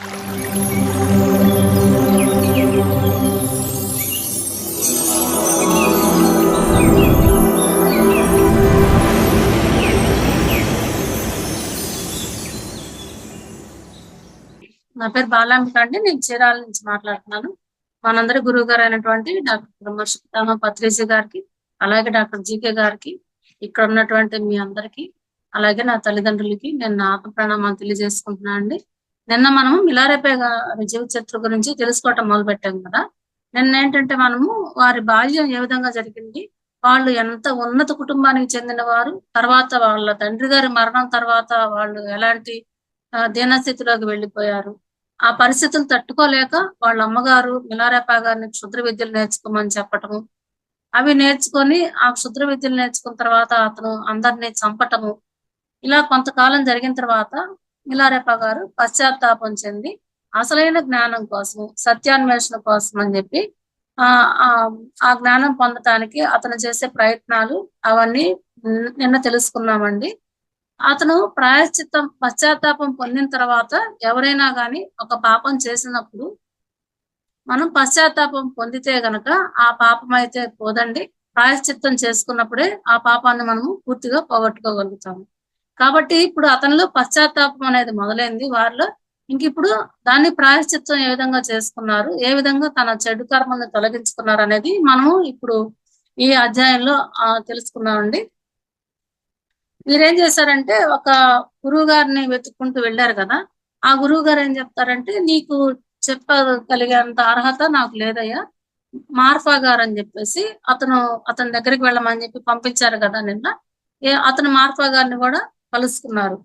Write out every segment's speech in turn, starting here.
నా పేరు బాలాంబిక అండి. నేను చీరాల నుంచి మాట్లాడుతున్నాను. మనందరి గురువు గారు అయినటువంటి డాక్టర్ బ్రహ్మశ్రీ పత్రిజీ గారికి, అలాగే డాక్టర్ జీకే గారికి, ఇక్కడ ఉన్నటువంటి మీ అందరికి, అలాగే నా తల్లిదండ్రులకి నేను నా ఆత్మ ప్రణామాలు తెలియజేసుకుంటున్నాను అండి. నిన్న మనము మిలారెపే గారి జీవిత చరిత్ర గురించి తెలుసుకోవటం మొదలు పెట్టాం కదా. నిన్న ఏంటంటే మనము వారి బాల్యం ఏ విధంగా జరిగింది, వాళ్ళు ఎంత ఉన్నత కుటుంబానికి చెందిన వారు, తర్వాత వాళ్ళ తండ్రి గారి మరణం తర్వాత వాళ్ళు ఎలాంటి దీనస్థితిలోకి వెళ్ళిపోయారు. ఆ పరిస్థితులు తట్టుకోలేక వాళ్ళ అమ్మగారు మిలారెపా గారిని క్షుద్ర విద్యలు నేర్చుకోమని చెప్పటము. అవి నేర్చుకొని ఆ క్షుద్ర విద్యలు నేర్చుకున్న తర్వాత అతను అందరిని చంపటము. ఇలా కొంతకాలం జరిగిన తర్వాత మిలారెపా గారు పశ్చాత్తాపం చెంది అసలైన జ్ఞానం కోసం, సత్యాన్వేషణ కోసం అని చెప్పి ఆ జ్ఞానం పొందటానికి అతను చేసే ప్రయత్నాలు అవన్నీ నిన్న తెలుసుకున్నామండి. అతను పశ్చాత్తాపం పొందిన తర్వాత ఎవరైనా గాని ఒక పాపం చేసినప్పుడు మనం పశ్చాత్తాపం పొందితే గనక ఆ పాపం అయితే పోదండి. ప్రాయశ్చిత్తం చేసుకున్నప్పుడే ఆ పాపాన్ని మనము పూర్తిగా పోగొట్టుకోగలుగుతాము. కాబట్టి ఇప్పుడు అతనిలో పశ్చాత్తాపం అనేది మొదలైంది వారిలో. ఇంకిప్పుడు దాన్ని ప్రాయశ్చిత్తం ఏ విధంగా చేసుకున్నారు, ఏ విధంగా తన చెడు కర్మల్ని తొలగించుకున్నారు అనేది మనము ఇప్పుడు ఈ అధ్యాయంలో తెలుసుకున్నామండి. మీరేం చేశారంటే ఒక గురువు గారిని వెతుక్కుంటూ వెళ్ళారు కదా. ఆ గురువు గారు ఏం చెప్తారంటే, నీకు చెప్పగలిగేంత అర్హత నాకు లేదయ్యా. మార్ఫా గారు అని చెప్పేసి అతని దగ్గరికి వెళ్ళమని చెప్పి పంపించారు కదా నిన్న. అతను మార్ఫా గారిని కూడా కలుసుకున్నారు.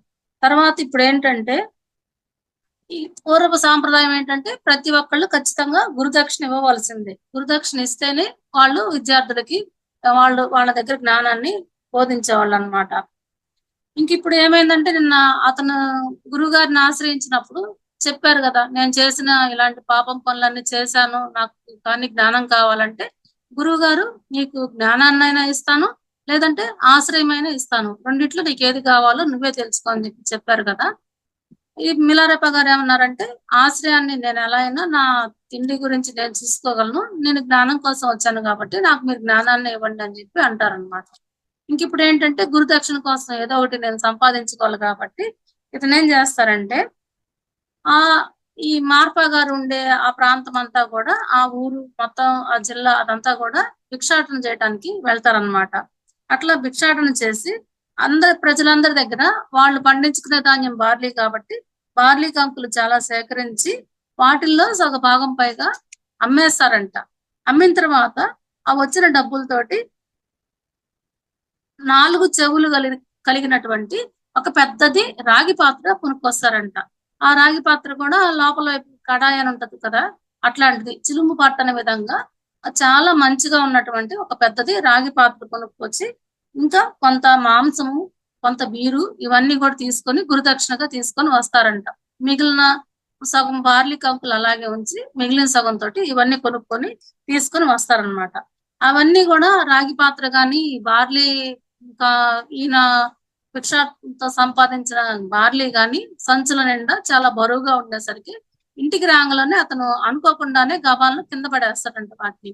తర్వాత ఇప్పుడు ఏంటంటే, ఈ పూర్వపు సాంప్రదాయం ఏంటంటే ప్రతి ఒక్కళ్ళు ఖచ్చితంగా గురుదక్షిణ ఇవ్వవలసిందే. గురుదక్షిణ ఇస్తేనే వాళ్ళు విద్యార్థులకి వాళ్ళ దగ్గర జ్ఞానాన్ని బోధించేవాళ్ళు అనమాట. ఇంకిప్పుడు ఏమైందంటే నిన్న అతను గురువుగారిని ఆశ్రయించినప్పుడు చెప్పారు గదా. నేను చేసిన ఇలాంటి పాపం పనులన్నీ చేశాను. నాకు కానీ జ్ఞానం కావాలంటే, గురువుగారు నీకు జ్ఞానాన్నైనా ఇస్తాను, లేదంటే ఆశ్రయమైనా ఇస్తాను. రెండిట్లో నీకేది కావాలో నువ్వే తెలుసుకో అని చెప్పారు కదా. ఈ మిలారెపా గారు ఏమన్నారంటే, ఆశ్రయాన్ని నేను ఎలా అయినా నా తిండి గురించి నేను చూసుకోగలను. నేను జ్ఞానం కోసం వచ్చాను కాబట్టి నాకు మీరు జ్ఞానాన్ని ఇవ్వండి అని చెప్పి అంటారనమాట. ఇంకిప్పుడేంటంటే గురుదక్షిణ కోసం ఏదో ఒకటి నేను సంపాదించుకోవాలి కాబట్టి ఇతనేం చేస్తారంటే ఈ మార్పా గారు ఉండే ఆ ప్రాంతం అంతా కూడా, ఆ ఊరు మొత్తం, ఆ జిల్లా అదంతా కూడా భిక్షాటన చేయడానికి వెళ్తారనమాట. అట్లా భిక్షాటన చేసి ప్రజలందరి దగ్గర వాళ్ళు పండించుకునే ధాన్యం బార్లీ కాబట్టి బార్లీ కంకులు చాలా సేకరించి వాటిల్లో సగ భాగం పైగా అమ్మేస్తారంట. అమ్మిన తర్వాత ఆ వచ్చిన డబ్బులతోటి 4 చెవులు కలిగినటువంటి ఒక పెద్దది రాగి పాత్ర కొనుక్కొస్తారంట. ఆ రాగి పాత్ర కూడా లోపల కడాయి అని ఉంటది కదా, అట్లాంటిది చిలుము పట్టని విధంగా చాలా మంచిగా ఉన్నటువంటి ఒక పెద్దది రాగి పాత్ర కొనుక్కొచ్చి, ఇంకా కొంత మాంసము, కొంత బీరు ఇవన్నీ కూడా తీసుకొని గురుదక్షిణగా తీసుకొని వస్తారంట. మిగిలిన సగం బార్లీ కంకులు అలాగే ఉంచి మిగిలిన సగం తోటి ఇవన్నీ కొనుక్కొని తీసుకొని వస్తారనమాట. అవన్నీ కూడా రాగి పాత్ర గాని, బార్లీ, ఇంకా ఈయన భిక్షతో సంపాదించిన బార్లీ గాని సంచుల నిండా చాలా బరువుగా ఉండేసరికి ఇంటికి రాగానే అతను అనుకోకుండానే గబాలను కింద పడేస్తాడంట వాటిని.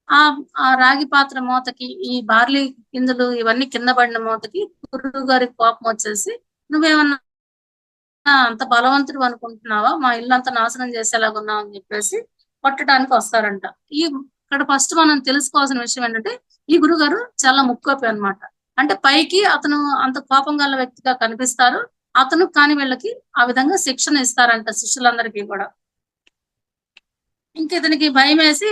ఆ రాగి పాత్ర మూతకి ఈ బార్లీ గింజలు ఇవన్నీ కింద పడిన మూతకి గురువు గారికి కోపం వచ్చేసి, నువ్వేమన్నా అంత బలవంతుడు అనుకుంటున్నావా, మా ఇల్లు అంతా నాశనం చేసేలాగా ఉన్నావు అని చెప్పేసి కొట్టడానికి వస్తారంట. ఇక్కడ ఫస్ట్ మనం తెలుసుకోవాల్సిన విషయం ఏంటంటే, ఈ గురుగారు చాలా ముక్కోపి అనమాట. అంటే పైకి అతను అంత కోపం గల వ్యక్తిగా కనిపిస్తారు. అతను కాని వీళ్ళకి ఆ విధంగా శిక్షణ ఇస్తారంట శిష్యులందరికీ కూడా. ఇంక ఇతనికి భయం వేసి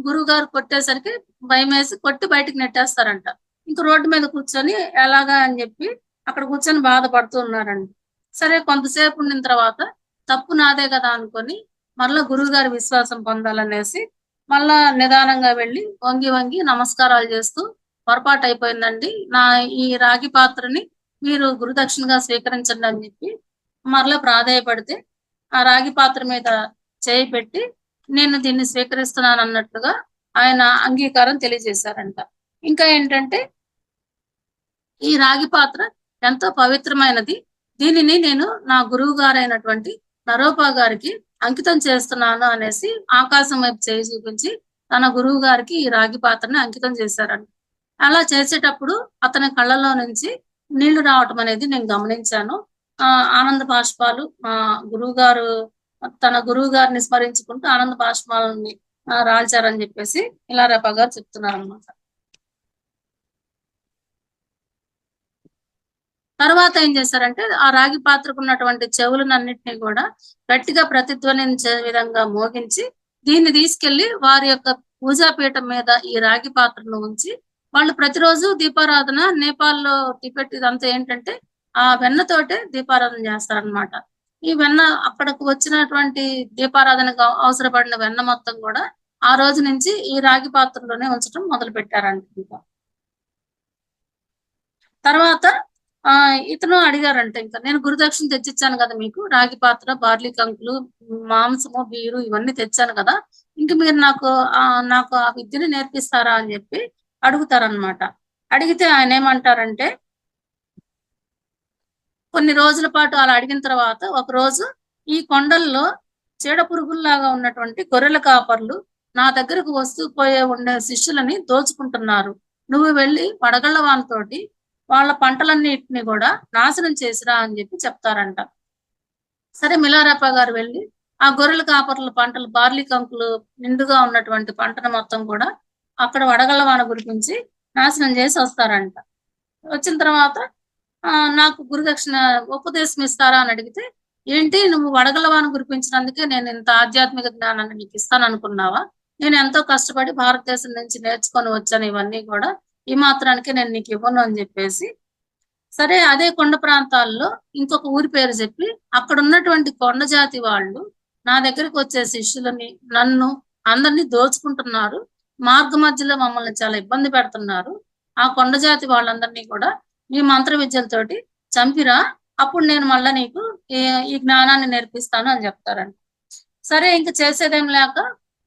గురువు గారు కొట్టేసరికి భయం వేసి కొట్టి బయటకు నెట్టేస్తారంట. ఇంక రోడ్డు మీద కూర్చొని ఎలాగా అని చెప్పి అక్కడ కూర్చొని బాధపడుతూ ఉన్నారండి. సరే కొంతసేపు ఉండిన తర్వాత తప్పు నాదే కదా అనుకొని మళ్ళా గురువు గారి విశ్వాసం పొందాలనేసి మళ్ళా నిదానంగా వెళ్ళి వంగి వంగి నమస్కారాలు చేస్తూ, పొరపాటు అయిపోయిందండి, నా ఈ రాగి పాత్రని మీరు గురుదక్షిణగా స్వీకరించండి అని చెప్పి మరలా ప్రాధేయపడితే ఆ రాగి పాత్ర మీద చేయి పెట్టి నేను దీన్ని స్వీకరిస్తున్నాను అన్నట్టుగా ఆయన అంగీకారం తెలియజేశారంట. ఇంకా ఏంటంటే, ఈ రాగి పాత్ర ఎంతో పవిత్రమైనది, దీనిని నేను నా గురువు గారైనటువంటి నరోపా గారికి అంకితం చేస్తున్నాను అనేసి ఆకాశం వైపు చేయి చూపించి తన గురువు గారికి ఈ రాగి పాత్రని అంకితం చేశారంట. అలా చేసేటప్పుడు అతని కళ్ళలో నుంచి నీళ్లు రావటం అనేది నేను గమనించాను. ఆనంద బాష్పాలు గురువు గారు తన గురువు గారిని స్మరించుకుంటూ ఆనంద బాష్పాలని రాల్చారని చెప్పేసి ఇలారేపా గారు చెప్తున్నారన్నమాట. తర్వాత ఏం చేశారంటే ఆ రాగి పాత్రకు ఉన్నటువంటి చెవులన్నింటినీ కూడా గట్టిగా ప్రతిధ్వనించే విధంగా మోగించి దీన్ని తీసుకెళ్లి వారి యొక్క పూజాపీఠం మీద ఈ రాగి పాత్రను ఉంచి వాళ్ళు ప్రతిరోజు దీపారాధన నేపాల్లో టిబెట్ ఇదంతా ఏంటంటే ఆ వెన్నతోటే దీపారాధన చేస్తారనమాట. ఈ వెన్న అక్కడకు వచ్చినటువంటి దీపారాధనకు అవసరపడిన వెన్న మొత్తం కూడా ఆ రోజు నుంచి ఈ రాగి పాత్రలోనే ఉంచడం మొదలు పెట్టారంట. తర్వాత ఇతను అడిగారంట, ఇంకా నేను గురుదక్షిణ తెచ్చిచ్చాను కదా మీకు, రాగి పాత్ర, బార్లీ కంకులు, మాంసము, బీరు ఇవన్నీ తెచ్చాను కదా, ఇంక మీరు నాకు ఆ విద్యని నేర్పిస్తారా అని చెప్పి అడుగుతారనమాట. అడిగితే ఆయన ఏమంటారంటే, కొన్ని రోజుల పాటు అలా అడిగిన తర్వాత ఒక రోజు ఈ కొండల్లో చీడ పురుగుల్లాగా ఉన్నటువంటి గొర్రెల కాపర్లు నా దగ్గరకు వస్తూ పోయే ఉండే శిష్యులని దోచుకుంటున్నారు. నువ్వు వెళ్ళి వడగళ్ల వానతోటి వాళ్ళ పంటలన్నిటిని కూడా నాశనం చేసిరా అని చెప్పి చెప్తారంట. సరే మిలారేపా గారు వెళ్ళి ఆ గొర్రెల కాపర్ల పంటలు, బార్లీ కంకులు నిండుగా ఉన్నటువంటి పంటను మొత్తం కూడా అక్కడ వడగళ్ల వాన కురిపించి నాశనం చేసి వస్తారంట. వచ్చిన తర్వాత నాకు గురుదక్షిణ ఉపదేశం ఇస్తారా అని అడిగితే, ఏంటి నువ్వు వడగళ్ల వాన కురిపించినందుకే నేను ఇంత ఆధ్యాత్మిక జ్ఞానాన్ని నీకు ఇస్తాను అనుకున్నావా? నేను ఎంతో కష్టపడి భారతదేశం నుంచి నేర్చుకొని వచ్చాను ఇవన్నీ కూడా, ఈ మాత్రానికి నేను నీకు ఇవ్వను అని చెప్పేసి, సరే అదే కొండ ప్రాంతాల్లో ఇంకొక ఊరి పేరు చెప్పి అక్కడ ఉన్నటువంటి కొండ జాతి వాళ్ళు నా దగ్గరికి వచ్చే శిష్యులని, నన్ను అందరినీ దోచుకుంటున్నారు, మార్గ మధ్యలో మమ్మల్ని చాలా ఇబ్బంది పెడుతున్నారు, ఆ కొండ జాతి వాళ్ళందరినీ కూడా నీ మంత్ర విద్యలతోటి చంపిరా, అప్పుడు నేను మళ్ళా నీకు ఈ జ్ఞానాన్ని నేర్పిస్తాను అని చెప్తారండి. సరే ఇంక చేసేదేం లేక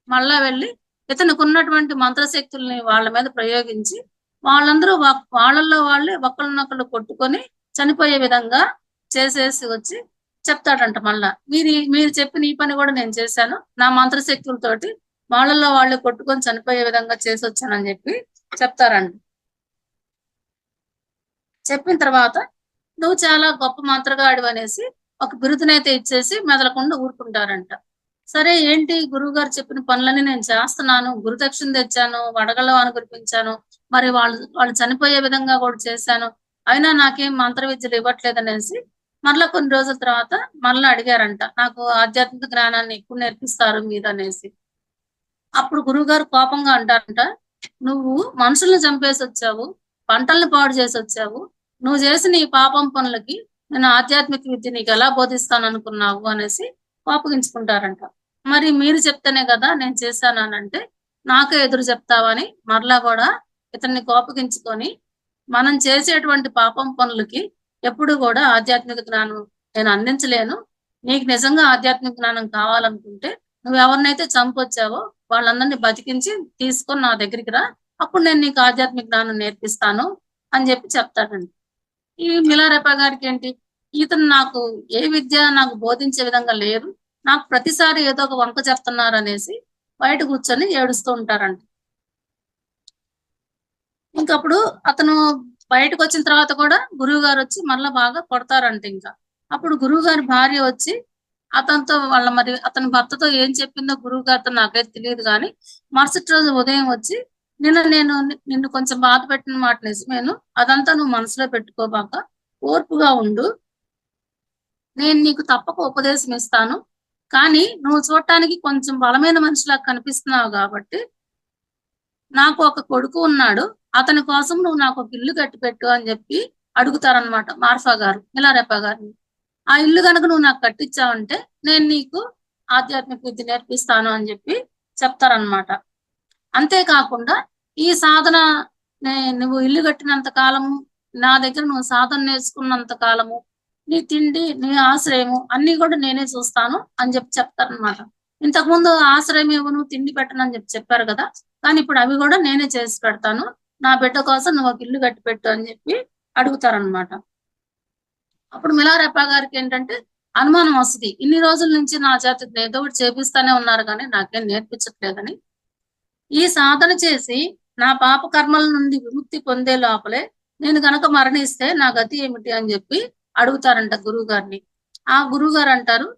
మళ్ళా వెళ్ళి ఇతనికి ఉన్నటువంటి మంత్రశక్తుల్ని వాళ్ళ మీద ప్రయోగించి వాళ్ళందరూ వాళ్ళల్లో వాళ్ళే ఒకళ్ళనొకళ్ళు కొట్టుకొని చనిపోయే విధంగా చేసేసి వచ్చి చెప్తాడంట. మళ్ళా మీరు చెప్పిన ఈ పని కూడా నేను చేశాను, నా మంత్రశక్తులతోటి వాళ్ళల్లో వాళ్ళు కొట్టుకొని చనిపోయే విధంగా చేసి వచ్చానని చెప్పి చెప్తారండి. చెప్పిన తర్వాత నువ్వు చాలా గొప్ప మంత్రగాడు అనేసి ఒక బిరుదునైతే ఇచ్చేసి మెదలకుండా ఊరుకుంటారంట. సరే ఏంటి గురువు గారు చెప్పిన పనులన్నీ నేను చేస్తున్నాను, గురుదక్షిణ తెచ్చాను, వడగళ్ళ వాన కురిపించాను, మరి వాళ్ళు చనిపోయే విధంగా కూడా చేశాను, అయినా నాకేం మంత్ర విద్యలు ఇవ్వట్లేదు అనేసి మరలా కొన్ని రోజుల తర్వాత మరలా అడిగారంట, నాకు ఆధ్యాత్మిక జ్ఞానాన్ని ఎక్కువ నేర్పిస్తారు మీరు అనేసి. అప్పుడు గురువు గారు కోపంగా అంటారంట, నువ్వు మనుషుల్ని చంపేసి వచ్చావు, పంటల్ని పాడు చేసి వచ్చావు, నువ్వు చేసిన ఈ పాపం పనులకి నేను ఆధ్యాత్మిక విద్య నీకు ఎలా బోధిస్తాను అనుకున్నావు అనేసి కోపగించుకుంటారంట. మరి మీరు చెప్తేనే కదా నేను చేశాను అని అంటే నాకే ఎదురు చెప్తావని మరలా కూడా ఇతన్ని కోపగించుకొని, మనం చేసేటువంటి పాపం పనులకి ఎప్పుడు కూడా ఆధ్యాత్మిక జ్ఞానం నేను అందించలేను, నీకు నిజంగా ఆధ్యాత్మిక జ్ఞానం కావాలనుకుంటే నువ్వు ఎవరినైతే చంపొచ్చావో వాళ్ళందరినీ బతికించి తీసుకొని నా దగ్గరికి రా, అప్పుడు నేను నీకు ఆధ్యాత్మిక జ్ఞానం నేర్పిస్తాను అని చెప్పి చెప్తాడండి. ఈ మిలారేపా గారికి ఏంటి, ఇతను నాకు ఏ విద్య నాకు బోధించే విధంగా లేరు, నాకు ప్రతిసారి ఏదో ఒక వంక చెప్తున్నారు అనేసి బయట కూర్చొని ఏడుస్తూ ఉంటారంట. ఇంకప్పుడు అతను బయటకు వచ్చిన తర్వాత కూడా గురువు గారు వచ్చి మళ్ళీ బాగా కొడతారంట. ఇంకా అప్పుడు గురువు గారి భార్య వచ్చి అతనితో మరి అతని భర్తతో ఏం చెప్పిందో గురువు గారితో నాకైతే తెలియదు, కానీ మరుసటి రోజు ఉదయం వచ్చి నిన్ను కొంచెం బాధ పెట్టిన మాట నిజమేను, అదంతా నువ్వు మనసులో పెట్టుకోబాక ఓర్పుగా ఉండు, నేను నీకు తప్పక ఉపదేశం ఇస్తాను, కానీ నువ్వు చూడటానికి కొంచెం బలమైన మనిషిలా కనిపిస్తున్నావు కాబట్టి నాకు ఒక కొడుకు ఉన్నాడు, అతని కోసం నువ్వు నాకు ఒక ఇల్లు కట్టి పెట్టు అని చెప్పి అడుగుతారనమాట మార్ఫా గారు మిలారేపా గారిని. ఆ ఇల్లు కనుక నువ్వు నాకు కట్టించావంటే నేను నీకు ఆధ్యాత్మిక విద్య నేర్పిస్తాను అని చెప్పి చెప్తారనమాట. అంతేకాకుండా ఈ సాధన నువ్వు ఇల్లు కట్టినంత కాలము, నా దగ్గర నువ్వు సాధన నేర్చుకున్నంత కాలము, నీ తిండి నీ ఆశ్రయము అన్ని కూడా నేనే చూస్తాను అని చెప్పి చెప్తారనమాట. ఇంతకుముందు ఆశ్రయం ఇవ్వను తిండి పెట్టను అని చెప్పారు కదా, కానీ ఇప్పుడు అవి కూడా నేనే చేసి పెడతాను, నా బిడ్డ కోసం నువ్వు ఒక ఇల్లు కట్టి పెట్టు అని చెప్పి అడుగుతారనమాట. అప్పుడు మిలారేపా గారికి ఏంటంటే అనుమానం వస్తుంది. ఇన్ని రోజుల నుంచి నా చేత ఏదో ఒకటి చేపిస్తానే ఉన్నారు కానీ నాకేం నేర్పించట్లేదని. ఈ సాధన చేసి నా పాప కర్మల నుండి విముక్తి పొందే లోపలే నేను గనక మరణిస్తే నా గతి ఏమిటి అని చెప్పి అడుగుతారంట గురువు గారిని. ఆ గురువు గారు అంటారు,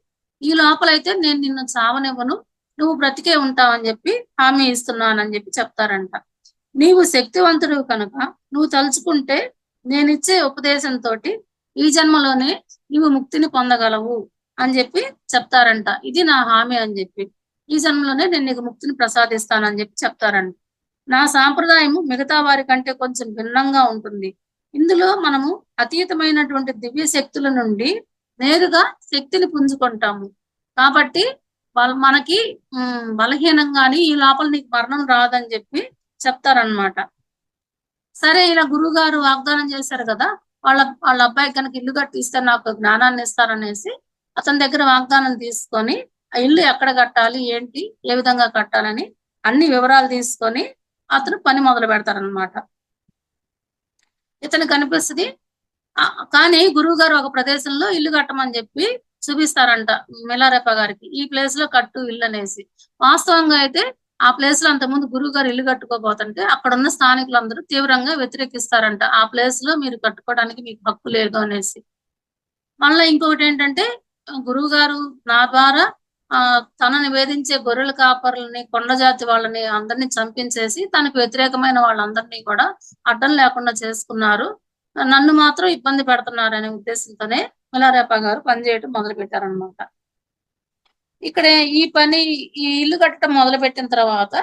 ఈ లోపలైతే నేను నిన్ను చావనివ్వను, నువ్వు బ్రతికే ఉంటావని చెప్పి హామీ ఇస్తున్నానని చెప్పి చెప్తారంట. నీవు శక్తివంతుడు కనుక నువ్వు తలుచుకుంటే నేనిచ్చే ఉపదేశంతో ఈ జన్మలోనే నీవు ముక్తిని పొందగలవు అని చెప్పి చెప్తారంట. ఇది నా హామీ అని చెప్పి, ఈ జన్మలోనే నేను నీకు ముక్తిని ప్రసాదిస్తానని చెప్పి చెప్తారంట. నా సాంప్రదాయము మిగతా వారి కంటే కొంచెం భిన్నంగా ఉంటుంది. ఇందులో మనము అతీతమైనటువంటి దివ్య శక్తుల నుండి నేరుగా శక్తిని పుంజుకుంటాము. కాబట్టి మనకి బలహీనంగాని ఈ లోపల నీకు మరణం రాదని చెప్పి చెప్తారనమాట. సరే, ఇలా గురువు గారు వాగ్దానం చేశారు కదా, వాళ్ళ అబ్బాయి కనుక ఇల్లు కట్టిస్తే నాకు జ్ఞానాన్ని ఇస్తారనేసి అతని దగ్గర వాగ్దానం తీసుకొని ఆ ఇల్లు ఎక్కడ కట్టాలి, ఏంటి, ఏ విధంగా కట్టాలని అన్ని వివరాలు తీసుకొని అతను పని మొదలు పెడతారనమాట. ఇతను కనిపిస్తుంది. కానీ గురువు గారు ఒక ప్రదేశంలో ఇల్లు కట్టమని చెప్పి చూపిస్తారంట మిలారెప్ప గారికి, ఈ ప్లేస్ లో కట్టు ఇల్లు అనేసి. వాస్తవంగా అయితే ఆ ప్లేస్ లో అంతకుముందు గురువు గారు ఇల్లు కట్టుకోబోతుంటే అక్కడ ఉన్న స్థానికులందరూ తీవ్రంగా వ్యతిరేకిస్తారంట, ఆ ప్లేస్ లో మీరు కట్టుకోవడానికి మీకు హక్కు లేదు అనేసి. మళ్ళీ ఇంకొకటి ఏంటంటే, గురువు గారు నా ద్వారా తనని నివేదించే గొర్రెల కాపరులని, కొండ జాతి వాళ్ళని అందరినీ చంపించేసి తనకు వ్యతిరేకమైన వాళ్ళందరినీ కూడా అడ్డం లేకుండా చేసుకున్నారు, నన్ను మాత్రం ఇబ్బంది పెడుతున్నారు అనే ఉద్దేశంతోనే మిలారెప్ప గారు పనిచేయటం మొదలు పెట్టారనమాట. ఇక్కడ ఈ ఇల్లు కట్టడం మొదలు పెట్టిన తర్వాత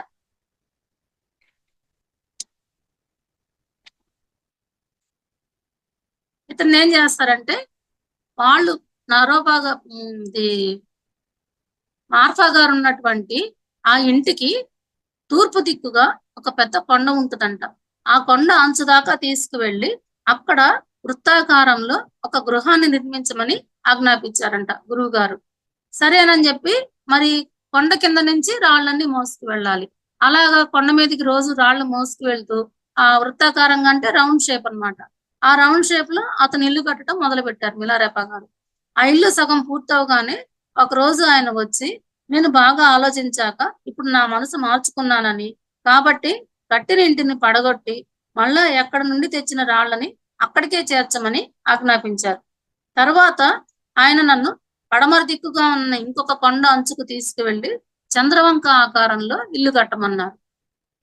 ఇతను ఏం చేస్తారంటే, వాళ్ళు నారోబాగా మార్ఫా గారు ఉన్నటువంటి ఆ ఇంటికి తూర్పు దిక్కుగా ఒక పెద్ద కొండ ఉంటుందంట. ఆ కొండ అంచు దాకా తీసుకువెళ్ళి అక్కడ వృత్తాకారంలో ఒక గృహాన్ని నిర్మించమని ఆజ్ఞాపించారంట గురువు గారు. సరేనని చెప్పి మరి కొండ కింద నుంచి రాళ్ళన్ని మోసుకు వెళ్ళాలి. అలాగా కొండ మీదకి రోజు రాళ్ళు మోసుకు వెళ్తూ ఆ వృత్తాకారంగా అంటే రౌండ్ షేప్ అన్నమాట. ఆ రౌండ్ షేప్ లో అతను ఇల్లు కట్టడం మొదలు పెట్టారు మిలారెప్ప గారు. ఆ ఇల్లు సగం పూర్తవగానే ఒక రోజు ఆయన వచ్చి, నేను బాగా ఆలోచించాక ఇప్పుడు నా మనసు మార్చుకున్నానని, కాబట్టి కట్టిన ఇంటిని పడగొట్టి మళ్ళా ఎక్కడ నుండి తెచ్చిన రాళ్ళని అక్కడికే చేర్చమని ఆజ్ఞాపించారు. తర్వాత ఆయన నన్ను పడమర దిక్కుగా ఉన్న ఇంకొక కొండ అంచుకు తీసుకువెళ్లి చంద్రవంక ఆకారంలో ఇల్లు కట్టమన్నారు.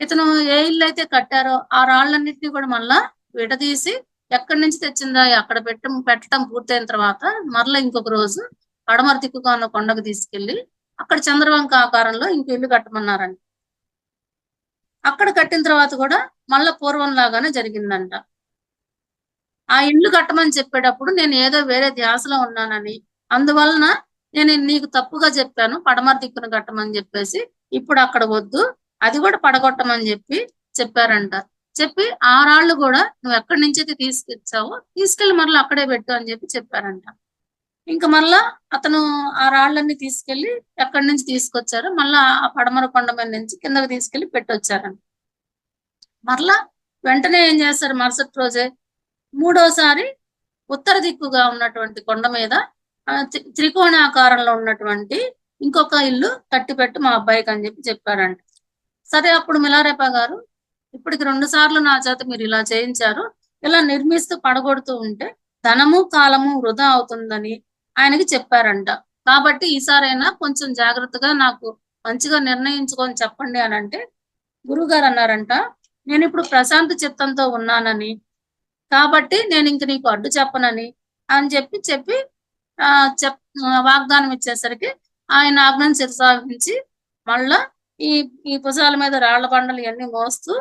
ఇతను ఏ ఇల్లు అయితే కట్టారో ఆ రాళ్ళన్నింటినీ కూడా మళ్ళా విడదీసి ఎక్కడి నుంచి తెచ్చిందా అక్కడ పెట్టడం పూర్తయిన తర్వాత మరలా ఇంకొక రోజు పడమర దిక్కుగా ఉన్న కొండకు తీసుకెళ్లి అక్కడ చంద్రవంక ఆకారంలో ఇంకో ఇల్లు కట్టమన్నారండి. అక్కడ కట్టిన తర్వాత కూడా మళ్ళా పూర్వం లాగానే జరిగిందంట. ఆ ఇల్లు కట్టమని చెప్పేటప్పుడు నేను ఏదో వేరే ధ్యాసలో ఉన్నానని, అందువలన నేను నీకు తప్పుగా చెప్పాను, పడమర దిక్కున కట్టమని చెప్పేసి ఇప్పుడు అక్కడ వద్దు, అది కూడా పడగొట్టమని చెప్పి చెప్పారంట. చెప్పి ఆ రాళ్ళు కూడా నువ్వు ఎక్కడి నుంచి అయితే తీసుకొచ్చావో తీసుకెళ్లి మరలా అక్కడే పెట్టు అని చెప్పి చెప్పారంట. ఇంకా మళ్ళా అతను ఆ రాళ్ళన్ని తీసుకెళ్లి ఎక్కడి నుంచి తీసుకొచ్చారో మళ్ళా ఆ పడమర కొండ మీద నుంచి కిందకి తీసుకెళ్లి పెట్టొచ్చారంట. మరలా వెంటనే ఏం చేస్తారు, మరుసటి రోజే మూడోసారి ఉత్తర దిక్కుగా ఉన్నటువంటి కొండ మీద త్రికోణాకారంలో ఉన్నటువంటి ఇంకొక ఇల్లు కట్టిపెట్టు మా అబ్బాయికి అని చెప్పి చెప్పారంట. సరే, అప్పుడు మిలారెప్ప గారు, ఇప్పటికి 2 సార్లు నా చేత మీరు ఇలా చేయించారు, ఇలా నిర్మిస్తూ పడగొడుతూ ఉంటే ధనము కాలము వృధా అవుతుందని ఆయనకి చెప్పారంట. కాబట్టి ఈసారైనా కొంచెం జాగ్రత్తగా నాకు మంచిగా నిర్ణయించుకొని చెప్పండి అని అంటే గురువుగారు అన్నారంట, నేను ఇప్పుడు ప్రశాంత చిత్తంతో ఉన్నానని, కాబట్టి నేను ఇంక నీకు అడ్డు చెప్పనని అని చెప్పి వాగ్దానం ఇచ్చేసరికి ఆయన ఆజ్ఞను శిరసావహించి మళ్ళా ఈ భుజాల మీద రాళ్ల బండలు ఇవన్నీ మోస్తూ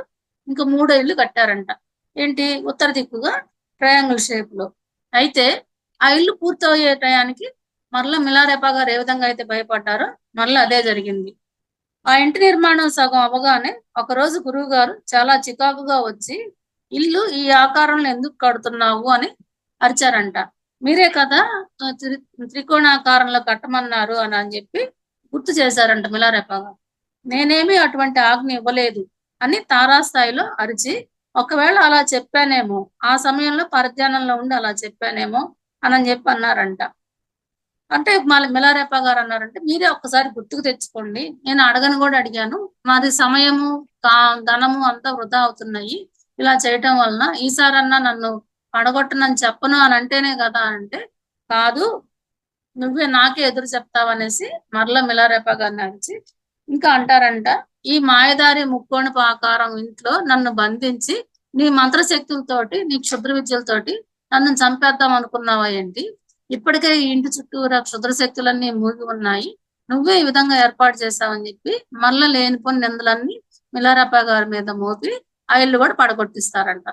ఇంకా 3 ఇల్లు కట్టారంట. ఏంటి, ఉత్తర దిక్కుగా ట్రయాంగిల్ షేప్ లో. అయితే ఆ ఇల్లు పూర్తయ్యే టయానికి మరలా మిలారెప్ప గారు ఏ విధంగా అయితే భయపడ్డారో మరలా అదే జరిగింది. ఆ ఇంటి నిర్మాణం సగం అవగానే ఒకరోజు గురువు గారు చాలా చికాకుగా వచ్చి, ఇల్లు ఈ ఆకారంలో ఎందుకు కడుతున్నావు అని అరిచారంట. మీరే కదా త్రికోణాకారంలో కట్టమన్నారు అని చెప్పి గుర్తు చేశారంట మిలారెప్ప గారు. నేనేమి అటువంటి ఆజ్ఞ ఇవ్వలేదు అని తారాస్థాయిలో అరిచి, ఒకవేళ అలా చెప్పానేమో, ఆ సమయంలో పరధ్యానంలో ఉండి అలా చెప్పానేమో అని చెప్పి అన్నారంట. అంటే మళ్ళీ మిలారేప గారు అన్నారంటే, మీరే ఒక్కసారి గుర్తుకు తెచ్చుకోండి. నేను అడగను గూడా అడిగాను. మాది సమయము, ధనము అంతా వృధా అవుతున్నాయి. ఇలా చేయటం వలన. ఈసారన్నా నన్ను పడగొట్టనని చెప్పను అని అంటేనే గదా! అంటే, కాదు నువ్వే నాకే ఎదురు చెప్తావనేసి మరలా మిలారేప గారిని అరిచి, ఇంకా అంటారంట, "ఈ మాయదారి ముక్కోణపు ఆకారం ఇంట్లో నన్ను బంధించి, నీ మంత్రశక్తులతోటి, నీ క్షుద్ర విద్యలతోటి నన్ను చంపేద్దాం అనుకున్నావా ఏంటి? ఇప్పటికే ఈ ఇంటి చుట్టూరా క్షుద్ర శక్తులన్నీ మూగి ఉన్నాయి. నువ్వే ఈ విధంగా ఏర్పాటు చేశావని" చెప్పి మళ్ళా లేనిపోని నిందలన్నీ మిలారేప గారి మీద మోపి, ఆ ఇల్లు కూడా పడగొట్టిస్తారంట.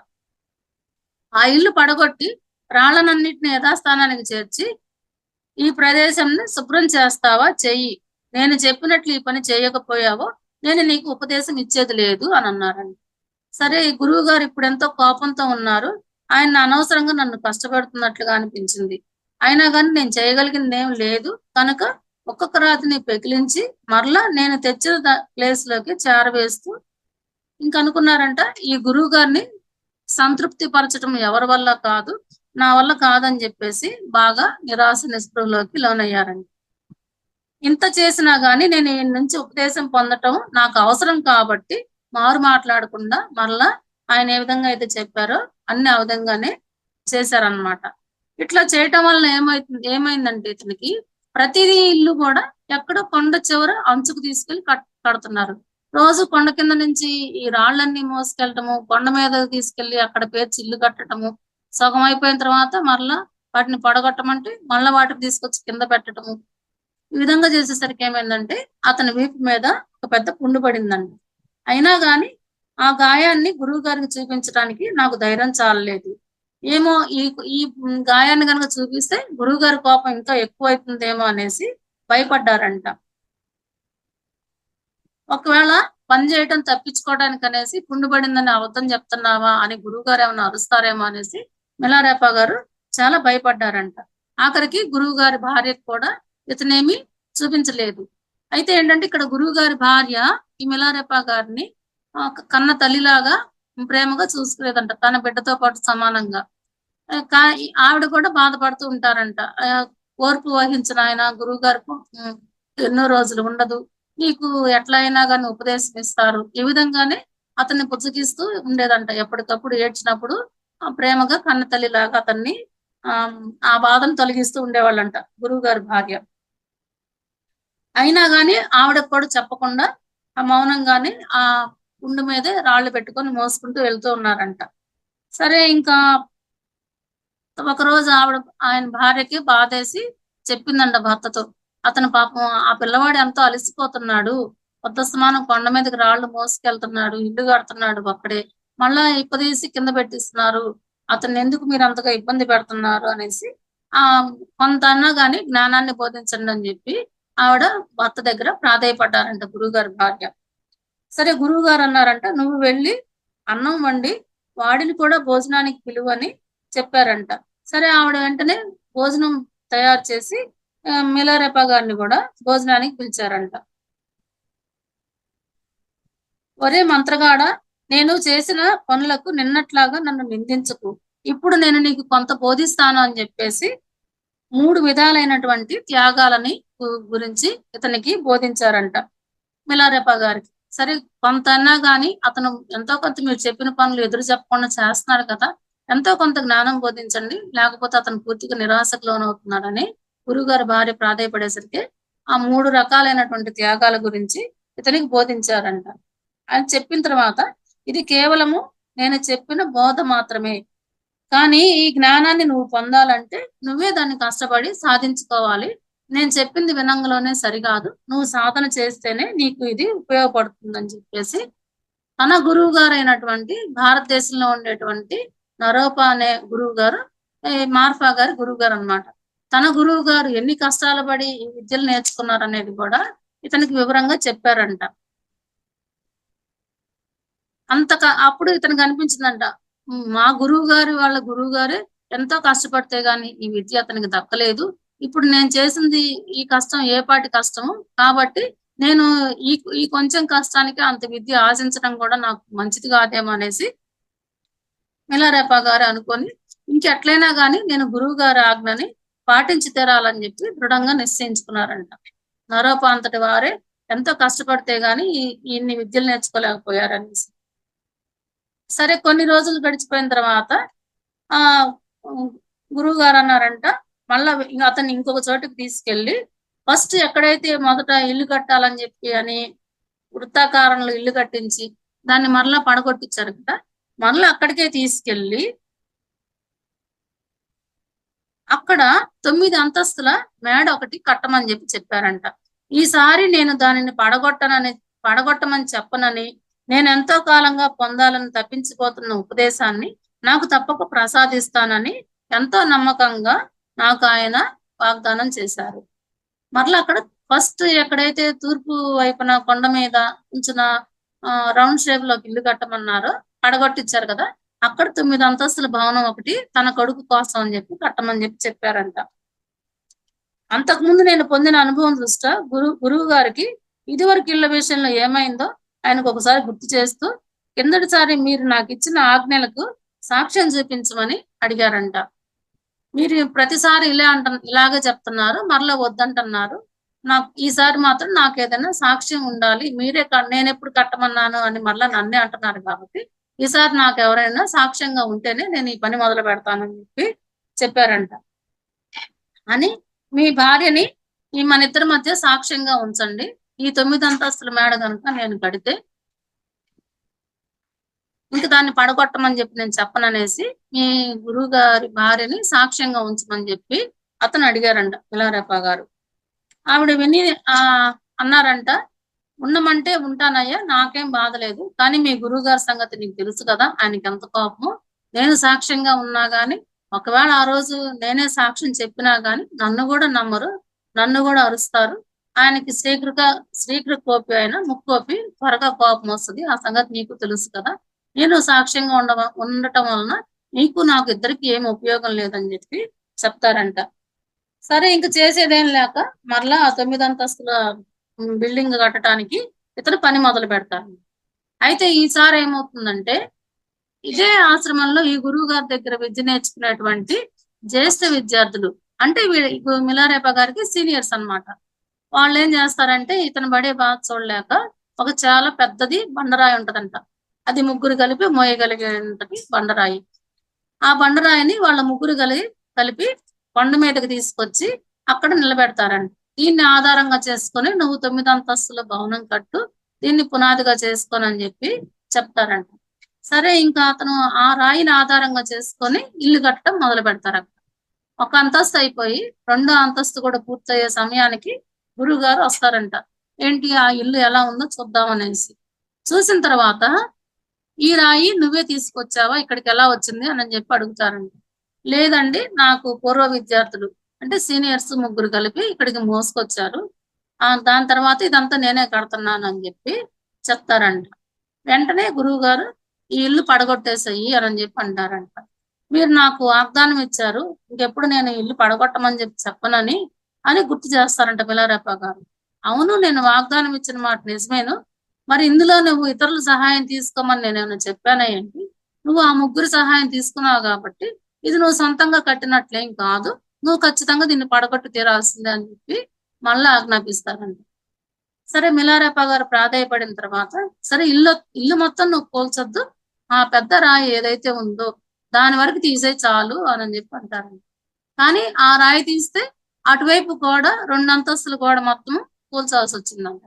ఆ ఇల్లు పడగొట్టి రాళ్ళనన్నిటిని యథాస్థానానికి చేర్చి, "ఈ ప్రదేశంని శుభ్రం చేస్తావా? చెయ్యి. నేను చెప్పినట్లు ఈ పని చేయకపోయావో, నేను నీకు ఉపదేశం ఇచ్చేది లేదు" అనన్నారండి. సరే ఈ గురువుగారు ఇప్పుడెంతో కోపంతో ఉన్నారు. ఆయన అనవసరంగా నన్ను కష్టపెడుతున్నట్లుగా అనిపించింది. అయినా గాని నేను చేయగలిగిందేం లేదు. కనుక ఒక్కొక్క రాతిని పెకిలించి, మరలా నేను తెచ్చిన ప్లేస్‌లోకి చేరవేస్తూ ఇంకనుకున్నారంట, ఈ గురువుగారిని సంతృప్తి పరచటం ఎవరి వల్ల కాదు, నా వల్ల కాదని జెప్పేసి బాగా నిరాశ నిస్పృహలోకి లోనయ్యారండి. ఇంత చేసినా గాని నేను ఈయన నుంచి ఉపదేశం పొందటం నాకు అవసరం కాబట్టి మారు మాట్లాడకుండా మరలా ఆయన ఏ విధంగా అయితే చెప్పారో అన్ని ఆ విధంగానే చేశారనమాట. ఇట్లా చేయటం వలన ఏమైందంటే ఇతనికి ప్రతిదీ ఇల్లు గూడా ఎక్కడో కొండ చివర అంచుకు తీసుకెళ్ళి కడుతున్నారు. రోజు కొండ కింద నుంచి ఈ రాళ్ళన్నీ మోసుకెళ్ళటము, కొండ మీదకి తీసుకెళ్ళి అక్కడ పేర్చి ఇల్లు కట్టటము, సగం అయిపోయిన తర్వాత మరలా వాటిని పడగొట్టమంటే మళ్ళా వాటిని తీసుకొచ్చి కింద పెట్టటము. ఈ విధంగా చేసేసరికి ఏమైందంటే, అతని వీపు మీద ఒక పెద్ద పుండు పడిందండి. అయినా గాని, ఆ గాయాన్ని గురువుగారికి చూపించడానికి నాకు ధైర్యం చాలలేదు. ఏమో ఈ ఈ గాయాన్ని గనక చూపిస్తే గురువుగారి కోపం ఇంకా ఎక్కువైతుందేమో అనేసి భయపడ్డారంట. ఒకవేళ పని చేయటం తప్పించుకోవడానికనేసి పుండు పడిందని అబద్ధం చెప్తున్నావా అని గురువుగారు ఏమన్నా అరుస్తారేమో అనేసి మిలారేప గారు చాలా భయపడ్డారంట. ఆఖరికి గురువుగారి భార్యకు కూడా ఇతనేమి చూపించలేదు. అయితే ఏంటంటే ఇక్కడ గురువుగారి భార్య ఈ మిలారేప గారిని కన్న తల్లిలాగా ప్రేమగా చూసుకునేదంట. తన బిడ్డతో పాటు సమానంగా. ఆవిడ కూడా బాధపడుతూ ఉంటారంట. ఓర్పు వహించిన ఆయన గురువుగారు ఎన్నో రోజులు ఉండదు. నీకు ఎట్లా అయినా గాని ఉపదేశం ఇస్తారు. ఈ విధంగానే అతన్ని బుజ్జగిస్తూ ఉండేదంట. ఎప్పటికప్పుడు ఏడ్చినప్పుడు ప్రేమగా కన్నతల్లిలాగా అతన్ని ఆ బాధను తొలగిస్తూ ఉండేవాళ్ళంట గురువుగారి భార్య. అయినా గాని ఆవిడకి కూడా చెప్పకుండా మౌనంగానే ఆ పుండు మీదే రాళ్ళు పెట్టుకొని మోసుకుంటూ వెళ్తూ ఉన్నారంట. సరే ఇంకా ఒకరోజు ఆయన భార్యకి బాధేసి చెప్పిందంట భర్తతో. అతను పాపం ఆ పిల్లవాడు ఎంతో అలసిపోతున్నాడు. పొద్దస్తమానం కొండ మీదకి రాళ్ళు మోసుకెళ్తున్నాడు. ఇల్లు కడుతున్నాడు ఒక్కడే. మళ్ళా ఇప్పదీసి కింద పెట్టిస్తున్నారు. అతన్నెందుకు మీరంతగా ఇబ్బంది పెడుతున్నారు అనేసి కొంత అన్నా గాని జ్ఞానాన్ని బోధించండి అని జెప్పి ఆవిడ భర్త దగ్గర ప్రాధేయపడ్డారంట గురువుగారి భార్య. సరే గురువుగారు అన్నారంట, "నువ్వు వెళ్లి అన్నం వండి వాడిని కూడా భోజనానికి పిలువని" చెప్పారంట. సరే ఆవిడ వెంటనే భోజనం తయారు చేసి మిలారేప గారిని గూడా భోజనానికి పిలిచారంట. "ఒరేయ్ మంత్రగాడా! నేను చేసిన పనులకు నిన్నట్లాగా నన్ను నిందించకు. ఇప్పుడు నేను నీకు కొంత బోధిస్తాను" అని జెప్పేసి 3 విధాలైనటువంటి త్యాగాలని గురించి ఇతనికి బోధించారంట మిలారేప గారికి. సరే కొంతన్నా గాని అతను ఎంతో కొంత మీరు చెప్పిన పనులు ఎదురు చెప్పకుండా చేస్తున్నాడు కదా! ఎంతో కొంత జ్ఞానం బోధించండి. లేకపోతే అతను పూర్తిగా నిరాశకు లోనవుతున్నాడని గురువుగారి భార్య ప్రాధేయపడేసరికి ఆ 3 రకాలైనటువంటి త్యాగాల గురించి ఇతనికి బోధించారంట. ఆయన చెప్పిన తర్వాత ఇది కేవలము నేను చెప్పిన బోధ మాత్రమే. కానీ ఈ జ్ఞానాన్ని నువ్వు పొందాలంటే నువ్వే దాన్ని కష్టపడి సాధించుకోవాలి. నేను చెప్పింది వినంగలోనే సరిగాదు. నువ్వు సాధన చేస్తేనే నీకు ఇది ఉపయోగపడుతుందని చెప్పేసి తన గురువుగారైనటువంటి భారతదేశంలో ఉండేటువంటి నరోపా అనే గురువుగారు మార్ఫా గారి గురువుగారనమాట. తన గురువుగారు ఎన్ని కష్టాలు పడి ఈ విద్యలు నేర్చుకున్నారనేది కూడా ఇతనికి వివరంగా చెప్పారంట. అప్పుడు ఇతనికి అనిపించిందంట. మా వాళ్ళ గురువుగారే ఎంతో కష్టపడితే గాని ఈ విద్య అతనికి దక్కలేదు. ఇప్పుడు నేను చేసింది ఈ కష్టం ఏపాటి కష్టము. కాబట్టి నేను ఈ ఈ కొంచెం కష్టానికి అంత విద్య ఆశించడం కూడా నాకు మంచిది కాదేమో అనేసి మిలారేప గారు అనుకోని ఇంకెట్లైనా గాని నేను గురువుగారి ఆజ్ఞని పాటించి తీరాలని చెప్పి దృఢంగా నిశ్చయించుకున్నారంట. నరోపా అంతటి వారే ఎంతో కష్టపడితే గాని ఇన్ని విద్యలు నేర్చుకోలేకపోయారనేసి. సరే కొన్ని రోజులు గడిచిపోయిన తర్వాత ఆ గురువు గారు అన్నారంట, మళ్ళా అతన్ని ఇంకొక చోటుకి తీసుకెళ్లి ఫస్ట్ ఎక్కడైతే మొదట ఇల్లు కట్టాలని చెప్పి అని వృత్తాకారంలో ఇల్లు కట్టించి దాన్ని మరలా పడగొట్టించారు కదా, మరలా అక్కడికే తీసుకెళ్లి అక్కడ 9 అంతస్తుల మేడ ఒకటి కట్టమని చెప్పారంట. ఈసారి నేను దానిని పడగొట్టమని చెప్పనని, నేనెంతో కాలంగా పొందాలని తప్పించిపోతున్న ఉపదేశాన్ని నాకు తప్పక ప్రసాదిస్తానని ఎంతో నమ్మకంగా నాకు ఆయన వాగ్దానం చేశారు. మరలా అక్కడ ఫస్ట్ ఎక్కడైతే తూర్పు వైపున కొండ మీద ఉంచిన రౌండ్ షేప్ లో ఇల్లు కట్టమన్నారో పడగొట్టించారు కదా, అక్కడ 9 అంతస్తుల భవనం ఒకటి తన కొడుకు కోసం అని కట్టమని చెప్పారంట. అంతకుముందు నేను పొందిన అనుభవం దృష్ట్యా గురువు గారికి ఇదివరకు ఇళ్ల విషయంలో ఏమైందో ఆయనకు ఒకసారి గుర్తు చేస్తూ కిందటిసారి మీరు నాకు ఇచ్చిన ఆజ్ఞలకు సాక్ష్యం చూపించమని అడిగారంట. మీరు ప్రతిసారి ఇలాగే చెప్తున్నారు, మరలా వద్దంటున్నారు. నాకు ఈసారి మాత్రం నాకు ఏదైనా సాక్ష్యం ఉండాలి, మీరే నేను ఎప్పుడు కట్టమన్నాను అని మరలా నన్నే అంటున్నారు కాబట్టి ఈసారి నాకు ఎవరైనా సాక్ష్యంగా ఉంటేనే నేను ఈ పని మొదలు పెడతానని చెప్పారంట. అని మీ భార్యని మన ఇద్దరి మధ్య సాక్ష్యంగా ఉంచండి, ఈ 9 అంతస్తుల మేడ కనుక నేను కడితే ఇంక దాన్ని పడగొట్టమని నేను చెప్పననేసి మీ గురువు గారి భార్యని సాక్ష్యంగా ఉంచమని అతను అడిగారంట మిలారేపా గారు. ఆవిడ విని అన్నారంట, ఉండమంటే ఉంటానయ్యా, నాకేం బాధ లేదు, కానీ మీ గురువు గారి సంగతి నీకు తెలుసు కదా, ఆయనకి ఎంత కోపము. నేను సాక్ష్యంగా ఉన్నా గాని ఒకవేళ ఆ రోజు నేనే సాక్ష్యం చెప్పినా గాని నన్ను కూడా నమ్మరు, నన్ను కూడా అరుస్తారు. ఆయనకి శ్రీకృత కోపి అయినా ముక్కోపి త్వరగా కోపం వస్తుంది, ఆ సంగతి నీకు తెలుసు కదా. నేను సాక్ష్యంగా ఉండటం వలన నీకు నాకు ఇద్దరికి ఏం ఉపయోగం లేదని చెప్తారంట. సరే ఇంక చేసేదేం లేక మరలా ఆ 9 అంతస్తుల బిల్డింగ్ కట్టడానికి ఇతను పని మొదలు పెడతారు. అయితే ఈసారి ఏమవుతుందంటే ఇదే ఆశ్రమంలో ఈ గురువు గారి దగ్గర విద్య నేర్చుకునేటువంటి జ్యేష్ఠ విద్యార్థులు అంటే మిలారేపా గారికి సీనియర్స్ అన్నమాట. వాళ్ళు ఏం చేస్తారంటే ఇతను పడే బాధ చూడలేక ఒక చాలా పెద్దది బండరాయి ఉంటదంట, అది ముగ్గురు కలిపి మోయగలిగేంతటి బండరాయి. ఆ బండరాయిని వాళ్ళ ముగ్గురు కలిపి కొండ మీదకి తీసుకొచ్చి అక్కడ నిలబెడతారంట. దీన్ని ఆధారంగా చేసుకొని నువ్వు 9 అంతస్తుల భవనం కట్టు, దీన్ని పునాదిగా చేసుకోనని చెప్తారంట. సరే ఇంకా అతను ఆ రాయిని ఆధారంగా చేసుకొని ఇల్లు కట్టడం మొదలు పెడతారు. ఒక అంతస్తు అయిపోయి 2వ అంతస్తు కూడా పూర్తయ్యే సమయానికి గురువు గారు వస్తారంట. ఏంటి ఆ ఇల్లు ఎలా ఉందో చూద్దామనేసి. చూసిన తర్వాత ఈ రాయి నువ్వే తీసుకొచ్చావా, ఇక్కడికి ఎలా వచ్చింది అని అడుగుతారంట. లేదండి, నాకు పూర్వ విద్యార్థులు అంటే సీనియర్స్ ముగ్గురు కలిపి ఇక్కడికి మోసుకొచ్చారు, దాని తర్వాత ఇదంతా నేనే కడుతున్నాను అని చెప్తారంట. వెంటనే గురువు గారు ఈ ఇల్లు పడగొట్టేసాయి అని అంటారంట. మీరు నాకు వాగ్దానం ఇచ్చారు, ఇంకెప్పుడు నేను ఇల్లు పడగొట్టమని చెప్పనని అని గుర్తు చేస్తారంట మిలారేపా గారు. అవును, నేను వాగ్దానం ఇచ్చిన మాట నిజమేను, మరి ఇందులో నువ్వు ఇతరుల సహాయం తీసుకోమని నేనేమైనా చెప్పానా ఏంటి? నువ్వు ఆ ముగ్గురు సహాయం తీసుకున్నావు కాబట్టి ఇది నువ్వు సొంతంగా కట్టినట్లేం కాదు, నువ్వు ఖచ్చితంగా దీన్ని పడగొట్టు తీరాల్సిందే అని మళ్ళా ఆజ్ఞాపిస్తారంట. సరే మిలారేపా గారు ప్రాధాయపడిన తర్వాత సరే ఇల్లు మొత్తం నువ్వు కూల్చొద్దు, ఆ పెద్ద రాయి ఏదైతే ఉందో దాని వరకు తీసే చాలు అని అంటారంట. కానీ ఆ రాయి తీస్తే అటువైపు గోడ 2 అంతస్తుల గోడ మొత్తం కూల్చాల్సి వచ్చిందంట.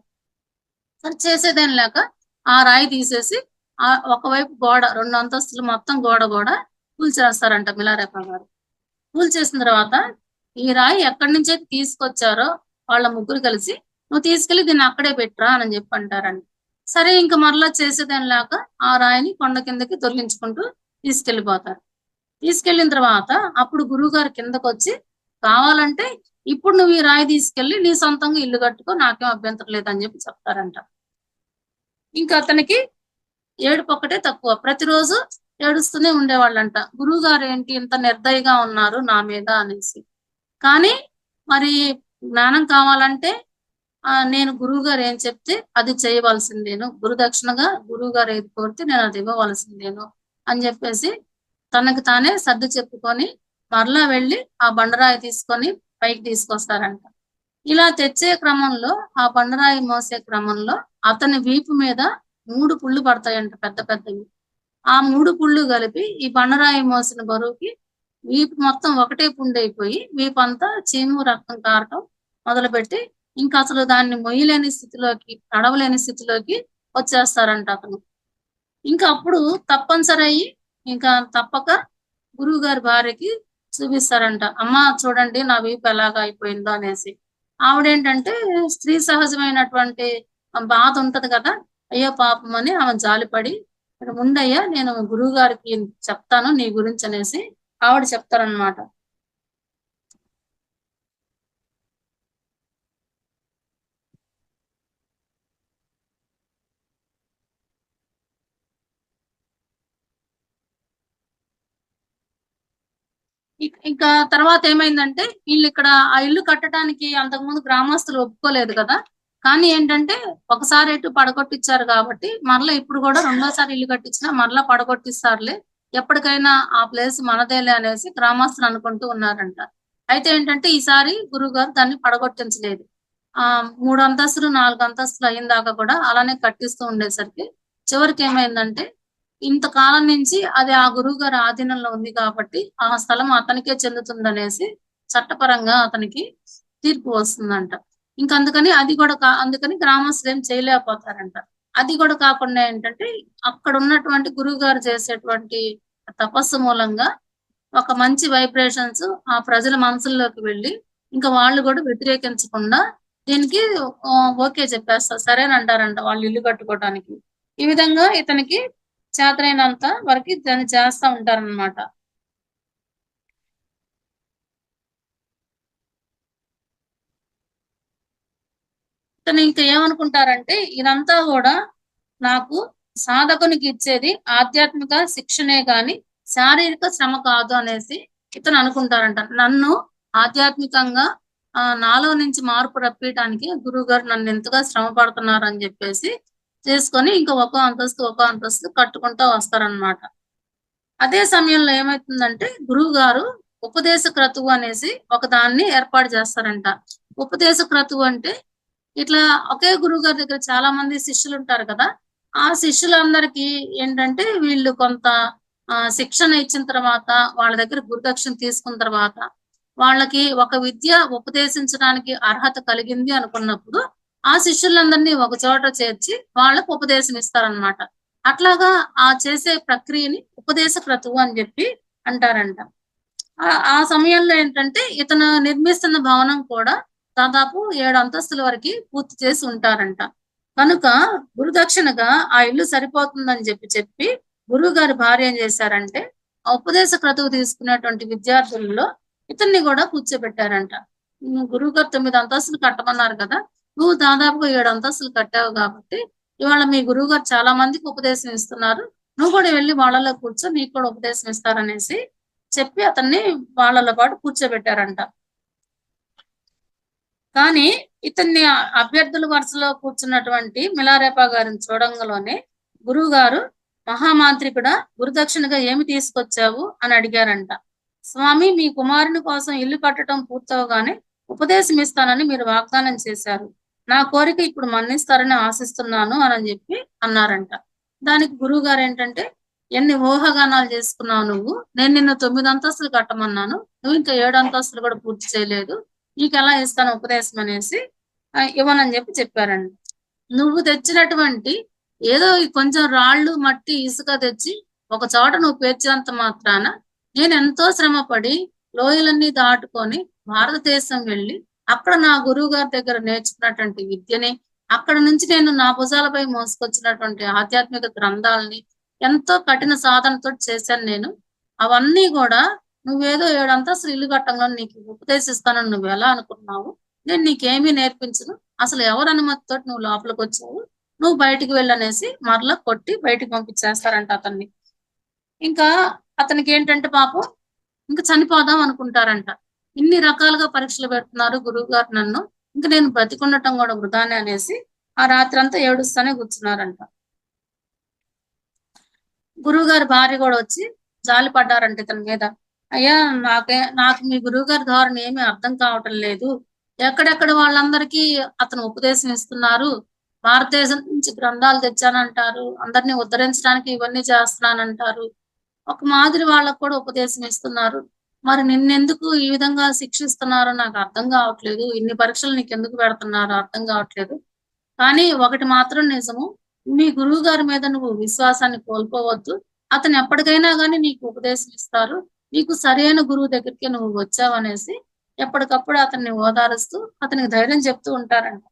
సరే చేసేదేం లేక ఆ రాయి తీసేసి ఒకవైపు గోడ 2 అంతస్తులు మొత్తం గోడ కూల్చేస్తారంట మిలారేపా గారు. కూల్చేసిన తర్వాత ఈ రాయి ఎక్కడి నుంచి అయితే తీసుకొచ్చారో వాళ్ళ ముగ్గురు కలిసి నువ్వు తీసుకెళ్లి దీన్ని అక్కడే పెట్టరా అని అంటారండి. సరే ఇంకా మరలా చేసేదేం లేక ఆ రాయిని కొండ కిందకి దొర్లించుకుంటూ తీసుకెళ్లిపోతారు. తీసుకెళ్లిన తర్వాత అప్పుడు గురువు గారు కిందకు వచ్చి, కావాలంటే ఇప్పుడు నువ్వు ఈ రాయి తీసుకెళ్లి నీ సొంతంగా ఇల్లు కట్టుకో, నాకేం అభ్యంతరం లేదని చెప్తారంట. ఇంకా అతనికి ఏడుపు ఒక్కటే తక్కువ, ప్రతిరోజు ఏడుస్తూనే ఉండేవాళ్ళంట. గురువు గారు ఏంటి ఇంత నిర్దయగా ఉన్నారు నా మీద అనేసి. కానీ మరి జ్ఞానం కావాలంటే నేను గురువు గారు ఏం చెప్తే అది చేయవలసిందేను, గురుదక్షిణగా గురువు గారు ఏది కోరితే నేను అది ఇవ్వవలసిందేను అని తనకు తానే సర్ది చెప్పుకొని మరలా వెళ్ళి ఆ బండరాయి తీసుకొని పైకి తీసుకొస్తారంట. ఇలా తెచ్చే క్రమంలో, ఆ బండరాయి మోసే క్రమంలో అతని వీపు మీద 3 పుళ్ళు పడతాయంట పెద్ద పెద్దవి. ఆ 3 పుళ్ళు కలిపి ఈ బండరాయి మోసిన బరువుకి వీపు మొత్తం ఒకటే పుండైపోయి వీపంతా చీము, రక్తం కారటం మొదలుపెట్టి ఇంకసలు దాన్ని మొయ్యలేని స్థితిలోకి, నడవలేని స్థితిలోకి వచ్చేస్తారంట అతను. ఇంకా అప్పుడు తప్పనిసరయ్యి ఇంకా తప్పక గురువుగారి భార్యకి చూపిస్తారంట. "అమ్మా చూడండి నా వీపు ఎలాగా అయిపోయిందో" అనేసి. ఆవిడేంటంటే స్త్రీ సహజమైనటువంటి బాధ ఉంటది కదా! అయ్యో పాపం అని ఆమె జాలిపడి, "ఉండయ్యా నేను గురువుగారికి చెప్తాను నీ గురించనేసి" ఆవిడ చెప్తారనమాట. ఇంకా తర్వాత ఏమైందంటే వీళ్ళిక్కడ ఆ ఇల్లు కట్టడానికి అంతకుముందు గ్రామస్తులు ఒప్పుకోలేదు కదా! కానీ ఏంటంటే ఒకసారి ఎటు పడగొట్టిచ్చారు కాబట్టి మరలా ఇప్పుడు గూడా రెండోసారి ఇల్లు కట్టించినా మరలా పడగొట్టిస్తారులే. ఎప్పటికైనా ఆ ప్లేస్ మనదేలే అనేసి గ్రామస్తులు అనుకుంటూ ఉన్నారంట. అయితే ఏంటంటే ఈసారి గురువుగారు దాన్ని పడగొట్టించలేదు. 3 అంతస్తులు, 4 అంతస్తులు అయిందాకా కూడా అలానే కట్టిస్తూ ఉండేసరికి చివరికేమైందంటే ఇంతకాలం నుంచి అది ఆ గురువుగారి ఆధీనంలో ఉంది కాబట్టి, ఆ స్థలం అతనికే చెందుతుందనేసి చట్టపరంగా అతనికి తీర్పు వస్తుందంట. ఇంకందుకని అది కూడా అందుకని గ్రామస్తులేం చేయలేకపోతారంట. అది కూడా కాకుండా ఏంటంటే, అక్కడున్నటువంటి గురువుగారు చేసేటువంటి తపస్సు మూలంగా ఒక మంచి వైబ్రేషన్స్ ఆ ప్రజల మనసుల్లోకి వెళ్ళి, ఇంకా వాళ్ళు గూడా వ్యతిరేకించకుండా దీనికి ఓకే చెప్పేస్తారు. సరేనంటారంట వాళ్ళు ఇల్లు కట్టుకోవటానికి. ఈ విధంగా ఇతనికి చేతనైనంత వరకి దాన్ని చేస్తా ఉంటారనమాట. ఇతను ఇంక ఏమనుకుంటారంటే, ఇదంతా గూడా నాకు సాధకునికి ఇచ్చేది ఆధ్యాత్మిక శిక్షణే గాని, శారీరక శ్రమ కాదు అనేసి ఇతను అనుకుంటారంట. నన్ను ఆధ్యాత్మికంగా నాలో నుంచి మార్పు రప్పియటానికి గురువుగారు నన్నెంతగా శ్రమ పడుతున్నారని జెప్పేసి చేసుకొని ఇంక ఒక్కో అంతస్తు, ఒక్కో అంతస్తు కట్టుకుంటా వస్తారనమాట. అదే సమయంలో ఏమైతుందంటే గురువుగారు ఉపదేశ క్రతువు అనేసి ఒకదాన్ని ఏర్పాటు చేస్తారంట. ఉపదేశ క్రతువు అంటే ఇట్లా ఒకే గురువుగారి దగ్గర చాలా మంది శిష్యులుంటారు కదా! ఆ శిష్యులందరికీ ఏంటంటే వీళ్ళు కొంత శిక్షణ ఇచ్చిన తర్వాత వాళ్ళ దగ్గర గురుదక్షిణ తీసుకున్న తర్వాత వాళ్ళకి ఒక విద్య ఉపదేశించడానికి అర్హత కలిగింది అనుకున్నప్పుడు ఆ శిష్యులందరినీ ఒక చోట చేర్చి వాళ్ళకి ఉపదేశం ఇస్తారనమాట. అట్లాగా ఆ చేసే ప్రక్రియని ఉపదేశ క్రతువు అని జెప్పి అంటారంట. ఆ సమయంలో ఏంటంటే ఇతను నిర్మిస్తున్న భవనం కూడా దాదాపు 7 అంతస్తుల వరకి పూర్తి చేసి ఉంటారంట. కనుక గురుదక్షిణగా ఆ ఇల్లు సరిపోతుందని చెప్పి గురువుగారి భార్య ఏం చేశారంటే, ఆ ఉపదేశ క్రతువు తీసుకున్నటువంటి విద్యార్థులలో ఇతన్ని గూడా కూర్చోబెట్టారంట. గురువుగారు 9 అంతస్తులు కట్టమన్నారు కదా! నువ్వు దాదాపుగా 7 అంతస్తులు కట్టావు కాబట్టి, ఇవాళ మీ గురువుగారు చాలా మందికి ఉపదేశం ఇస్తున్నారు. నువ్వు కూడా వెళ్లి వాళ్ళలో కూర్చో నీకు కూడా ఉపదేశం ఇస్తారనేసి చెప్పి అతన్ని వాళ్ళలో పాటు కూర్చోబెట్టారంట. కానీ ఇతన్ని అభ్యర్థుల వరుసలో కూర్చున్నటువంటి మిలారేపా గారిని చూడంగలోనే గురువుగారు "మహామాంత్రికుడా! గురుదక్షిణగా ఏమి తీసుకొచ్చావు?" అని అడిగారంట. "స్వామి మీ కుమారుని కోసం ఇల్లు కట్టడం పూర్తవగానే ఉపదేశం ఇస్తానని మీరు వాగ్దానం చేశారు. నా కోరిక ఇప్పుడు మన్నిస్తారని ఆశిస్తున్నాను" అని చెప్పి అన్నారంట. దానికి గురువుగారేంటంటే, "ఎన్ని ఊహాగానాలు చేసుకున్నావు నువ్వు. నేను నిన్ను 9 అంతస్తులు కట్టమన్నాను. నువ్వు ఇంకా 7 అంతస్తులు కూడా పూర్తి చేయలేదు. నీకెలా ఇస్తాను ఉపదేశం" అనేసి ఇవ్వనని చెప్పారండి. నువ్వు తెచ్చినటువంటి ఏదో ఈ కొంచెం రాళ్ళు, మట్టి, ఇసుక తెచ్చి ఒక చోట నువ్వు పేర్చినంత మాత్రాన నేనెంతో శ్రమపడి లోయలన్నీ దాటుకొని భారతదేశం వెళ్ళి అక్కడ నా గురువుగారి దగ్గర నేర్చుకున్నటువంటి విద్యని, అక్కడ నుంచి నేను నా భుజాలపై మోసుకొచ్చినటువంటి ఆధ్యాత్మిక గ్రంథాలని ఎంతో కఠిన సాధనతోటి చేశాను నేను. అవన్నీ గూడా నువ్వేదో 7 అంతస్తులు ఇల్లు కట్టంగానే నీకు ఉపదేశిస్తానని నువ్వెలా అనుకున్నావు? నేను నీకేమీ నేర్పించను. అసలు ఎవరి అనుమతితోటి నువ్వు లోపలికొచ్చావు? నువ్వు బయటికి వెళ్ళనేసి మరలా కొట్టి బయటికి పంపించేస్తారంట అతన్ని. ఇంకా అతనికేంటంటే పాపం ఇంక చనిపోదాం అనుకుంటారంట. ఇన్ని రకాలుగా పరీక్షలు పెడుతున్నారు గురువుగారు నన్ను. ఇంక నేను బ్రతికుండటం గూడా వృధానే అనేసి ఆ రాత్రంతా ఏడుస్తానే కూర్చున్నారంట. గురువుగారి భార్య గూడా వచ్చి జాలి పడ్డారంట ఇతని మీద. అయ్యా నాకు మీ గురువు గారి ధోరణి ఏమీ అర్థం కావటం లేదు. ఎక్కడెక్కడ వాళ్ళందరికీ అతను ఉపదేశం ఇస్తున్నారు. భారతదేశం నుంచి గ్రంథాలు తెచ్చానంటారు. అందరిని ఉద్ధరించడానికి ఇవన్నీ చేస్తున్నానంటారు. ఒక మాదిరి వాళ్ళకి కూడా ఉపదేశం ఇస్తున్నారు. మరి నిన్నెందుకు ఈ విధంగా శిక్షిస్తున్నారో నాకు అర్థం కావట్లేదు. ఇన్ని పరీక్షలు నీకెందుకు పెడుతున్నారో అర్థం కావట్లేదు. కానీ ఒకటి మాత్రం నిజము. మీ గురువు గారి మీద నువ్వు విశ్వాసాన్ని కోల్పోవద్దు. అతను ఎప్పటికైనా గాని నీకు ఉపదేశం ఇస్తారు. నీకు సరైన గురువు దగ్గరికి నువ్వు వచ్చావనేసి ఎప్పటికప్పుడు అతన్ని ఓదారుస్తూ, అతనికి ధైర్యం చెప్తూ ఉంటారంట.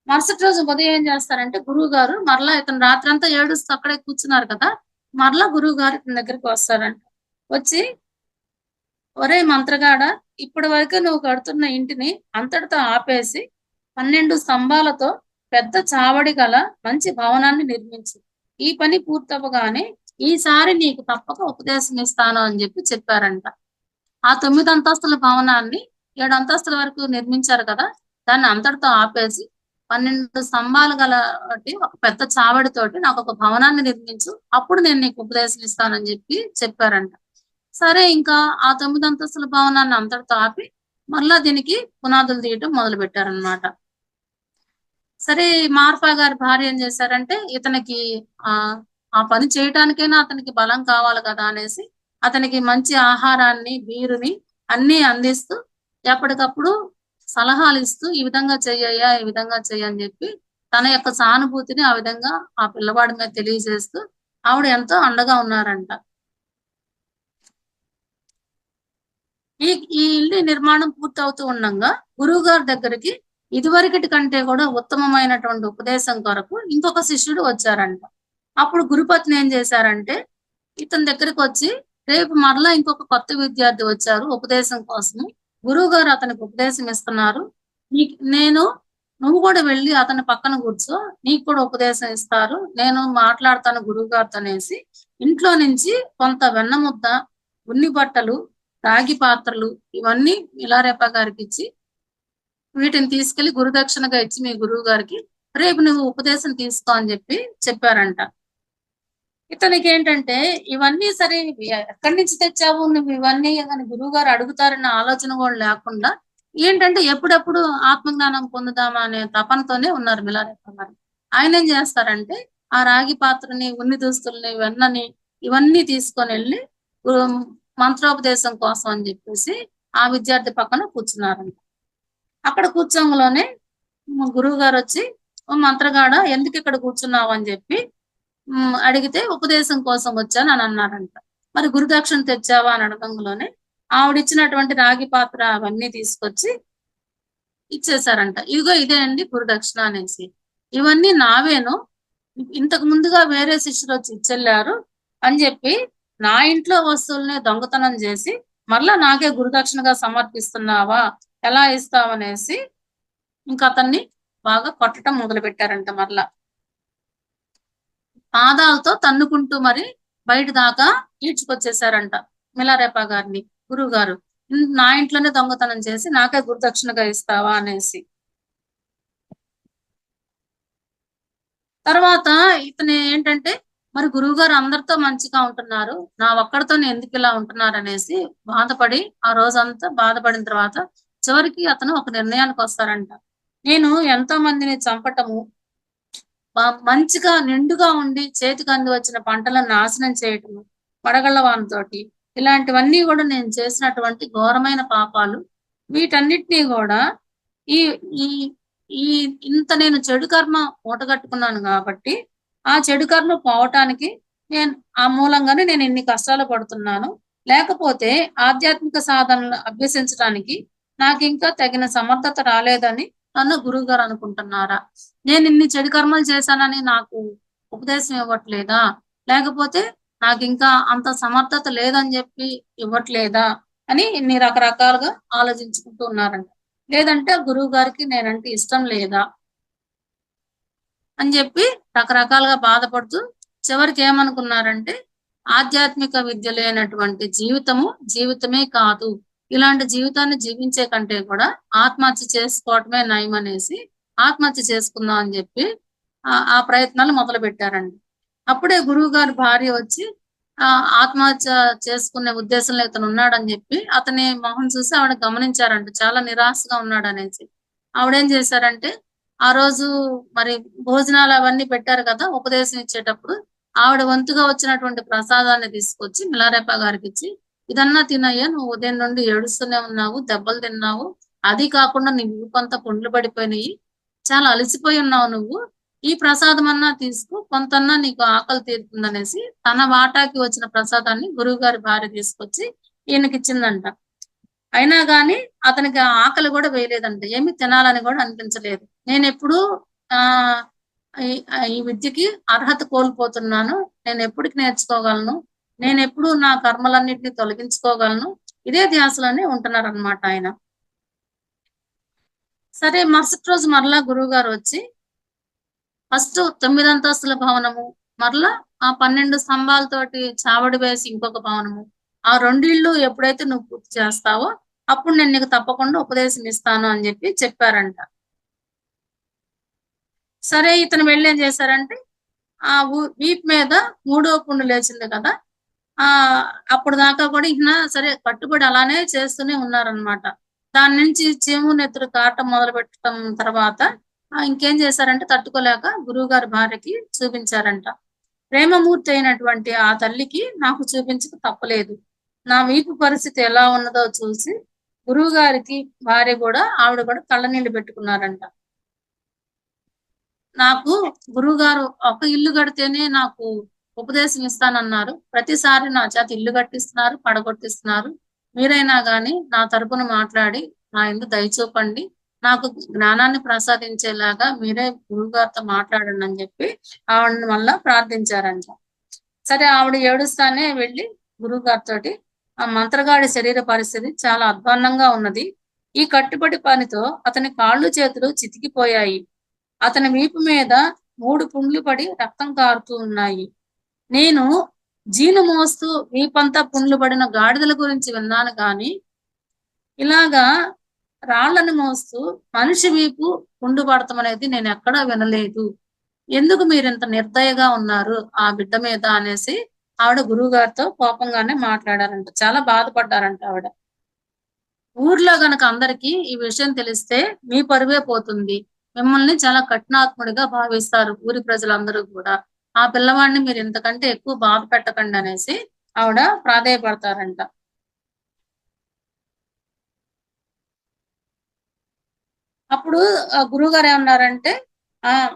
మరుసటి రోజు ఉదయం ఏం చేస్తారంటే గురువుగారు మరలా ఇతను రాత్రంతా ఏడుస్తూ అక్కడే కూర్చున్నారు కదా! మరలా గురువుగారు ఇతని దగ్గరికి వస్తారంట. వచ్చి, "ఒరేయ్ మంత్రగాడా! ఇప్పటి వరకు నువ్వు కడుతున్న ఇంటిని అంతటితో ఆపేసి 12 స్తంభాలతో పెద్ద చావడి గల మంచి భవనాన్ని నిర్మించు. ఈ పని పూర్తవ్వగానే ఈసారి నీకు తప్పక ఉపదేశం ఇస్తాను" అని చెప్పారంట. ఆ 9 అంతస్తుల భవనాన్ని 7 అంతస్తుల వరకు నిర్మించారు కదా! దాన్ని అంతటితో ఆపేసి 12 స్తంభాలు గలటి ఒక పెద్ద చావడితోటి నాకొక భవనాన్ని నిర్మించు. అప్పుడు నేను నీకు ఉపదేశం ఇస్తానని చెప్పారంట. సరే ఇంకా ఆ 9 అంతస్తుల భవనాన్ని అంతటితో ఆపి మళ్ళా దీనికి పునాదులు తీయటం మొదలుపెట్టారనమాట. సరే మార్ఫా గారి భార్య ఏం చేశారంటే ఇతనికి ఆ పని చేయటానికైనా అతనికి బలం కావాలి కదా అనేసి అతనికి మంచి ఆహారాన్ని, బీరుని అన్నీ అందిస్తూ ఎప్పటికప్పుడు సలహాలు ఇస్తూ ఈ విధంగా చెయ్యయ్యా, ఈ విధంగా చెయ్యి అని చెప్పి తన యొక్క సానుభూతిని ఆ విధంగా ఆ పిల్లవాడి మీద తెలియజేస్తూ ఆవిడ ఎంతో అండగా ఉన్నారంట. ఈ ఈ ఇల్లు నిర్మాణం పూర్తవుతూ ఉండంగా గురువుగారి దగ్గరికి ఇదివరకటి కంటే కూడా ఉత్తమమైనటువంటి ఉపదేశం కొరకు ఇంకొక శిష్యుడు వచ్చారంట. అప్పుడు గురుపత్ని ఏం చేశారంటే ఇతని దగ్గరికి వచ్చి, రేపు మరలా ఇంకొక కొత్త విద్యార్థి వచ్చారు ఉపదేశం కోసం. గురువుగారు అతనికి ఉపదేశం ఇస్తున్నారు. నేను నువ్వు కూడా వెళ్ళి అతని పక్కన కూర్చో. నీకు కూడా ఉపదేశం ఇస్తారు. నేను మాట్లాడతాను గురువుగారితో అనేసి ఇంట్లో నుంచి కొంత వెన్న ముద్ద, ఉన్ని బట్టలు, రాగి పాత్రలు ఇవన్నీ మిలారేపా గారికి ఇచ్చి వీటిని తీసుకెళ్లి గురుదక్షిణగా ఇచ్చి మీ గురువు గారికి రేపు నువ్వు ఉపదేశం తీసుకో అని చెప్పారంట. ఇతనికి ఏంటంటే ఇవన్నీ సరే ఎక్కడి నుంచి తెచ్చావు నువ్వు ఇవన్నీ అని గురువు గారు అడుగుతారన్న ఆలోచన కూడా లేకుండా ఏంటంటే ఎప్పుడెప్పుడు ఆత్మజ్ఞానం పొందుదామా అనే తపనతోనే ఉన్నారు మిలారేపా గారు. ఆయన ఏం చేస్తారంటే ఆ రాగి పాత్రని, ఉన్ని దుస్తుల్ని, వెన్నని ఇవన్నీ తీసుకొని వెళ్ళి మంత్రోపదేశం కోసం అని చెప్పేసి ఆ విద్యార్థి పక్కన కూర్చున్నారంట. అక్కడ కూర్చోంగలోనే గురువు గారు వచ్చి, "ఓ మంత్రగాడ ఎందుకు ఇక్కడ కూర్చున్నావు" అని చెప్పి అడిగితే ఉపదేశం కోసం వచ్చాను అని అన్నారంట. మరి గురుదక్షిణ తెచ్చావా అని అడగంలోనే ఆవిడిచ్చినటువంటి రాగి పాత్ర అవన్నీ తీసుకొచ్చి ఇచ్చేసారంట. ఇదిగో ఇదే అండి గురుదక్షిణ అనేసి. ఇవన్నీ నావేను. ఇంతకు ముందుగా వేరే శిష్యులు వచ్చి ఇచ్చెళ్ళారు అని చెప్పి నా ఇంట్లో వస్తువుల్ని దొంగతనం చేసి మరలా నాకే గురుదక్షిణగా సమర్పిస్తున్నావా, ఎలా ఇస్తావనేసి ఇంకా అతన్ని బాగా కొట్టడం మొదలు పెట్టారంట. మరలా పాదాలతో తన్నుకుంటూ మరి బయట దాకా ఈడ్చుకొచ్చేసారంట మిలారేపా గారిని గురువు గారు. నా ఇంట్లోనే దొంగతనం చేసి నాకే గురుదక్షిణగా ఇస్తావా అనేసి. తర్వాత ఇతను ఏంటంటే మరి గురువుగారు అందరితో మంచిగా ఉంటున్నారు, నా ఒక్కడితోనే ఎందుకు ఇలా ఉంటున్నారు అనేసి బాధపడి ఆ రోజంతా బాధపడిన తర్వాత చివరికి అతను ఒక నిర్ణయానికి వస్తారంట. నేను ఎంతో మందిని చంపటము, మంచిగా నిండుగా ఉండి చేతికి అంది వచ్చిన పంటలను నాశనం చేయటము, వడగళ్ల వానతోటి ఇలాంటివన్నీ కూడా నేను చేసినటువంటి ఘోరమైన పాపాలు. వీటన్నిటినీ కూడా ఈ ఈ ఈ ఇంత నేను చెడు కర్మ మూటగట్టుకున్నాను కాబట్టి ఆ చెడు కర్మ పోవటానికి నేను ఆ మూలంగానే నేను ఇన్ని కష్టాలు పడుతున్నాను. లేకపోతే ఆధ్యాత్మిక సాధనలు అభ్యసించడానికి నాకు ఇంకా తగిన సమర్థత రాలేదని నన్ను గురువు గారు అనుకుంటున్నారా? నేను ఇన్ని చెడు కర్మలు చేశానని నాకు ఉపదేశం ఇవ్వట్లేదా? లేకపోతే నాకు ఇంకా అంత సమర్థత లేదని చెప్పి ఇవ్వట్లేదా అని ఇన్ని రకరకాలుగా ఆలోచించుకుంటూ ఉన్నారంట. లేదంటే గురువు గారికి నేనంటే ఇష్టం లేదా అని చెప్పి రకరకాలుగా బాధపడుతూ చివరికి ఏమనుకున్నారంటే ఆధ్యాత్మిక విద్య లేనటువంటి జీవితమే కాదు, ఇలాంటి జీవితాన్ని జీవించే కంటే కూడా ఆత్మహత్య చేసుకోవటమే నయం అనేసి ఆత్మహత్య చేసుకుందాం అని చెప్పి ఆ ప్రయత్నాలు మొదలు పెట్టారండి. అప్పుడే గురువు గారి భార్య వచ్చి ఆత్మహత్య చేసుకునే ఉద్దేశంలో ఇతను ఉన్నాడని చెప్పి అతని మొహం చూసి ఆవిడ గమనించారంట. చాలా నిరాశగా ఉన్నాడనేసి. ఆవిడేం చేశారంటే, ఆ రోజు మరి భోజనాలు అవన్నీ పెట్టారు కదా! ఉపదేశం ఇచ్చేటప్పుడు ఆవిడ వంతుగా వచ్చినటువంటి ప్రసాదాన్ని తీసుకొచ్చి మిలారెప్ప గారికిచ్చి, "ఇదన్నా తినయ్యా! నువ్వు ఉదయం నుండి ఏడుస్తూనే ఉన్నావు, దెబ్బలు తిన్నావు. అది కాకుండా నీ వీపంతా పుండ్లు పడిపోయినియి. చాలా అలసిపోయి ఉన్నావు నువ్వు. ఈ ప్రసాదమన్నా తీసుకో. కొంతన్నా నీకు ఆకలి తీరుతుందనేసి తన వాటాకి వచ్చిన ప్రసాదాన్ని గురువుగారి భార్య తీసుకొచ్చి ఈయనకిచ్చిందంట. అయినా గాని అతనికి ఆ ఆకలి గూడా వేయలేదంట. ఏమి తినాలని గూడా అనిపించలేదు. నేనెప్పుడూ ఆహ్, ఈ విద్యకి అర్హత కోల్పోతున్నాను. నేనెప్పటికి నేర్చుకోగలను. నేనెప్పుడు నా కర్మలన్నిటిని తొలగించుకోగలను. ఇదే ధ్యాసలోనే ఉంటున్నారనమాట ఆయన. సరే మరుసటి రోజు మరలా గురువుగారొచ్చి ఫస్ట్ 9 అంతస్తుల భవనము, మరలా ఆ 12 స్తంభాలతోటి చావడి వేసి ఇంకొక భవనము. ఆ రెండిళ్ళు ఎప్పుడైతే నువ్వు పూర్తి చేస్తావో, అప్పుడు నేను నీకు తప్పకుండా ఉపదేశం ఇస్తాను అని చెప్పారంట. సరే ఇతను వెళ్లి ఏం చేశారంటే, ఆ వీపు మీద మూడో పుండు లేచింది కదా! ఆహ్, అప్పటిదాకా కూడా ఈయన సరే కట్టుబడి అలానే చేస్తూనే ఉన్నారనమాట. దాని నుంచి చీము, నెత్తురు కారటం మొదలుపెట్టడం తర్వాత ఇంకేం చేశారంటే తట్టుకోలేక గురువుగారి భార్యకి చూపించారంట. ప్రేమమూర్తి అయినటువంటి ఆ తల్లికి నాకు చూపించక తప్పలేదు. నా వీపు పరిస్థితి ఎలా ఉన్నదో చూసి గురువుగారికి భార్య గూడా ఆవిడ గూడా కళ్ళనీళ్లు పెట్టుకున్నారంట. నాకు గురువుగారు ఒక ఇల్లు కడితేనే నాకు ఉపదేశం ఇస్తానన్నారు. ప్రతిసారి నా చేత ఇల్లు కట్టిస్తున్నారు, పడగొట్టిస్తున్నారు. మీరైనా గాని నా తరపున మాట్లాడి నా యందు దయ చూపండి. నాకు జ్ఞానాన్ని ప్రసాదించేలాగా మీరే గురువుగారితో మాట్లాడండి అని చెప్పి ఆవిడని మళ్ళా ప్రార్థించారంట. సరే ఆవిడ ఏడుస్తానే వెళ్లి గురువుగారితోటి ఆ మంత్రగాడి శరీర పరిస్థితి చాలా అధ్వాన్నంగా ఉన్నది. ఈ కట్టుబడి పనితో అతని కాళ్ళు, చేతులు చితికిపోయాయి. అతని వీపు మీద 3 పుండ్లు పడి రక్తం కారుతూ ఉన్నాయి. నేను జీను మోస్తూ వీపంతా పుండ్లు పడిన గాడిదల గురించి విన్నాను గానీ, ఇలాగా రాళ్ళని మోస్తూ మనిషి వీపు పుండు పడతం అనేది నేనెక్కడా వినలేదు. ఎందుకు మీరింత నిర్దయగా ఉన్నారు ఆ బిడ్డ మీద అనేసి ఆవిడ గురువుగారితో కోపంగానే మాట్లాడారంట. చాలా బాధపడ్డారంట ఆవిడ. ఊర్లో గనక అందరికి ఈ విషయం తెలిస్తే మీ పరువే పోతుంది. మిమ్మల్ని చాలా కఠినాత్ముడిగా భావిస్తారు ఊరి ప్రజలందరూ కూడా. ఆ పిల్లవాడిని మీరు ఇంతకంటే ఎక్కువ బాధ పెట్టకండి అనేసి ఆవిడ ప్రాధేయపడతారంట. అప్పుడు గురువుగారు ఏమన్నారంటే, "ఆహ్,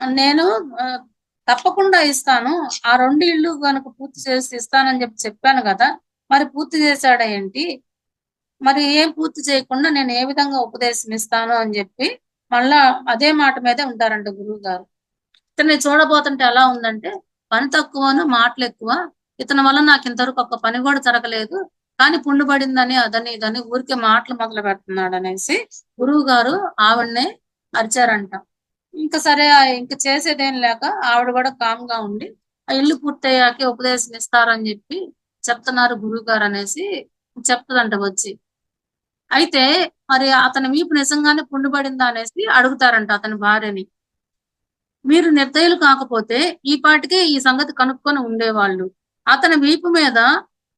నేను ఆహ్, తప్పకుండా ఇస్తాను. ఆ 2 ఇళ్ళు గనుక పూర్తి చేసి ఇస్తానని చెప్పాను గదా! మరి పూర్తి చేశాడా ఏంటి? మరి ఏం పూర్తి చేయకుండా నేను ఏ విధంగా ఉపదేశం ఇస్తాను" అని జెప్పి మళ్ళా అదే మాట మీదే ఉంటారంట గురువుగారు. ఇతన్ని చూడబోతుంటే ఎలా ఉందంటే, పని తక్కువను మాటలెక్కువ. ఇతని వల్ల నాకింతవరకు ఒక్క పని గూడా జరగలేదు. కానీ పుండు పడిందని, అదని, ఇదని ఊరికే మాటలు మొదలుపెడుతున్నాడనేసి గురువుగారు ఆవిడనే అరిచారంట. ఇంక సరే ఇంక చేసేదేం లేక ఆవిడ గూడా కామ్‌గా ఉండి, ఆ ఇల్లు పూర్తయ్యాకే ఉపదేశం ఇస్తారని జెప్పి చెప్తున్నారు గురువుగారనేసి చెప్తదంట వచ్చి. అయితే మరి అతని వీపు నిజంగానే పుండు పడిందా అనేసి అడుగుతారంట అతని భార్యని. మీరు నిర్దయులు కాకపోతే ఈ పాటికే ఈ సంగతి కనుక్కొని ఉండేవాళ్ళు. అతని వీపు మీద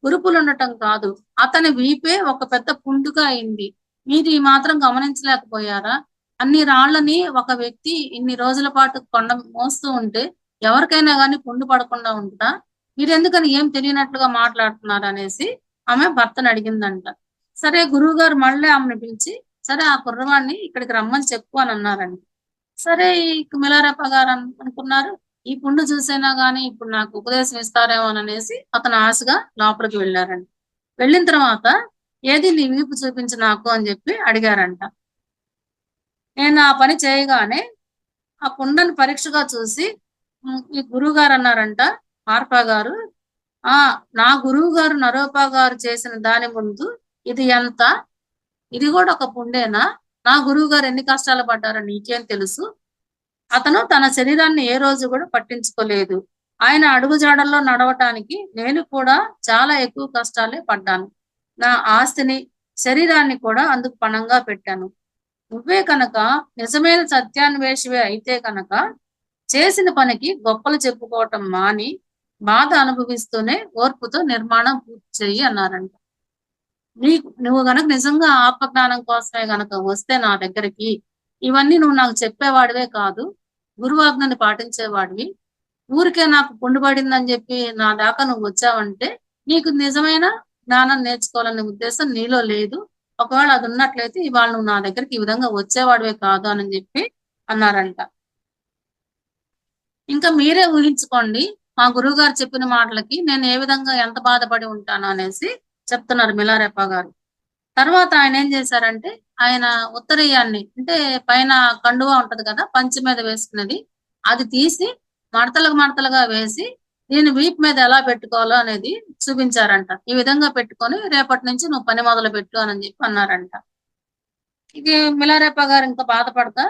కురుపులుండటం కాదు. అతని వీపే ఒక పెద్ద పుండుగా అయింది. మీరు ఈ మాత్రం గమనించలేకపోయారా? అన్ని రాళ్ళని ఒక వ్యక్తి ఇన్ని రోజుల పాటు కొండ మోస్తూ ఉంటే ఎవరికైనా గాని పుండు పడకుండా ఉంటదా? మీరెందుకని ఏం తెలియనట్లుగా మాట్లాడుతున్నారనేసి ఆమె భర్తని అడిగిందంట. సరే గురువుగారు మళ్ళీ ఆమెను పిలిచి, సరే ఆ కుర్రవాడిని ఇక్కడికి రమ్మని చెప్పు అని అన్నారంట. సరే ఈ మిలారెప్ప గారు అనుకున్నారు. ఈ పుండు చూసైనా గాని ఇప్పుడు నాకు ఉపదేశం ఇస్తారేమోననేసి అతను ఆశగా లోపలికి వెళ్లారంట. వెళ్ళిన తర్వాత "ఏది నీ వీపు చూపించు నాకు" అని జెప్పి అడిగారంట. నేను ఆ పని చేయగానే ఆ పుండని పరీక్షగా చూసి ఈ గురువుగారన్నారంట మార్పా గారు, "ఆ! నా గురువుగారు నరోపా గారు చేసిన దాని ముందు ఇది ఎంత? ఇది గూడా ఒక పుండేనా? నా గురువుగారు ఎన్ని కష్టాలు పడ్డారో నీకేం తెలుసు? అతను తన శరీరాన్ని ఏ రోజు గూడా పట్టించుకోలేదు. ఆయన అడుగుజాడల్లో నడవటానికి నేను కూడా చాలా ఎక్కువ కష్టాలే పడ్డాను. నా ఆస్తిని, శరీరాన్ని కూడా అందుకు పణంగా పెట్టాను. నువ్వే కనుక నిజమైన సత్యాన్వేషివే అయితే కనుక చేసిన పనికి గొప్పలు చెప్పుకోవటం మాని బాధ అనుభవిస్తూనే ఓర్పుతో నిర్మాణం పూర్తి చెయ్యి అన్నారంట. నువ్వు గనక నిజంగా ఆత్మజ్ఞానం కోసమే గనక వస్తే నా దగ్గరికి, ఇవన్నీ నువ్వు నాకు చెప్పేవాడివే కాదు, గురువాజ్ఞని పాటించేవాడివి. ఊరికే నాకు పుండు పడిందని చెప్పి నా దాకా నువ్వు వచ్చావంటే నీకు నిజమైన జ్ఞానం నేర్చుకోవాలనే ఉద్దేశం నీలో లేదు. ఒకవేళ అది ఉన్నట్లయితే ఇవాళ నువ్వు నా దగ్గరికి ఈ విధంగా వచ్చేవాడివే కాదు అని చెప్పి అన్నారంట. ఇంకా మీరే ఊహించుకోండి, మా గురువు గారు చెప్పిన మాటలకి నేను ఏ విధంగా ఎంత బాధపడి ఉంటాను అనేసి చెప్తున్నారు మిలారెప్ప గారు. తర్వాత ఆయన ఏం చేశారంటే, ఆయన ఉత్తరీయాన్ని అంటే పైన కండువా ఉంటది కదా, పంచె మీద వేసుకునేది, అది తీసి మడతలుగా మడతలుగా వేసి దీన్ని వీపు మీద ఎలా పెట్టుకోవాలో అనేది చూపించారంట. ఈ విధంగా పెట్టుకొని రేపటి నుంచి నువ్వు పని మొదలు పెట్టు అని చెప్పి అన్నారంట. ఇది మిలారెప్ప గారు ఇంకా బాధపడతా,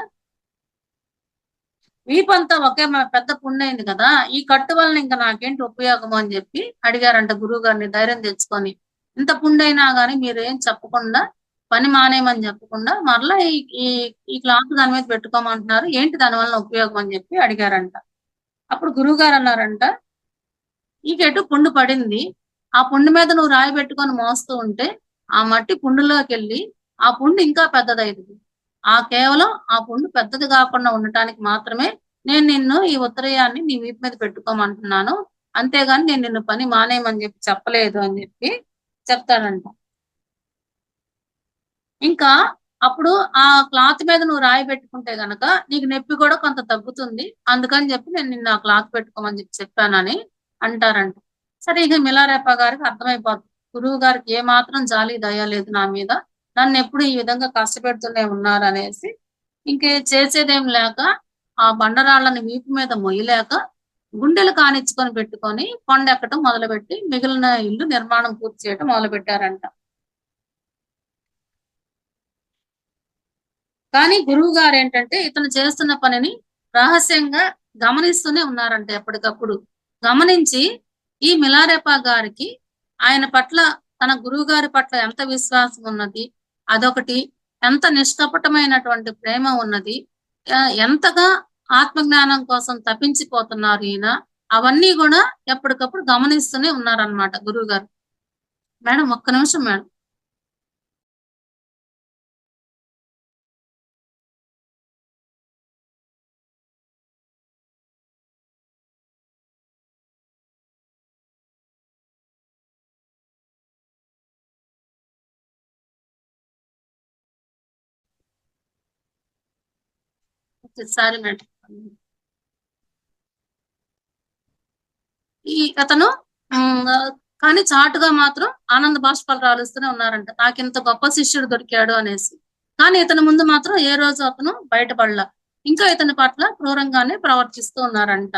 వీపంతా ఒకే పెద్ద పుండైంది కదా, ఈ కట్టు వలన ఇంకా నాకేంటి ఉపయోగము అని చెప్పి అడిగారంట గురువు గారిని ధైర్యం తెచ్చుకొని. ఇంత పుండైనా గాని మీరేం చెప్పకుండా, పని మానేయమని చెప్పకుండా మరలా ఈ ఈ ఈ క్లాత్ దాని మీద పెట్టుకోమంటున్నారు, ఏంటి దాని వలన ఉపయోగం అని చెప్పి అడిగారంట. అప్పుడు గురువు గారు అన్నారంట, నీకెటు పుండు పడింది, ఆ పుండు మీద నువ్వు రాయి పెట్టుకొని మోస్తూ ఉంటే ఆ మట్టి పుండులోకెళ్ళి ఆ పుండు ఇంకా పెద్దదైంది. కేవలం ఆ పుండు పెద్దది కాకుండా ఉండటానికి మాత్రమే నేను నిన్ను ఈ ఉత్తరీయాన్ని నీ వీపు మీద పెట్టుకోమంటున్నాను. అంతేగాని నేను నిన్ను పని మానేయమని చెప్పి చెప్పలేదు అని చెప్పి చెప్తాడంట. ఇంకా అప్పుడు ఆ క్లాత్ మీద నువ్వు రాయి పెట్టుకుంటే గనక నీకు నొప్పి కూడా కొంత తగ్గుతుంది. అందుకని చెప్పి నేను నిన్ను ఆ క్లాత్ పెట్టుకోమని చెప్పి చెప్పానని అంటారంట. సరే ఇక మిలారెప్ప గారికి అర్థమైపోతుంది, గురువు గారికి ఏ మాత్రం జాలి దయ లేదు నా మీద, నన్నెప్పుడు ఈ విధంగా కష్టపెడుతూనే ఉన్నారనేసి ఇంకే చేసేదేం లేక ఆ బండరాళ్ళని వీపు మీద మొయ్యలేక గుండెలు కానిచ్చుకొని పెట్టుకొని కొండెక్కటం మొదలుపెట్టి మిగిలిన ఇల్లు నిర్మాణం పూర్తి చేయడం మొదలుపెట్టారంట. కానీ గురువు గారు ఏంటంటే ఇతను చేస్తున్న పనిని రహస్యంగా గమనిస్తూనే ఉన్నారంట. ఎప్పటికప్పుడు గమనించి ఈ మిలారెప్ప గారికి ఆయన పట్ల, తన గురువు గారి పట్ల ఎంత విశ్వాసం ఉన్నది, అదొకటి, ఎంత నిష్కపటమైనటువంటి ప్రేమ ఉన్నది, ఎంతగా ఆత్మజ్ఞానం కోసం తప్పించిపోతున్నారు ఈయన, అవన్నీ కూడా ఎప్పటికప్పుడు గమనిస్తూనే ఉన్నారనమాట గురువు గారు. మేడం ఒక్క నిమిషం మేడం. Sorry madam. అతను కానీ చాటుగా మాత్రం ఆనంద బాష్పాలు రాలుస్తూనే ఉన్నారంట, నాకింత గొప్ప శిష్యుడు దొరికాడు అనేసి. కానీ ఇతని ముందు మాత్రం ఏ రోజు అతను బయటపడలా, ఇంకా ఇతని పట్ల క్రూరంగానే ప్రవర్తిస్తూ ఉన్నారంట.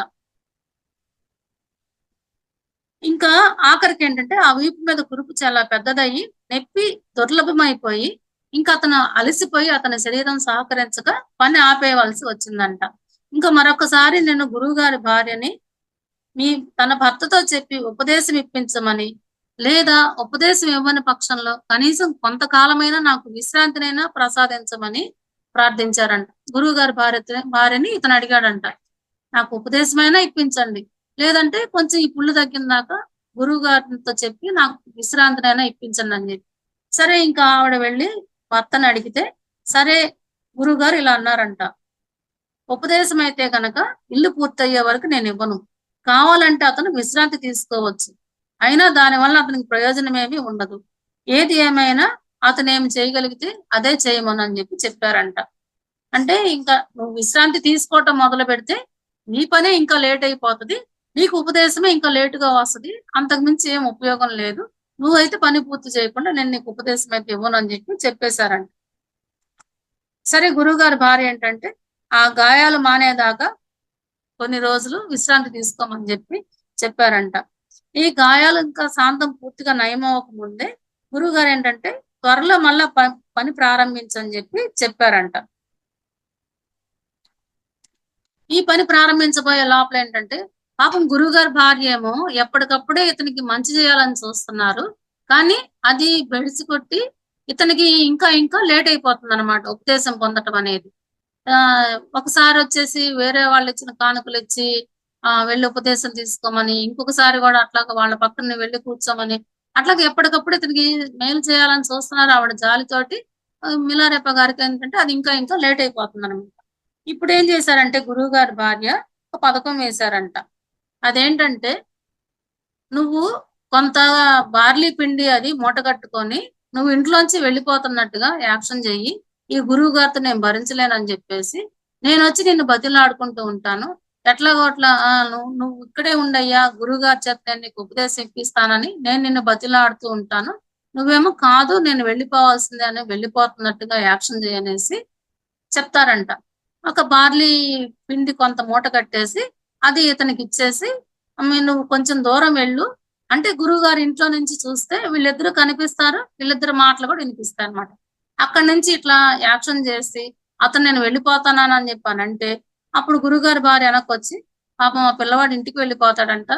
ఇంకా ఆఖరికి ఏంటంటే ఆ వీపు మీద కురుపు చాలా పెద్దదయ్యి నొప్పి దుర్లభమైపోయి ఇంకా అతను అలసిపోయి అతని శరీరం సహకరించక పని ఆపేయవలసి వచ్చిందంట. ఇంకా మరొకసారి నేను గురువు గారి భార్యని తన భర్తతో చెప్పి ఉపదేశం ఇప్పించమని, లేదా ఉపదేశం ఇవ్వని పక్షంలో కనీసం కొంతకాలమైనా నాకు విశ్రాంతినైనా ప్రసాదించమని ప్రార్థించారంట. గురువు గారి భార్యని ఇతను అడిగాడంట, నాకు ఉపదేశమైనా ఇప్పించండి, లేదంటే కొంచెం ఈ పుళ్ళు తగ్గిందాకా గురువు గారితో చెప్పి నాకు విశ్రాంతినైనా ఇప్పించండి అని చెప్పి. సరే ఇంకా ఆవిడ వెళ్ళి భర్తని అడిగితే, సరే గురువు గారు ఇలా అన్నారంట, ఉపదేశం అయితే కనుక ఇల్లు పూర్తయ్యే వరకు నేను ఇవ్వను, కావాలంటే అతను విశ్రాంతి తీసుకోవచ్చు, అయినా దానివల్ల అతనికి ప్రయోజనం ఏమీ ఉండదు, ఏది ఏమైనా అతను ఏమి చేయగలిగితే అదే చేయమని అని చెప్పి చెప్పారంట. అంటే ఇంకా నువ్వు విశ్రాంతి తీసుకోవటం మొదలు పెడితే నీ పనే ఇంకా లేట్ అయిపోతుంది, నీకు ఉపదేశమే ఇంకా లేటుగా వస్తుంది, అంతకుమించి ఏం ఉపయోగం లేదు, నువ్వైతే పని పూర్తి చేయకుండా నేను నీకు ఉపదేశం అయితే ఇవ్వను అని చెప్పి చెప్పేశారంట. సరే గురువుగారి భార్య ఏంటంటే ఆ గాయాలు మానేదాకా కొన్ని రోజులు విశ్రాంతి తీసుకోమని చెప్పి చెప్పారంట. ఈ గాయాలు ఇంకా శాంతం పూర్తిగా నయమవ్వక ముందే గురువు గారు ఏంటంటే త్వరలో మళ్ళా పని ప్రారంభించని చెప్పి చెప్పారంట. ఈ పని ప్రారంభించబోయే లోపల ఏంటంటే పాపం గురువు గారి భార్య ఏమో ఎప్పటికప్పుడే ఇతనికి మంచి చేయాలని చూస్తున్నారు, కానీ అది బెడిసి కొట్టి ఇతనికి ఇంకా ఇంకా లేట్ అయిపోతుంది అనమాట ఉపదేశం పొందటం అనేది. ఒకసారి వచ్చేసి వేరే వాళ్ళు ఇచ్చిన కానుకలు ఇచ్చి వెళ్ళి ఉపదేశం తీసుకోమని, ఇంకొకసారి కూడా అట్లాగా వాళ్ళ పక్కన వెళ్ళి కూర్చోమని, అట్లాగే ఎప్పటికప్పుడు ఇతనికి మేలు చేయాలని చూస్తున్నారు ఆవిడ జాలితోటి. మిలారెప్ప గారికి ఏంటంటే అది ఇంకా ఇంకా లేట్ అయిపోతుందనమాట. ఇప్పుడేం చేశారంటే గురువుగారి భార్య ఒక పథకం వేశారంట. అదేంటంటే, నువ్వు కొంత బార్లీ పిండి అది మూటగట్టుకొని నువ్వు ఇంట్లోంచి వెళ్ళిపోతున్నట్టుగా యాక్షన్ చెయ్యి. ఈ గురువు గారితో నేను భరించలేనని చెప్పేసి, నేనొచ్చి నిన్ను బతిమలాడుకుంటూ ఉంటాను. ఎట్లాగో అట్లా నువ్వు ఇక్కడే ఉండయ్యా, గురువుగారి చేత నేను నీకు ఉపదేశం ఇప్పిస్తానని నేను నిన్ను బతిమలాడుతూ ఉంటాను. నువ్వేమో కాదు నేను వెళ్ళిపోవాల్సిందే అని వెళ్ళిపోతున్నట్టుగా యాక్షన్ చేయనేసి చెప్తారంట. ఒక బార్లీ పిండి కొంత మూట కట్టేసి అది ఇతనికిచ్చేసి, నువ్వు కొంచెం దూరం వెళ్ళు. అంటే గురువుగారి ఇంట్లో నుంచి చూస్తే వీళ్ళిద్దరూ కనిపిస్తారు. వీళ్ళిద్దరి మాటలు కూడా వినిపిస్తాయన్నమాట. అక్కడి నుంచి ఇట్లా యాక్షన్ చేసి అతను నేను వెళ్ళిపోతున్నానని చెప్పానంటే, అప్పుడు గురువుగారి భార్య వెనక్కొచ్చి, పాపం ఆ పిల్లవాడు ఇంటికి వెళ్ళిపోతాడంట.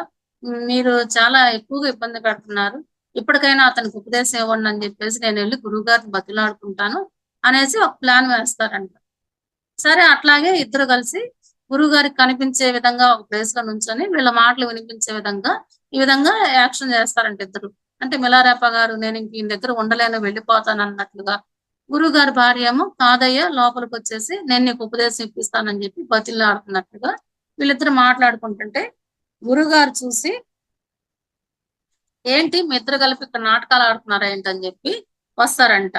మీరు చాలా ఎక్కువగా ఇబ్బంది పెడుతున్నారు. ఇప్పటికైనా అతనికి ఉపదేశం ఇవ్వండి అని చెప్పేసి నేనెళ్ళి గురువుగారిని బతిమలాడుకుంటాను అనేసి ఒక ప్లాన్ వేస్తారంట. సరే అట్లాగే ఇద్దరు కలిసి గురువుగారికి కనిపించే విధంగా ఒక ప్లేస్ లో నుంచొని వీళ్ళ మాటలు వినిపించే విధంగా ఈ విధంగా యాక్షన్ చేస్తారంట ఇద్దరు. అంటే మిలారెప్ప గారు నేను ఇంక ఈయన దగ్గర ఉండలేను వెళ్ళిపోతాను అన్నట్లుగా, గురువుగారి భార్య ఏమో కాదయ్యా లోపలికి వచ్చేసి నేను నీకు ఉపదేశం ఇప్పిస్తానని చెప్పి బతిలాడుతున్నట్టుగా వీళ్ళిద్దరు మాట్లాడుకుంటుంటే గురువుగారు చూసి, ఏంటి మీ ఇద్దరు కలిపి ఇక్కడ నాటకాలు ఆడుతున్నారా ఏంటని చెప్పి వస్తారంట.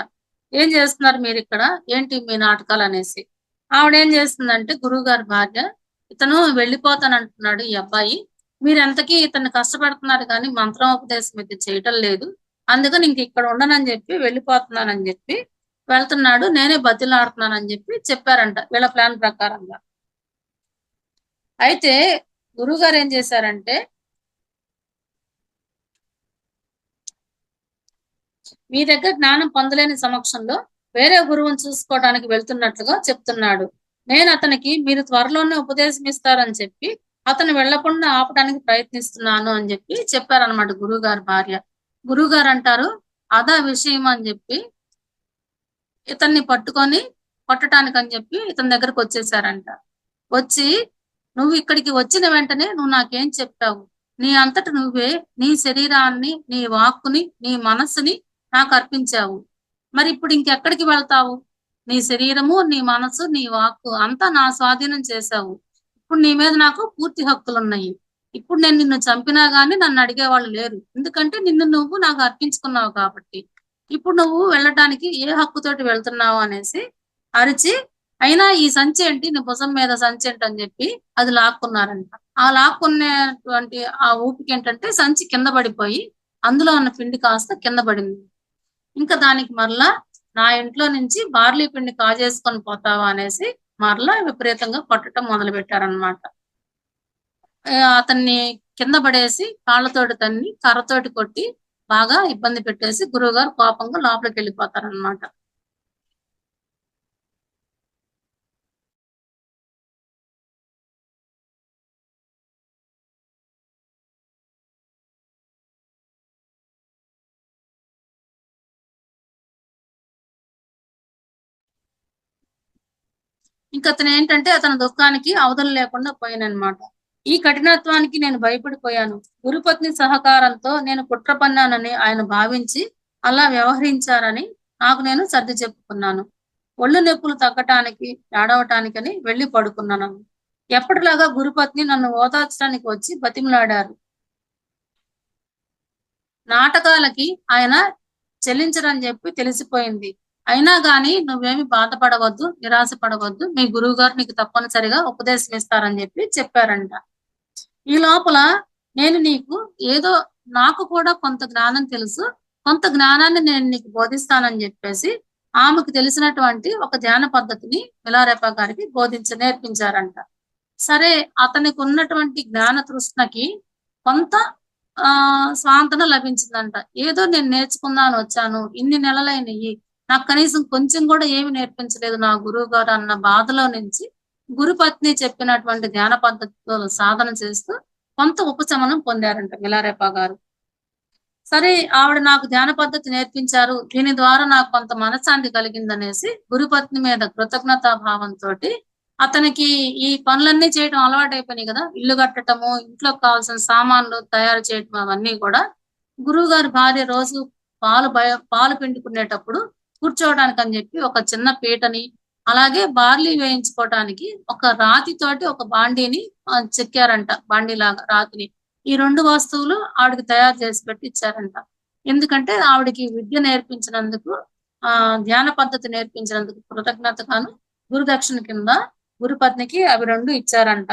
ఏం చేస్తున్నారు మీరు ఇక్కడ, ఏంటి మీ నాటకాలు అనేసి. ఆవిడేం చేస్తుందంటే గురువుగారి భార్య, ఇతను వెళ్ళిపోతానంటున్నాడు ఈ అబ్బాయి, మీరు ఎంతకీ ఇతన్ని కష్టపెడుతున్నారు కానీ మంత్రోపదేశం ఇది చేయటం లేదు, అందుకని ఇంక ఇక్కడ ఉండనని చెప్పి వెళ్ళిపోతున్నానని చెప్పి వెళ్తున్నాడు, నేనే బతిలాడుతున్నానని చెప్పి చెప్పారంట వీళ్ళ ప్లాన్ ప్రకారంగా. అయితే గురువుగారు ఏం చేశారంటే, మీ దగ్గర జ్ఞానం పొందలేని సమక్షంలో వేరే గురువుని చూసుకోవడానికి వెళ్తున్నట్లుగా చెప్తున్నాడు. నేను అతనికి మీరు త్వరలోనే ఉపదేశం ఇస్తారని చెప్పి అతను వెళ్లకుండా ఆపడానికి ప్రయత్నిస్తున్నాను అని చెప్పి చెప్పారనమాట గురువుగారి భార్య. గురువుగారు అంటారు, అదా విషయం అని చెప్పి ఇతన్ని కొట్టడానికి అని చెప్పి ఇతని దగ్గరకు వచ్చేసారంట. వచ్చి, నువ్వు ఇక్కడికి వచ్చిన వెంటనే నువ్వు నాకేం చెప్పావు, నీ అంతట నువ్వే నీ శరీరాన్ని, నీ వాక్కుని, నీ మనస్సుని నాకు అర్పించావు. మరి ఇప్పుడు ఇంకెక్కడికి వెళ్తావు? నీ శరీరము, నీ మనసు, నీ వాక్కు అంతా నా స్వాధీనం చేశావు. ఇప్పుడు నీ మీద నాకు పూర్తి హక్కులున్నాయి. ఇప్పుడు నేను నిన్ను చంపినా గాని నన్ను అడిగేవాళ్ళు లేరు. ఎందుకంటే నిన్ను నువ్వు నాకు అర్పించుకున్నావు కాబట్టి. ఇప్పుడు నువ్వు వెళ్ళటానికి ఏ హక్కుతోటి వెళ్తున్నావు అనేసి అరిచి, అయినా ఈ సంచి ఏంటి, నీ భుజం మీద సంచి ఏంటి అని చెప్పి అది లాక్కున్నారంట. ఆ లాక్కునేటువంటి ఆ ఊపికి ఏంటంటే సంచి కింద పడిపోయి అందులో ఉన్న పిండి కాస్త కింద పడింది. ఇంకా దానికి మరలా నా ఇంట్లో నుంచి బార్లీ పిండి కాజేసుకొని పోతావా అనేసి మరలా విపరీతంగా కొట్టడం మొదలు పెట్టారనమాట. అతన్ని కింద పడేసి కాళ్ళతోటి తన్ని కర్రతోటి కొట్టి బాగా ఇబ్బంది పెట్టేసి గురువుగారు కోపంగా లోపలికి వెళ్ళిపోతారనమాట. ఇంక అతను ఏంటంటే అతని దుఃఖానికి అవధులు లేకుండా పోయానన్నమాట. ఈ కఠినత్వానికి నేను భయపడిపోయాను. గురుపత్ని సహకారంతో నేను కుట్ర పన్నానని ఆయన భావించి అలా వ్యవహరించారని నాకు నేను సర్ది చెప్పుకున్నాను. ఒళ్ళు నొప్పులు తగ్గటానికి, ఏడవటానికని వెళ్లి పడుకున్నాను. ఎప్పటిలాగా గురుపత్ని నన్ను ఓదార్చడానికి వచ్చి బతిమలాడారు. నాటకాలకి ఆయన చెల్లించరని చెప్పి తెలిసిపోయింది. అయినా గాని నువ్వేమి బాధపడవద్దు, నిరాశ పడవద్దు, మీ గురువు గారు నీకు తప్పనిసరిగా ఉపదేశం ఇస్తారని చెప్పి చెప్పారంట. ఈ లోపల నేను నీకు ఏదో నాకు కూడా కొంత జ్ఞానం తెలుసు, కొంత జ్ఞానాన్ని నేను నీకు బోధిస్తానని చెప్పేసి ఆమెకు తెలిసినటువంటి ఒక ధ్యాన పద్ధతిని మిలారెప్ప గారికి నేర్పించారంట. సరే అతనికి ఉన్నటువంటి జ్ఞాన తృష్ణకి కొంత స్వాంతన లభించిందంట. ఏదో నేను నేర్చుకుందాని వచ్చాను, ఇన్ని నెలలైనయి, నాకు కనీసం కొంచెం కూడా ఏమి నేర్పించలేదు నా గురువు గారు అన్న బాధలో నుంచి గురుపత్ని చెప్పినటువంటి ధ్యాన పద్ధతితో సాధన చేస్తూ కొంత ఉపశమనం పొందారంట మిలారెప్ప గారు. సరే ఆవిడ నాకు ధ్యాన పద్ధతి నేర్పించారు. దీని ద్వారా నాకు కొంత మనశ్శాంతి కలిగిందనేసి గురుపత్ని మీద కృతజ్ఞతా భావంతోటి అతనికి ఈ పనులన్నీ చేయడం అలవాటైపోయినాయి గదా! ఇల్లు కట్టటము, ఇంట్లోకి కావాల్సిన సామాన్లు తయారు చేయటం అవన్నీ కూడా గురువుగారి భార్య రోజు పాలు పిండుకునేటప్పుడు కూర్చోవడానికని జెప్పి ఒక చిన్న పీటని, అలాగే బార్లీ వేయించుకోవటానికి ఒక రాతితోటి ఒక బాండీని చెక్కారంట. బాండీలాగా రాతిని. ఈ 2 వస్తువులు ఆవిడకి తయారు చేసి పెట్టి ఇచ్చారంట. ఎందుకంటే ఆవిడకి విద్య నేర్పించినందుకు, ధ్యాన పద్ధతి నేర్పించినందుకు కృతజ్ఞతగాను గురుదక్షిణ కింద గురుపత్నికి అవి 2 ఇచ్చారంట.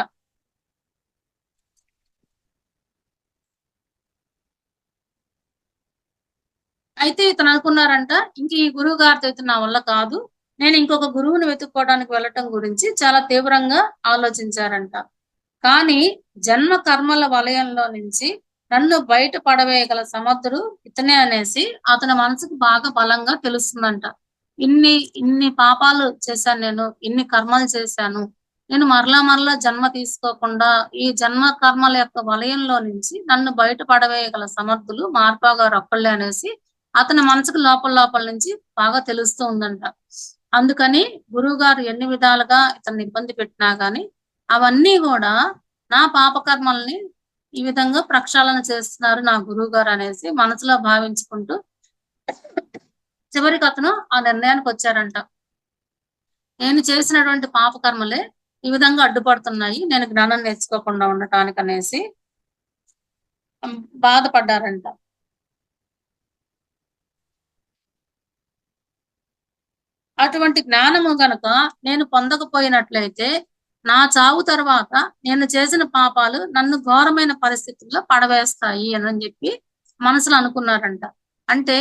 అయితే ఇతను అనుకున్నారంట, ఇంక ఈ గురువు గారితో అయితే నా వల్ల కాదు. నేను ఇంకొక గురువుని వెతుక్కోవడానికి వెళ్ళటం గురించి చాలా తీవ్రంగా ఆలోచించారంట. కానీ జన్మ కర్మల వలయంలో నుంచి నన్ను బయట పడవేయగల సమర్థుడు ఇతనే అనేసి అతని మనసుకు బాగా బలంగా తెలుస్తుందంట. ఇన్ని ఇన్ని పాపాలు చేశాను నేను. ఇన్ని కర్మలు చేశాను. నేను మరలా మరలా జన్మ తీసుకోకుండా ఈ జన్మ కర్మల యొక్క వలయంలో నుంచి నన్ను బయట పడవేయగల సమర్థులు మార్పా గారు ఒక్కళ్ళే అనేసి అతని మనసుకు లోపల లోపల నుంచి బాగా తెలుస్తూ ఉందంట. అందుకని గురువుగారు ఎన్ని విధాలుగా ఇతన్ని ఇబ్బంది పెట్టినా గాని అవన్నీ గూడా నా పాపకర్మల్ని ఈ విధంగా ప్రక్షాళన చేస్తున్నారు నా గురువుగారు అనేసి మనసులో భావించుకుంటూ చివరికి అతను ఆ నిర్ణయానికొచ్చారంట. నేను చేసినటువంటి పాపకర్మలే ఈ విధంగా అడ్డుపడుతున్నాయి. నేను జ్ఞానం నేర్చుకోకుండా ఉండటానికనేసి బాధపడ్డారంట. అటువంటి జ్ఞానము గనక నేను పొందకపోయినట్లయితే, నా చావు తర్వాత నేను చేసిన పాపాలు నన్ను ఘోరమైన పరిస్థితుల్లో పడవేస్తాయి అని జెప్పి మనసులో అనుకున్నారంట. అంటే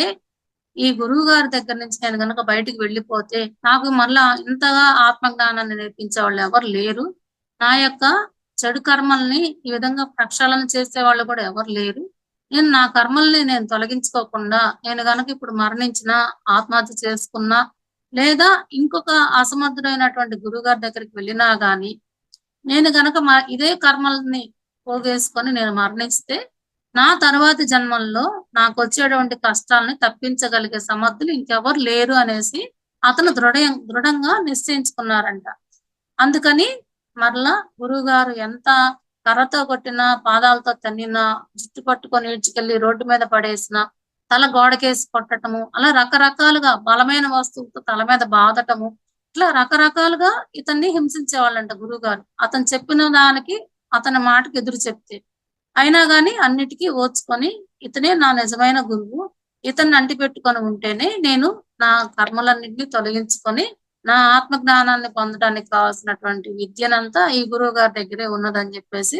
ఈ గురువుగారి దగ్గర నుంచి నేను గనక బయటికి వెళ్ళిపోతే, నాకు మళ్ళా ఇంతగా ఆత్మజ్ఞానాన్ని నేర్పించేవాళ్ళు ఎవరు లేరు. నా యొక్క చెడు కర్మల్ని ఈ విధంగా ప్రక్షాళన చేసేవాళ్ళు కూడా ఎవరు లేరు. నా కర్మల్ని నేను తొలగించుకోకుండా, నేను గనక ఇప్పుడు మరణించినా, ఆత్మహత్య చేసుకున్నా, లేదా ఇంకొక అసమర్థుడైనటువంటి గురువుగారి దగ్గరికి వెళ్ళినా గాని, నేను గనక ఇదే కర్మల్ని పోగేసుకొని నేను మరణిస్తే, నా తర్వాతి జన్మల్లో నాకొచ్చేటువంటి కష్టాల్ని తప్పించగలిగే సమర్థులు ఇంకెవరు లేరు అనేసి అతను దృఢంగా నిశ్చయించుకున్నారంట. అందుకని మరలా గురువుగారు ఎంత కర్రతో కొట్టినా, పాదాలతో తన్నినా, జుట్టు పట్టుకొని ఈడ్చుకెళ్ళి రోడ్డు మీద పడేసినా, తల గోడకేసి కొట్టటము, అలా రకరకాలుగా బలమైన వస్తువులతో తల మీద బాదటము, ఇట్లా రకరకాలుగా ఇతన్ని హింసించేవాళ్ళంట గురువుగారు. అతను చెప్పిన దానికి, అతని మాటకి ఎదురు చెప్తే. అయినా గాని అన్నిటికీ ఓర్చుకొని ఇతనే నా నిజమైన గురువు. ఇతన్ని అంటిపెట్టుకొని ఉంటేనే నేను నా కర్మలన్నిటిని తొలగించుకొని నా ఆత్మ జ్ఞానాన్ని పొందడానికి కావాల్సినటువంటి విద్యనంతా ఈ గురువు గారి దగ్గరే ఉన్నదని చెప్పేసి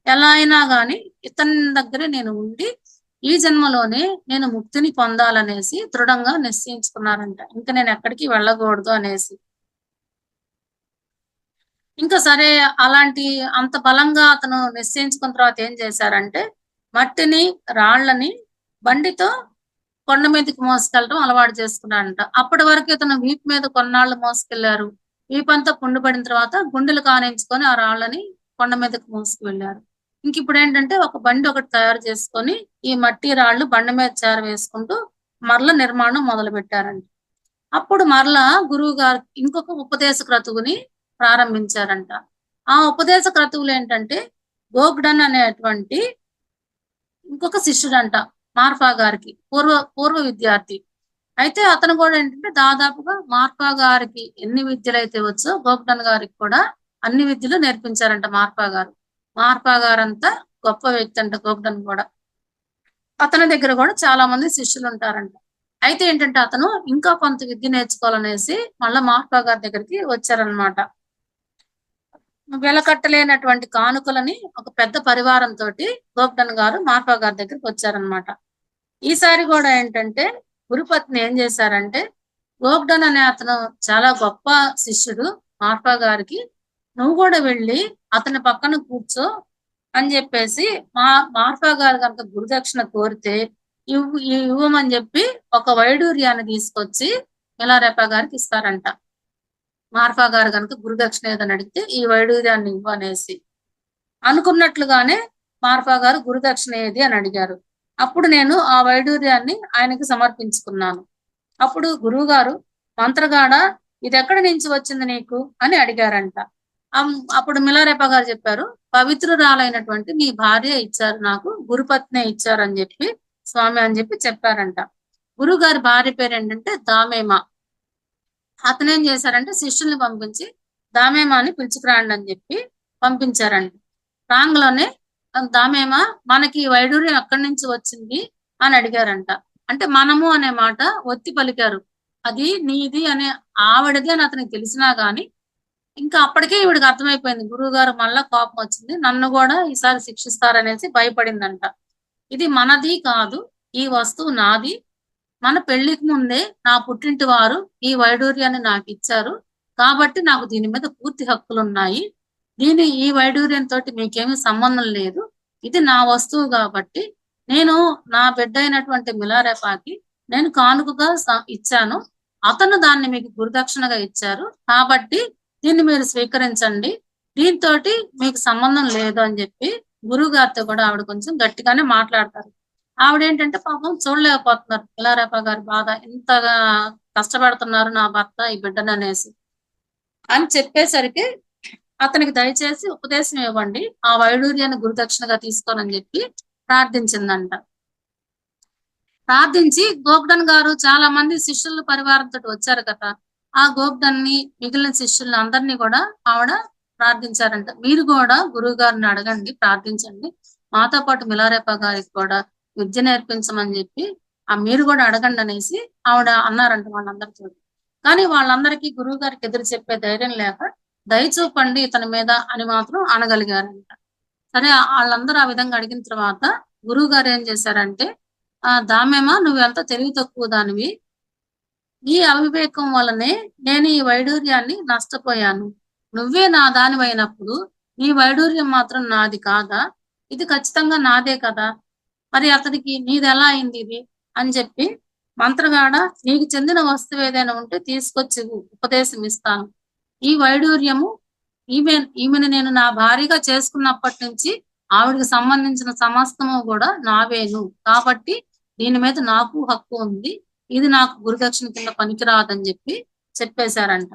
ఎలా అయినా గాని ఇతని దగ్గరే నేను ఉండి ఈ జన్మలోనే నేను ముక్తిని పొందాలనేసి దృఢంగా నిశ్చయించుకున్నారంట. ఇంకా నేను ఎక్కడికి వెళ్ళకూడదు అనేసి. ఇంకా సరే అలాంటి అంత బలంగా అతను నిశ్చయించుకున్న తర్వాత ఏం చేశారంటే, మట్టిని, రాళ్ళని బండితో కొండ మీదకి మోసుకెళ్ళడం అలవాటు చేసుకున్నాడంట. అప్పటి వరకు ఇతను వీపు మీద కొన్నాళ్ళు మోసుకెళ్లారు. వీపంతా పుండు పడిన తర్వాత గుండెలు కానించుకొని ఆ రాళ్ళని కొండ మీదకి మోసుకువెళ్లారు. ఇంకిప్పుడేంటంటే ఒక బండి ఒకటి తయారు చేసుకొని ఈ మట్టి రాళ్ళు బండి మీద చేరవేసుకుంటూ మరల నిర్మాణం మొదలుపెట్టారంట. అప్పుడు మరలా గురువు గారు ఇంకొక ఉపదేశ క్రతువుని ప్రారంభించారంట. ఆ ఉపదేశ క్రతువులేంటంటే గోగ్డన్ అనేటువంటి ఇంకొక శిష్యుడంట మార్ఫా గారికి. పూర్వ విద్యార్థి. అయితే అతను కూడా ఏంటంటే దాదాపుగా మార్ఫా గారికి ఎన్ని విద్యలైతే వచ్చో గోగ్డన్ గారికి కూడా అన్ని విద్యలు నేర్పించారంట మార్ఫా గారు. మార్ఫా గారంతా గొప్ప వ్యక్తి అంట గోగ్డన్ కూడా. అతని దగ్గర కూడా చాలా మంది శిష్యులు ఉంటారంట. అయితే ఏంటంటే అతను ఇంకా కొంత విద్య నేర్చుకోవాలనేసి మళ్ళా మార్ఫా గారి దగ్గరికి వచ్చారనమాట. వెలకట్టలేనటువంటి కానుకలని ఒక పెద్ద పరివారంతోటి గోగ్డన్ గారు మార్ఫా గారి దగ్గరికి వచ్చారనమాట. ఈసారి కూడా ఏంటంటే గురుపత్ని ఏం చేశారంటే, గోగ్డన్ అనే అతను చాలా గొప్ప శిష్యుడు మార్ఫా గారికి. నువ్వు కూడా వెళ్ళి అతని పక్కన కూర్చో అని చెప్పేసి మార్ఫా గారు కనుక గురుదక్షిణ కోరితే ఇవ్వమని చెప్పి ఒక వైడూర్యాన్ని తీసుకొచ్చి మిలారెప్పా గారికి ఇస్తారంట. మార్ఫా గారు కనుక గురుదక్షిణ ఏదని అడిగితే ఈ వైడూర్యాన్ని ఇవ్వు అనేసి. అనుకున్నట్లుగానే మార్ఫా గారు గురుదక్షిణ ఏది అని అడిగారు. అప్పుడు నేను ఆ వైడూర్యాన్ని ఆయనకి సమర్పించుకున్నాను. అప్పుడు గురువుగారు, మంత్రగాడా, ఇదెక్కడి నుంచి వచ్చింది నీకు అని అడిగారంట. అప్పుడు మిలారెప్ప గారు చెప్పారు, పవిత్రురాలైనటువంటి మీ భార్య ఇచ్చారు నాకు, గురుపత్నే ఇచ్చారని చెప్పి స్వామి అని చెప్పి చెప్పారంట. గురువుగారి భార్య పేరేంటంటే దామేమ. అతనేం చేశారంటే శిష్యుల్ని పంపించి దామేమ అని పిలుచుకురాండి అని చెప్పి పంపించారంట. రాంగ్లోనే దామేమ, మనకి ఈ వైడూర్యం ఎక్కడి నుంచి వచ్చింది అని అడిగారంట. అంటే మనము అనే మాట ఒత్తి పలికారు. అది నీది అనే ఆవిడది అని అతనికి తెలిసినా గాని ఇంకా అప్పటికే ఈవిడికి అర్థమైపోయింది. గురువు గారు మళ్ళా కోపం వచ్చింది, నన్ను కూడా ఈసారి శిక్షిస్తారనేసి భయపడిందంట. ఇది మనది కాదు, ఈ వస్తువు నాది. మన పెళ్లికి ముందే నా పుట్టింటి వారు ఈ వైడూర్యాన్ని నాకు ఇచ్చారు. కాబట్టి నాకు దీని మీద పూర్తి హక్కులున్నాయి. ఈ వైడూర్యంతో మీకేమీ సంబంధం లేదు. ఇది నా వస్తువు కాబట్టి నేను నా బిడ్డ అయినటువంటి మిలారెపాకి నేను కానుకగా ఇచ్చాను. అతను దాన్ని మీకు గురుదక్షిణగా ఇచ్చారు. కాబట్టి దీన్ని మీరు స్వీకరించండి. దీంతోటి మీకు సంబంధం లేదు అని చెప్పి గురువు గారితో కూడా ఆవిడ కొంచెం గట్టిగానే మాట్లాడతారు. ఆవిడేంటంటే పాపం చూడలేకపోతున్నారు మిలారెపా గారి బాధ. ఇంతగా కష్టపడుతున్నారు నా భర్త ఈ బిడ్డననేసి అని చెప్పేసరికి అతనికి దయచేసి ఉపదేశం ఇవ్వండి, ఆ వైడూర్యాన్ని గురుదక్షిణగా తీసుకోనని చెప్పి ప్రార్థించిందంట. ప్రార్థించి గోప్డన్ గారు చాలా మంది శిష్యుల పరివారంతో వచ్చారు కదా, ఆ గోప్డన్ ని మిగిలిన శిష్యుల్ని అందరినీ కూడా ఆవిడ ప్రార్థించారంట. మీరు కూడా గురువు గారిని అడగండి, ప్రార్థించండి, మాతో పాటు మిలారెపా గారికి కూడా విద్య నేర్పించమని చెప్పి మీరు కూడా అడగండి అనేసి ఆవిడ అన్నారంట వాళ్ళందరితో. కానీ వాళ్ళందరికీ గురువు గారికి ఎదురు చెప్పే ధైర్యం లేక దయచూపండి ఇతని మీద అని మాత్రం అనగలిగారంట. సరే, వాళ్ళందరూ ఆ విధంగా అడిగిన తర్వాత గురువు గారు ఏం చేశారంటే, దామేమా, నువ్వెంత తెలివి తక్కువ దానివి, ఈ అవివేకం వల్లనే నేను ఈ వైడూర్యాన్ని నష్టపోయాను. నువ్వే నా దానివైనప్పుడు నీ వైడూర్యం మాత్రం నాది కాదా? ఇది ఖచ్చితంగా నాదే కదా, మరి అతనికి నీది ఎలా అయింది ఇది అని చెప్పి, మంత్రగాడ, నీకు చెందిన వస్తువు ఏదైనా ఉంటే తీసుకొచ్చి ఉపదేశం ఇస్తాను. ఈ వైడూర్యము ఈమెను నేను నా భార్యగా చేసుకున్నప్పటి నుంచి ఆవిడకి సంబంధించిన సమస్తము కూడా నావేను. కాబట్టి దీని మీద నాకు హక్కు ఉంది. ఇది నాకు గురుదక్షిణ కింద పనికిరాదని చెప్పి చెప్పేశారంట.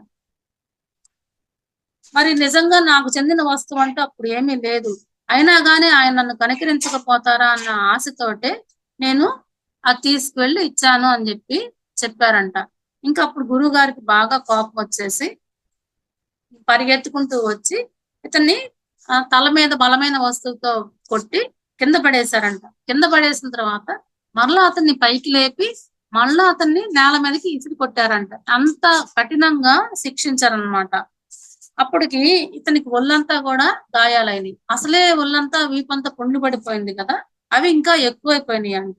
మరి నిజంగా నాకు చెందిన వస్తువు అంటే అప్పుడు ఏమీ లేదు. అయినా గానీ ఆయన నన్ను కనికరించకపోతారా అన్న ఆశతోటే నేను అది తీసుకువెళ్ళి ఇచ్చాను అని చెప్పి చెప్పారంట. ఇంకా అప్పుడు గురువు గారికి బాగా కోపం వచ్చేసి పరిగెత్తుకుంటూ వచ్చి ఇతన్ని తల మీద బలమైన వస్తువుతో కొట్టి కింద పడేశారంట. కింద పడేసిన తర్వాత మరలా అతన్ని పైకి లేపి మళ్ళా అతన్ని నేల మీదకి ఇసిరి కొట్టారంట. అంత కఠినంగా శిక్షించారనమాట. అప్పటికి ఇతనికి ఒళ్ళంతా కూడా గాయాలైనవి. అసలే ఒళ్ళంతా వీపంతా పుండ్లు పడిపోయింది కదా, అవి ఇంకా ఎక్కువైపోయినాయి అంట.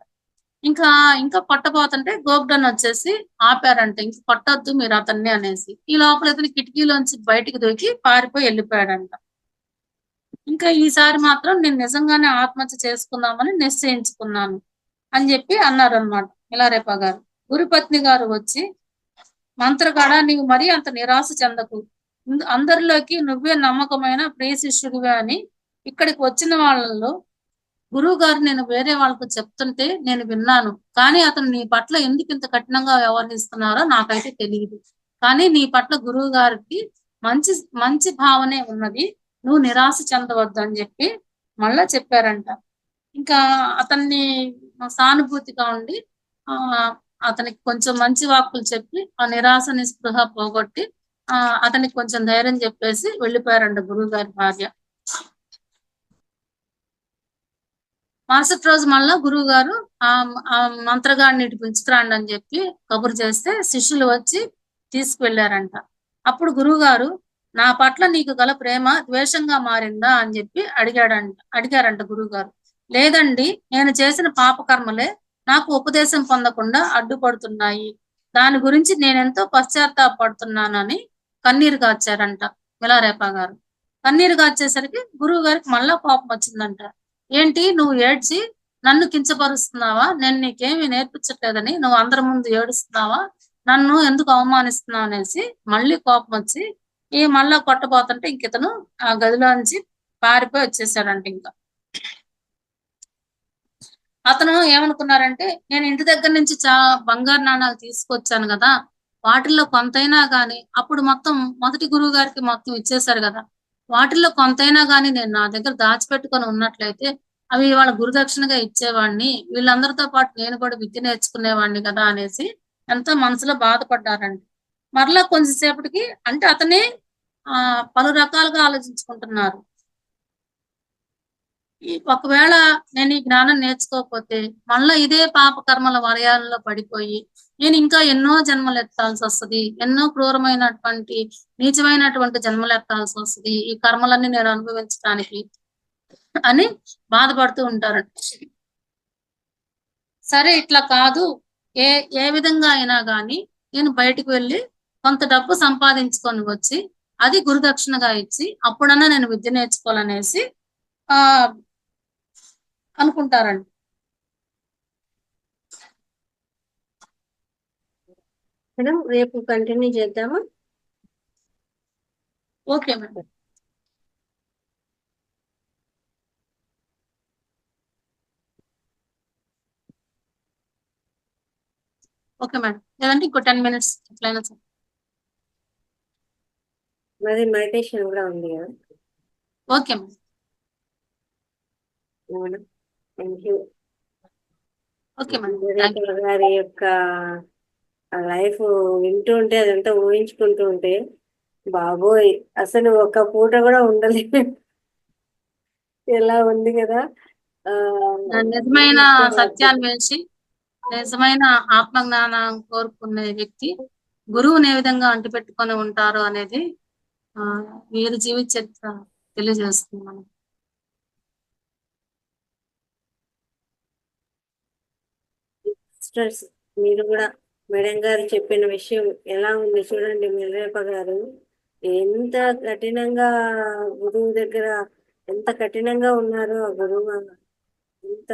ఇంకా పట్టబోతుంటే గోప్డన్ వచ్చేసి ఆపారంట. ఇంక పట్టొద్దు మీరు అతన్ని అనేసి. ఈ లోపల ఇతని కిటికీలోంచి బయటికి దూకి పారిపోయి వెళ్ళిపోయాడంట. ఇంకా ఈసారి మాత్రం నేను నిజంగానే ఆత్మహత్య చేసుకుందామని నిశ్చయించుకున్నాను అని చెప్పి అన్నారనమాట మిలారెపా గారు. గురుపత్ని గారు వచ్చి, మంత్రగాడ, నీవు మరీ అంత నిరాశ చెందకు, అందరిలోకి నువ్వే నమ్మకమైన ప్రియ శిష్యుడివే అని ఇక్కడికి వచ్చిన వాళ్ళలో గురువు గారు నేను వేరే వాళ్ళతో చెప్తుంటే నేను విన్నాను. కానీ అతను నీ పట్ల ఎందుకు ఇంత కఠినంగా వ్యవహరిస్తున్నారో నాకైతే తెలియదు. కానీ నీ పట్ల గురువు గారికి మంచి మంచి భావనే ఉన్నది, నువ్వు నిరాశ చెందవద్దు అని చెప్పి మళ్ళా చెప్పారంట. ఇంకా అతన్ని సానుభూతిగా ఉండి అతనికి కొంచెం మంచి వాక్కులు చెప్పి ఆ నిరాశ నిస్పృహ పోగొట్టి అతనికి కొంచెం ధైర్యం చెప్పేసి వెళ్ళిపోయారంట గురువు గారి భార్య. మరుసటి రోజు మళ్ళా గురువు గారు ఆ మంత్రగాడిని ఇటు పిలుచుకురండి అని చెప్పి కబురు చేస్తే శిష్యులు వచ్చి తీసుకువెళ్లారంట. అప్పుడు గురువు గారు, నా పట్ల నీకు గల ప్రేమ ద్వేషంగా మారిందా అని చెప్పి అడిగారంట గురువు గారు. లేదండి, నేను చేసిన పాపకర్మలే నాకు ఉపదేశం పొందకుండా అడ్డుపడుతున్నాయి, దాని గురించి నేనెంతో పశ్చాత్తాపడుతున్నానని కన్నీరు గార్చారంట మిలారెపా గారు. కన్నీరు గార్చేసరికి గురువు గారికి మళ్ళా కోపం వచ్చిందంట. ఏంటి, నువ్వు ఏడ్చి నన్ను కించపరుస్తున్నావా? నేను నీకేమి నేర్పించట్లేదని నువ్వు అందరి ముందు ఏడుస్తున్నావా? నన్ను ఎందుకు అవమానిస్తున్నావు అనేసి మళ్ళీ కోపం వచ్చి మళ్ళా కొట్టబోతుంటే ఇతను ఆ గదిలోంచి పారిపోయి వచ్చేసాడంట. ఇంకా అతను ఏమనుకున్నారంటే, నేను ఇంటి దగ్గర నుంచి బంగారు నాణాలు తీసుకొచ్చాను గదా! వాటిల్లో కొంతైనా గాని అప్పుడు మొత్తం మొదటి గురువు గారికి మొత్తం ఇచ్చేసారు గదా! వాటిల్లో కొంతైనా గాని నేను నా దగ్గర దాచిపెట్టుకొని ఉన్నట్లయితే, అవి వాళ్ళ గురుదక్షిణగా ఇచ్చేవాడిని. వీళ్ళందరితో పాటు నేను కూడా విద్య నేర్చుకునేవాడిని కదా! అనేసి ఎంతో మనసులో బాధపడ్డారండి. మరలా కొంచెం సేపటికి అంటే అతనే పలు రకాలుగా ఆలోచించుకుంటున్నారు. ఒకవేళ నేను ఈ జ్ఞానం నేర్చుకోకపోతే మళ్ళా ఇదే పాప కర్మల వలయాల్లో పడిపోయి నేను ఇంకా ఎన్నో జన్మలు ఎత్తాల్సి వస్తది. ఎన్నో క్రూరమైనటువంటి, నీచమైనటువంటి జన్మలు ఎత్తాల్సి వస్తది. ఈ కర్మలన్నీ నేను అనుభవించడానికి అని బాధపడుతూ ఉంటారండి. సరే ఇట్లా కాదు. ఏ ఏ విధంగా అయినా గాని నేను బయటికి వెళ్లి కొంత డబ్బు సంపాదించుకొని వచ్చి, అది గురుదక్షిణగా ఇచ్చి అప్పుడన్నా నేను విద్య నేర్చుకోవాలనేసి ఆహ్, అనుకుంటారండి. మేడం రేపు కంటిన్యూ చేద్దామా? Okay madam. Okay madam. లేదంటే ఇంకో 10 మినిట్స్ ఎట్లైనా సరే. మరి మెడిటేషన్ కూడా ఉంది కదా okay madam. Madam. Thank you. Okay madam. Thank you. గారి యొక్క లైఫ్ వింటూ ఉంటే అదంతా ఊహించుకుంటూ ఉంటే బాబోయ్ అసలు ఒక పూట కూడా ఉండలేదు. ఎలా ఉంది కదా. నిజమైన సత్యాన్ని వేసి నిజమైన ఆత్మజ్ఞానం కోరుకునే వ్యక్తి గురువుని ఏ విధంగా అంటిపెట్టుకొని ఉంటారు అనేది వీరి జీవిత చరిత్ర తెలియజేస్తుంది మనకి. సిస్టర్స్ మీరు కూడా మేడం గారు చెప్పిన విషయం ఎలా ఉంది చూడండి. మిర్రేప గారు ఎంత కఠినంగా గురువు దగ్గర ఎంత కఠినంగా ఉన్నారో ఆ గురువు ఎంత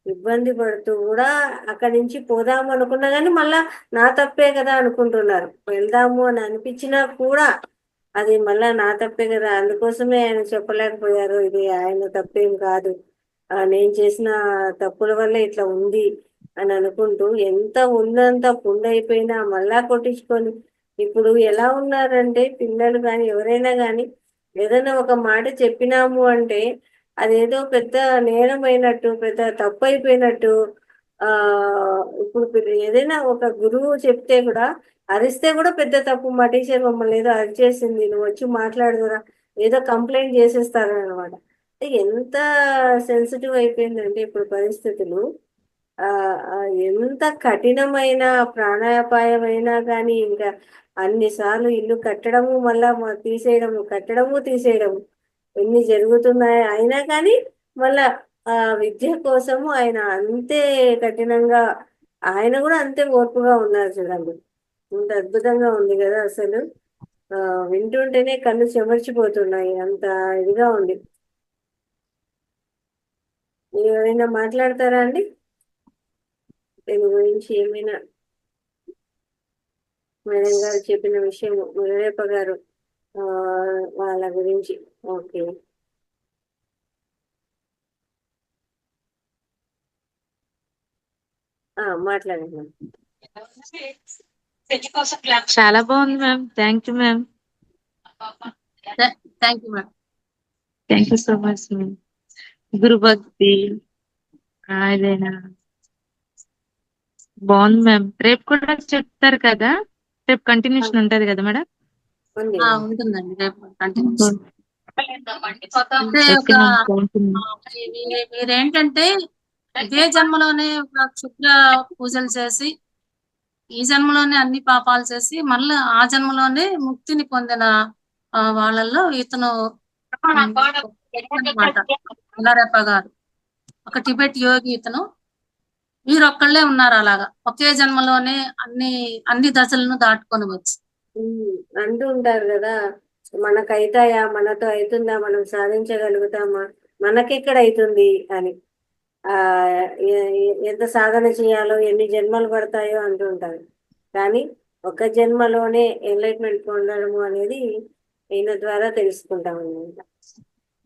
ఇబ్బంది పడుతూ కూడా అక్కడి నుంచి పోదాము అనుకున్నా కానీ మళ్ళా నా తప్పే కదా అనుకుంటున్నారు. వెళ్దాము అని అనిపించినా కూడా అది మళ్ళా నా తప్పే కదా, అందుకోసమే ఆయన చెప్పలేకపోయారు ఇది ఆయన తప్పేం కాదు, నేను చేసిన తప్పుల వల్ల ఇట్లా ఉంది అని అనుకుంటూ ఎంత ఉందంత పుండైపోయినా మళ్ళా కొట్టించుకొని ఇప్పుడు ఎలా ఉన్నారంటే పిల్లలు కానీ ఎవరైనా కానీ ఏదైనా ఒక మాట చెప్పినాము అంటే అదేదో పెద్ద నేరం అయినట్టు పెద్ద తప్పు అయిపోయినట్టు. ఆ ఇప్పుడు ఏదైనా ఒక గురువు చెప్తే కూడా అరిస్తే కూడా పెద్ద తప్పు, మా టీచర్ మమ్మల్ని ఏదో అరిచేసింది నువ్వు వచ్చి మాట్లాడుదురా, ఏదో కంప్లైంట్ చేసేస్తారు అనమాట. ఎంత సెన్సిటివ్ అయిపోయిందంటే ఇప్పుడు పరిస్థితులు. ఆ ఎంత కఠినమైన ప్రాణాపాయమైనా కానీ ఇంకా అన్నిసార్లు ఇల్లు కట్టడము మళ్ళా తీసేయడము, కట్టడము తీసేయడము ఎన్ని జరుగుతున్నాయి అయినా కానీ మళ్ళా ఆ విద్య కోసము ఆయన అంతే కఠినంగా, ఆయన కూడా అంతే ఓర్పుగా ఉన్నారు చూడండి. ఇంత అద్భుతంగా ఉంది కదా అసలు. వింటుంటేనే కళ్ళు చెమర్చిపోతున్నాయి, అంత ఇదిగా ఉంది. మీరు ఎవరైనా మాట్లాడతారా అండి దీని గురించి ఏమైనా? మేడం గారు చెప్పిన విషయం మురళీప్ప గారు వాళ్ళ గురించి. ఓకే మాట్లాడండి. చాలా బాగుంది ma'am. Thank you ma'am. Thank you madam. Thank you so much ma'am. గురు భక్తి అదేనా బాగుంది మ్యామ్. రేపు కూడా చెప్తారు కదా, రేపు కంటిన్యూషన్ ఉంటది కదా మేడం? ఉంటుందండి రేపు కంటిన్యూషన్. అంటే మీరేంటంటే ఇదే జన్మలోనే ఒక క్షుద్ర పూజలు చేసి ఈ జన్మలోనే అన్ని పాపాలు చేసి మళ్ళీ ఆ జన్మలోనే ముక్తిని పొందిన వాళ్ళల్లో ఇతను నల్లరెప్ప గారు ఒక టిబెట్ యోగి. ఇతను వీరొక్కళ్ళే ఉన్నారు అలాగా ఒకే జన్మలోనే అన్ని దశలను దాటుకొని వచ్చి అంటూ ఉంటారు కదా, మనకైతాయా, మనతో అవుతుందా, మనం సాధించగలుగుతామా, మనకెక్కడ అవుతుంది అని. ఎంత సాధన చేయాలో ఎన్ని జన్మలు పడతాయో అంటూ ఉంటారు. కానీ ఒక జన్మలోనే ఎన్లైట్మెంట్ పొందడము అనేది ఈయన ద్వారా తెలుసుకుంటాం అన్నమాట.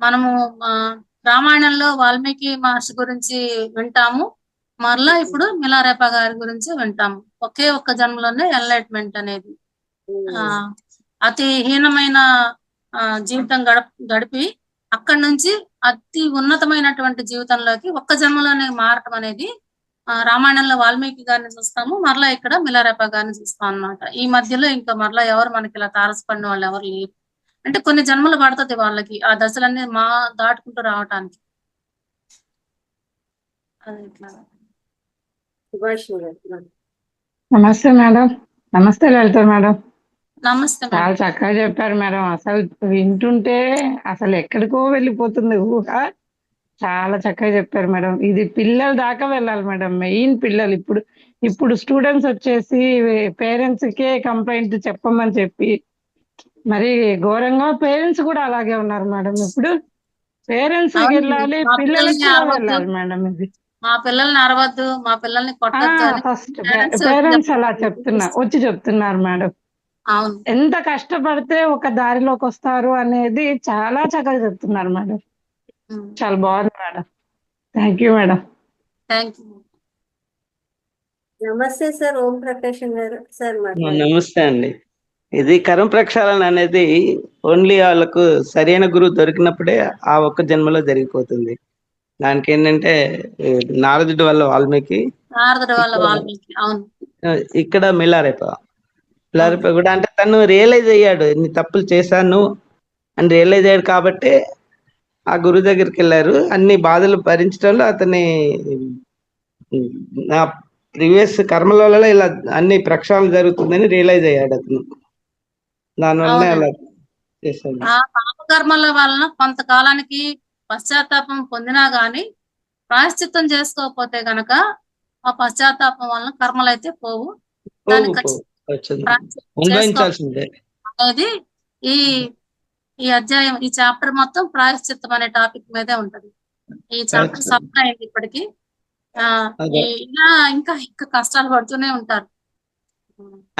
మనము రామాయణంలో వాల్మీకి మహర్షి గురించి వింటాము. మరలా ఇప్పుడు మిలారేప గారి గురించి వింటాము. ఒకే ఒక్క జన్మలోనే ఎన్లైట్మెంట్ అనేది ఆ అతి హీనమైన జీవితం గడిపి అక్కడి నుంచి అతి ఉన్నతమైనటువంటి జీవితంలోకి ఒక్క జన్మలోనే మారటం అనేది రామాయణంలో వాల్మీకి గారిని చూస్తాము. మరలా ఇక్కడ మిలారేప గారిని చూస్తాం అన్నమాట. ఈ మధ్యలో ఇంకా మరలా ఎవరు మనకి ఇలా తారసపడిన వాళ్ళు ఎవరు లేరు. అంటే కొన్ని జన్మలు పడుతుంది వాళ్ళకి ఆ దశలన్నీ దాటుకుంటూ రావటానికి. అది ఇట్లా. సుభాషిణి గారు. నమస్తే మేడం. నమస్తే లలిత మేడం. నమస్తే చాలా మేడం. చక్కగా చెప్పారు మేడం. అసలు వింటుంటే అసలు ఎక్కడికో వెళ్ళిపోతుంది ఊహ. చాలా చక్కగా చెప్పారు మేడం. ఇది పిల్లల దాకా వెళ్ళాలి మేడం. మెయిన్ పిల్లలు ఇప్పుడు స్టూడెంట్స్ వచ్చేసి పేరెంట్స్ కే కంప్లైంట్ చెప్పమని చెప్పి మరి ఘోరంగా పేరెంట్స్ కూడా అలాగే ఉన్నారు మేడం. ఇప్పుడు పేరెంట్స్ అవునండి. వెళ్ళాలి, మా పిల్లలకి పిల్లల్ని కూడా అరవద్దు, వెళ్ళాలి మేడం. ఇది మా పిల్లల్ని అరవద్దు, మా పిల్లల్ని కొట్టద్దు అని ఫస్ట్ పేరెంట్స్ పేరెంట్స్ అలా వచ్చి చెప్తున్నారు మేడం. అవును. ఎంత కష్టపడితే ఒక దారిలోకి వస్తారు అనేది చాలా చక్కగా చెప్తున్నారు మేడం. చాలా బాగుంది madam. Thank you madam. Thank you. నమస్తే సార్. ఓం ప్రకాశం గారు సార్ మాట్లాడండి. నమస్తే అండి. ఇది కరం ప్రక్షాళన అనేది ఓన్లీ వాళ్ళకు సరైన గురువు దొరికినప్పుడే ఆ ఒక్క జన్మలో జరిగిపోతుంది. దానికి ఏంటంటే నారదుడి వల్ల వాల్మీకి, నారదుడి వల్ల వాల్మీకి. అవును. ఇక్కడ మిలారేప కూడా అంటే తను రియలైజ్ అయ్యాడు, ఇన్ని తప్పులు చేశాను అని రియలైజ్ అయ్యాడు కాబట్టి ఆ గురువు దగ్గరికి వెళ్ళారు. అన్ని బాధలు భరించడంలో అతని నా ప్రీవియస్ కర్మల వల్ల ఇలా అన్ని ప్రక్షాళన జరుగుతుందని రియలైజ్ అయ్యాడు అతను. దానివల్లనే అలా చేశాడు. ఆ పాపకర్మల వలన కొంతకాలానికి పశ్చాత్తాపం పొందినా గాని ప్రాయశ్చిత్తం చేసుకోకపోతే గనక ఆ పశ్చాత్తాపం వలన కర్మలు అయితే పోవు. అనుభవించాల్సిందే అనేది ఈ అధ్యాయం, ఈ చాప్టర్ మొత్తం ప్రాయశ్చిత్తం అనే టాపిక్ మీదే ఉంటది. ఈ చాప్టర్ సఫర్ అయింది ఇప్పటికి. ఇలా ఇంకా కష్టాలు పడుతూనే ఉంటారు.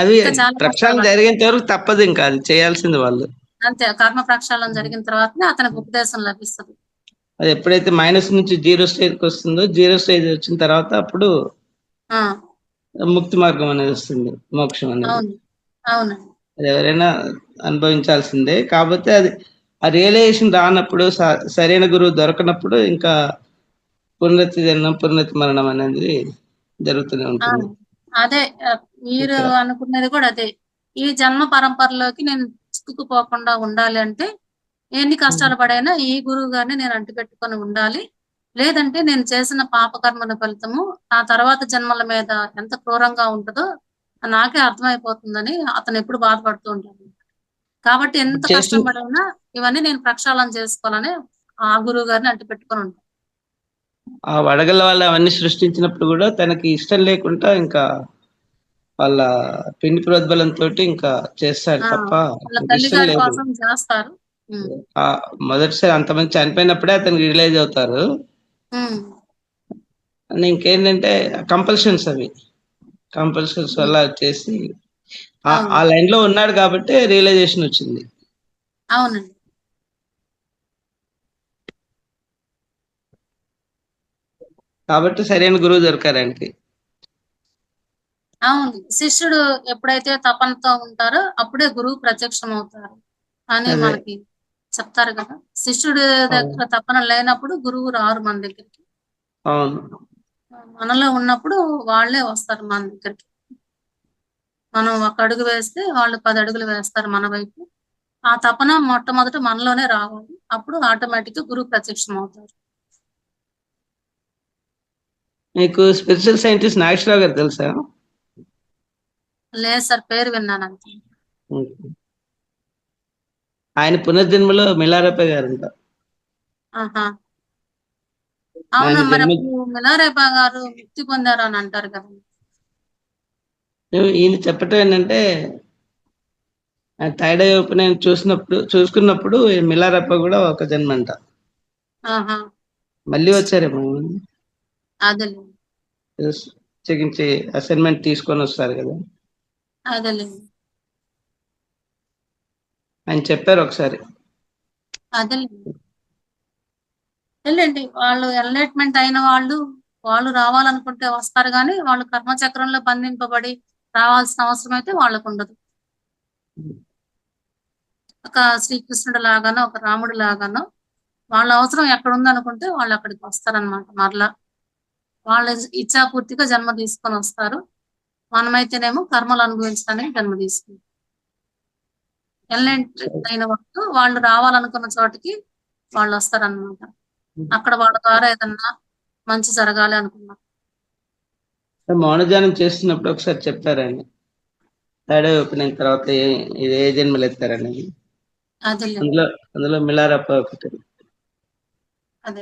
అది ప్రక్షాళన జరిగేంత వరకు తప్పదు, ఇంకా అది చేయాల్సింది వాళ్ళు. అంతే, కర్మ ప్రక్షాళన జరిగిన తర్వాతనే అతనికి ఉపదేశం లభిస్తుంది. అది ఎప్పుడైతే మైనస్ నుంచి 0 స్టేజ్కి వస్తుందో, 0 స్టేజ్ వచ్చిన తర్వాత అప్పుడు ముక్తి మార్గం అనేది వస్తుంది, మోక్షం అనేది. అవునండి. అది ఎవరైనా అనుభవించాల్సిందే. కాకపోతే అది ఆ రియలైజేషన్ రానప్పుడు, సరైన గురువు దొరకనప్పుడు ఇంకా పునరుద్ధి జన్మం, పునరుద్ధి మరణం అనేది జరుగుతూనే ఉంటుంది. అదే మీరు అనుకున్నది కూడా అదే. ఈ జన్మ పరంపరలోకి నేను చిక్కుకుపోకుండా ఉండాలి అంటే ఎన్ని కష్టాలు పడైనా ఈ గురువు గారిని నేను అంటిపెట్టుకొని ఉండాలి. లేదంటే నేను చేసిన పాపకర్మల ఫలితము ఆ తర్వాత జన్మల మీద ఎంత క్రూరంగా ఉంటుందో నాకే అర్థమైపోతుందని అతను ఎప్పుడు బాధపడుతూ ఉంటాడు. కాబట్టి ఎంత కష్టపడైనా ఇవన్నీ నేను ప్రక్షాళన చేసుకోవాలని ఆ గురువు గారిని అంటిపెట్టుకొని ఉంటాను. ఆ వడగల వాళ్ళు అవన్నీ సృష్టించినప్పుడు కూడా తనకి ఇష్టం లేకుండా ఇంకా వాళ్ళ పిండి ప్రోద్బలంతో ఇంకా చేస్తాడు తప్ప ఇష్టం లేదు. మొదటిసారి అంతమంది చనిపోయినప్పుడే అతనికి రియలైజ్ అవుతారు. ఇంకేంటంటే కంపల్షన్స్, అవి కంపల్షన్స్ వల్ల వచ్చేసి ఆ లైన్ లో ఉన్నాడు కాబట్టి రియలైజేషన్ వచ్చింది. అవునండి. కాబట్టి సరైన గురువు దొరకారండి. అవును, శిష్యుడు ఎప్పుడైతే తపనతో ఉంటారో అప్పుడే గురువు ప్రత్యక్షం అవుతారు అని మనకి చెప్తారు కదా. శిష్యుడి దగ్గర తపన లేనప్పుడు గురువు రారు మన దగ్గరికి. మనలో ఉన్నప్పుడు వాళ్ళే వస్తారు మన దగ్గరికి. మనం 1 అడుగు వేస్తే వాళ్ళు 10 అడుగులు వేస్తారు మన వైపు. ఆ తపన మొట్టమొదట మనలోనే రావాలి. అప్పుడు ఆటోమేటిక్ గా గురువు ప్రత్యక్షం అవుతారు. మీకు స్పిరిచువల్ సైంటిస్ట్ నాగేశ్వరరావు గారు తెలుసా? లేదు సార్, పేరు విన్నాను అంతే. ఆయన పునర్జన్మలో మిలారేప గారు అంట. అవును, మరి మిలారేప గారు ముక్తి పొందారు అని అంటారు కదా. ఈయన చెప్పటం ఏంటంటే, థర్డ్ ఐ ఓపెన్ చూసుకున్నప్పుడు మిలారేప కూడా ఒక జన్మంట. మళ్ళీ వచ్చారేమో, అదే చెకించి అసైన్మెంట్ తీసుకొని వస్తారు కదా, అదేలే ఆయన చెప్పారు ఒకసారి. అదే వెళ్ళండి. వాళ్ళు ఎన్లైట్మెంట్ అయిన వాళ్ళు రావాలనుకుంటే వస్తారు గానీ, వాళ్ళు కర్మచక్రంలో బంధింపబడి రావాల్సిన అవసరం అయితే వాళ్ళకుండదు. ఒక శ్రీకృష్ణుడు లాగానో, ఒక రాముడు లాగానో వాళ్ళ అవసరం ఎక్కడుందనుకుంటే వాళ్ళు అక్కడికి వస్తారనమాట మరలా. వాళ్ళ ఇచ్ఛాపూర్తిగా జన్మ తీసుకొని వస్తారు. మనమైతేనేమో కర్మలు అనుభవించడానికి జన్మ తీసుకుంటాం. ఎన్లైట్ అయిన వాళ్ళు రావాలనుకున్న చోటికి వాళ్ళు వస్తారనమాట. అక్కడ వాళ్ళ ద్వారా ఏదన్నా మంచి జరగాలి అనుకున్నాం. మౌనధ్యానం చేస్తున్నప్పుడు ఒకసారి చెప్పారండి, థర్డ్ ఐ ఓపెన్ అయిన తర్వాత ఇది ఏ జన్మలు ఎత్తారనేది. అదే అందులో మిలారప్ప ఒకటి. అదే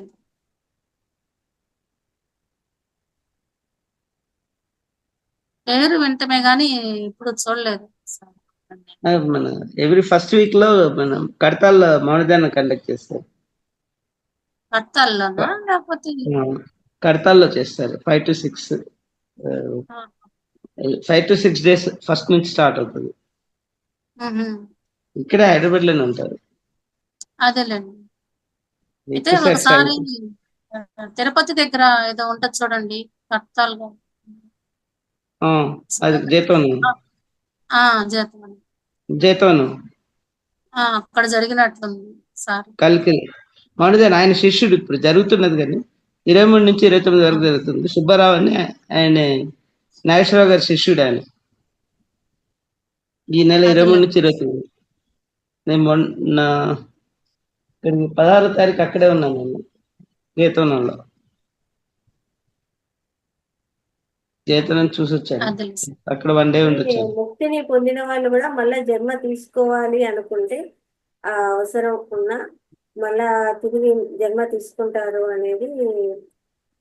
పేరు వింటమే గాని ఇప్పుడు చూడలేదు. మన ఎవ్రీ ఫస్ట్ వీక్ లో మనం కడతాల్లో మౌనధ్యానం కండక్ట్ చేస్తారు. కడతాల్లోనా లేకపోతే కడతాల్లో చేస్తారు. 5 to 6 days ఫస్ట్ నుంచి స్టార్ట్ అవుతుంది. ఇక్కడే హైదరాబాద్ లోనే ఉంటారు. అదేలేండి. అయితే ఒకసారి తిరుపతి దగ్గర ఏదో ఉంటది చూడండి, కడతాల్లో. అది జైతోను అక్కడ జరిగినట్లుంది సార్. కలికి మౌనధ్యానం ఆయన శిష్యుడు ఇప్పుడు జరుగుతున్నది, కానీ 23 నుంచి 29 వరకు జరుగుతుంది. సుబ్బారావు అని ఆయన నాగేశ్వరరావు గారి శిష్యుడు. ఆయన ఈ నెల 23 నుంచి 29. నేను మొన్న 16వ తారీఖు అక్కడే ఉన్నాను, నేను జైతోనంలో. జైతోనం చూసి వచ్చాను. అక్కడ 1 day ఉండొచ్చాను. ముక్తిని పొందిన వాళ్ళు కూడా మళ్ళా జన్మ తీసుకోవాలి అనుకుంటే ఆ అవసరం ఉన్నా మళ్ళా తిరిగి జన్మ తీసుకుంటారు అనేది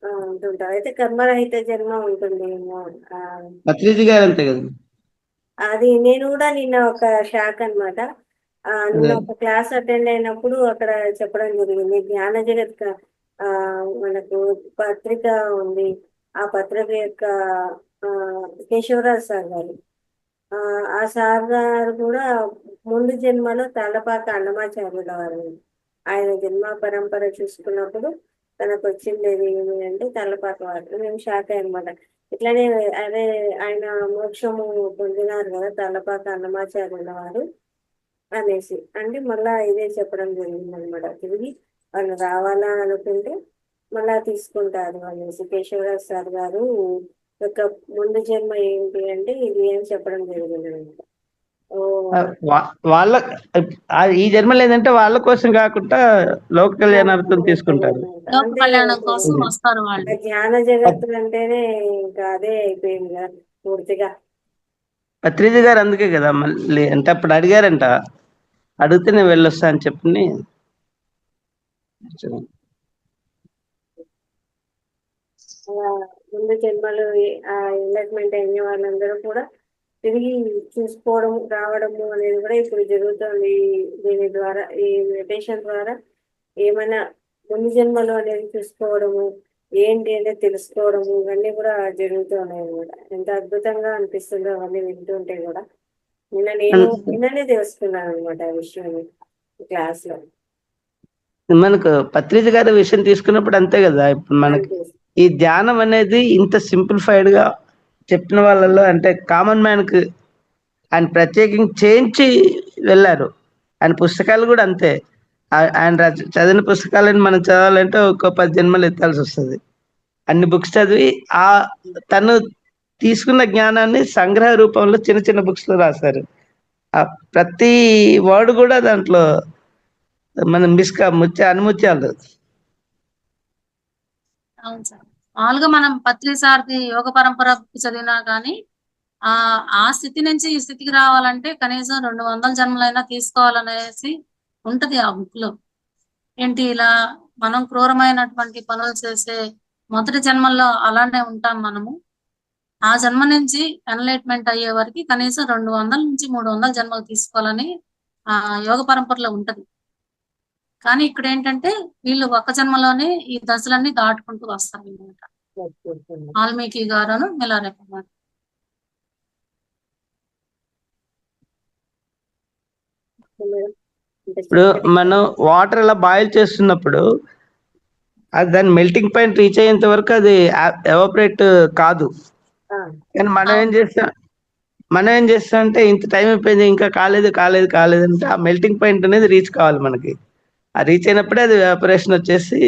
ఉంటుంటారు. అయితే కర్మరహిత జన్మ ఉంటుంది. పత్రిజీ గారు అంతే కదా. అది నేను కూడా నిన్న ఒక షాక్ అనమాట. నిన్న ఒక క్లాస్ అటెండ్ అయినప్పుడు అక్కడ చెప్పడం జరిగింది. జ్ఞాన జగత్ మనకు పత్రిక ఉంది. ఆ పత్రిక యొక్క కేశవరాజు సార్ గారు, ఆ సార్ గారు కూడా ముందు జన్మలో తాళ్ళపాక అన్నమాచార్యుల వారు. ఆయన జన్మ పరంపర చూసుకున్నప్పుడు తనకు వచ్చిండేది ఏమి అంటే తాళ్ళపాక వారు. మేము షాక్ అయ్యనమాట. ఇట్లానే అదే ఆయన మోక్షము పొందినారు కదా తాళ్ళపాక అన్నమాచార్యుల వారు అనేసి అంటే మళ్ళా ఇదే చెప్పడం జరిగింది అనమాట. తిరిగి వాళ్ళు రావాలా అనుకుంటే మళ్ళా తీసుకుంటారు అనేసి కేశవరాజ్ సార్ గారు యొక్క ముందు జన్మ ఏంటి అంటే ఇది అని చెప్పడం జరిగింది అనమాట. వాళ్ళ ఈ జన్మ లేదంటే వాళ్ళ కోసం కాకుండా లోక కళ్యాణార్థం తీసుకుంటారు. జ్ఞాన జగత్తు అంటేనే ఇంకా అదే అయిపోయింది కదా పూర్తిగా. పత్రిజీ గారు అందుకే కదా మళ్ళీ అంటే అప్పుడు అడిగారంట, అడిగితే నేను వెళ్ళొస్తా అని చెప్పి ముందు జన్మలు ఎన్లైట్మెంట్ అయిన వాళ్ళందరూ కూడా తిరిగి చూసుకోవడం రావడము అనేది కూడా ఇప్పుడు జరుగుతుంది. దీని ద్వారా ఈ మెడిటేషన్ ద్వారా ఏమైనా ముందు జన్మలు అనేది చూసుకోవడము ఏంటి అనేది తెలుసుకోవడము ఇవన్నీ కూడా జరుగుతూ ఉన్నాయి అనమాట. ఎంత అద్భుతంగా అనిపిస్తుందో అవన్నీ వింటుంటే కూడా. నిన్ననే తెలుసుకున్నాను అనమాట ఆ విషయం క్లాస్ లో. మనకు పత్రిజీ గారి విషయం తీసుకున్నప్పుడు అంతే కదా. ఇప్పుడు మనకి ఈ ధ్యానం అనేది ఇంత సింప్లిఫైడ్ గా చెప్పిన వాళ్ళలో అంటే కామన్ మ్యాన్ కి ఆయన ప్రత్యేకంగా చేయించి వెళ్ళారు. ఆయన పుస్తకాలు కూడా అంతే. ఆయన చదివిన పుస్తకాలను మనం చదవాలంటే ఒక 10 జన్మలు ఎత్తాల్సి వస్తుంది. అన్ని బుక్స్ చదివి తను తీసుకున్న జ్ఞానాన్ని సంగ్రహ రూపంలో చిన్న చిన్న బుక్స్ లో రాశారు. ఆ ప్రతి వర్డ్ కూడా దాంట్లో మనం అనుముత్యాలు. అవును సార్. మామూలుగా మనం పత్రి సార్ది యోగ పరంపర చదివినా కానీ ఆ స్థితి నుంచి ఈ స్థితికి రావాలంటే కనీసం 200 జన్మలైనా తీసుకోవాలనేసి ఉంటది ఆ బుక్ లో. ఏంటి ఇలా మనం క్రూరమైనటువంటి పనులు చేసే మొదటి జన్మల్లో అలానే ఉంటాం మనము. ఆ జన్మ నుంచి ఎన్లైట్మెంట్ అయ్యే వరకు కనీసం 200 నుంచి 300 జన్మలు తీసుకోవాలని ఆ యోగ పరంపరలో ఉంటది. కానీ ఇక్కడ ఏంటంటే వీళ్ళు ఒక జన్మలోనే ఈ దశలన్నీ దాటుకుంటూ వస్తారు అన్నమాట. వాల్మీకి గారును మిలారెప్ప గారు. ఇప్పుడు మనం వాటర్ ఇలా బాయిల్ చేస్తున్నప్పుడు అది దాని మెల్టింగ్ పాయింట్ రీచ్ అయ్యేంత వరకు అది ఎవాపరేట్ కాదు. ఆ, కానీ అవును. మనం ఏం చేస్తాం అంటే ఇంత టైం అయిపోయింది ఇంకా కాలేదు కాలేదు కాలేదు అంటే ఆ మెల్టింగ్ పాయింట్ అనేది రీచ్ కావాలి మనకి. ఆ రీచ్ అయినప్పుడే అది ఎవాపరేషన్ వచ్చేసి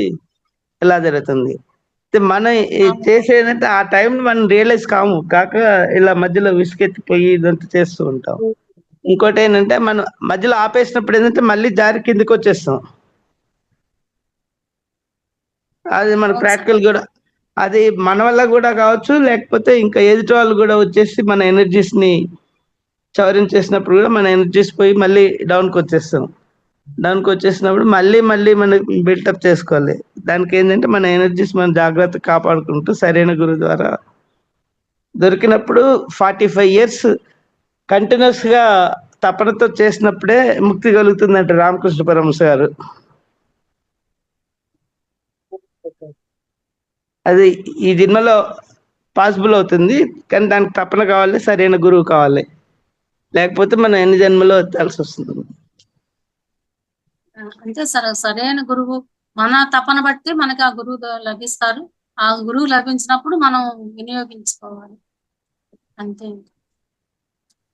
ఇలా జరుగుతుంది. అయితే మనం అవును. చేసేదంటే ఆ టైం మనం రియలైజ్ కాము కాక ఇలా మధ్యలో విసుకెత్తిపోయి ఇదంతా చేస్తూ ఉంటాం. ఉమ్, ఇంకోటి ఏంటంటే మనం మధ్యలో ఆపేసినప్పుడు ఏంటంటే మళ్ళీ జారి కిందకి వచ్చేస్తాం. అది మనకు అవును సార్. ప్రాక్టికల్ కూడా అది మన వల్ల కూడా కావచ్చు, లేకపోతే ఇంకా ఎదుటి వాళ్ళు కూడా వచ్చేసి మన ఎనర్జీస్ ని సవరించేసినప్పుడు కూడా మన ఎనర్జీస్ పోయి మళ్ళీ డౌన్కి వచ్చేస్తాం. డౌన్కి వచ్చేసినప్పుడు మళ్ళీ మళ్ళీ మనం బిల్టప్ చేసుకోవాలి. దానికి ఏంటంటే మన ఎనర్జీస్ మనం జాగ్రత్తగా కాపాడుకుంటూ సరైన గురువు ద్వారా దొరికినప్పుడు 45 years కంటిన్యూస్ గా తపనతో చేసినప్పుడే ముక్తి కలుగుతుందంట రామకృష్ణ పరమహంస గారు. ఓకే. అది ఈ జన్మలో పాసిబుల్ అవుతుంది, కానీ దానికి తపన కావాలి, సరైన గురువు కావాలి. లేకపోతే మనం ఎన్ని జన్మలో ఎత్తాల్సి వస్తుంది. అంతే సార్. సరైన గురువు మన తపన బట్టి మనకి ఆ గురువు లభిస్తారు. ఆ గురువు లభించినప్పుడు మనం వినియోగించుకోవాలి. అంతే.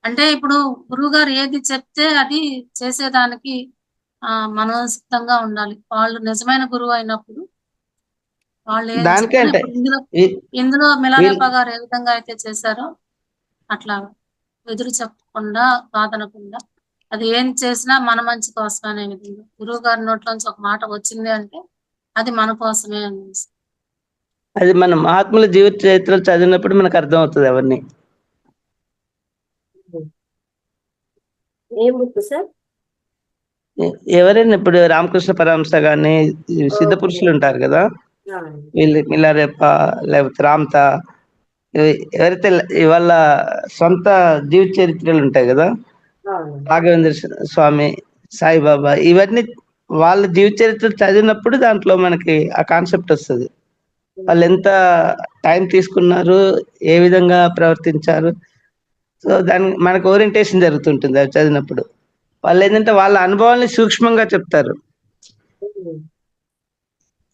అంటే ఇప్పుడు గురువు గారు ఏది చెప్తే అది చేసేదానికి మనం సిద్ధంగా ఉండాలి. వాళ్ళు నిజమైన గురువు అయినప్పుడు వాళ్ళు ఏం దానికే చెప్పినా అంటే ఇప్పుడు ఇందులో వీ- ఇందులో వీళ్ళు మిలారేప గారు ఏ విధంగా అయితే చేశారో అట్లా ఎదురు చెప్పకుండా కాదనకుండా అది ఏం చేసినా మన మంచి కోసమే అనే విధంగా గురువు గారి నోట్లోంచి ఒక మాట వచ్చింది అంటే అది మన కోసమే అనేసి. అది మన మహాత్ముల జీవిత చరిత్రలు చదివినప్పుడు మనకు అర్థం అవుతుంది అవన్నీ. ఏం బుక్ సార్? ఎవరైనా ఇప్పుడు రామకృష్ణ పరమహంస కానీ సిద్ధ ఓకే. పురుషులు ఉంటారు కదా, ఆ, వీళ్ళు మిలారెప్ప లేకపోతే రామ్త, ఎవరైతే వాళ్ళ సొంత జీవిత చరిత్రలు ఉంటాయి కదా, ఆ, రాఘవేంద్ర స్వామి, సాయిబాబా, ఇవన్నీ వాళ్ళ జీవిత చరిత్ర చదివినప్పుడు దాంట్లో మనకి ఆ కాన్సెప్ట్ వస్తుంది. వాళ్ళు ఎంత టైం తీసుకున్నారు, ఏ విధంగా ప్రవర్తించారు. సో దాని మనకు ఓరియంటేషన్ జరుగుతుంటుంది అది చదివినప్పుడు. వాళ్ళు ఏంటంటే వాళ్ళ అనుభవాల్ని సూక్ష్మంగా చెప్తారు. ఉమ్,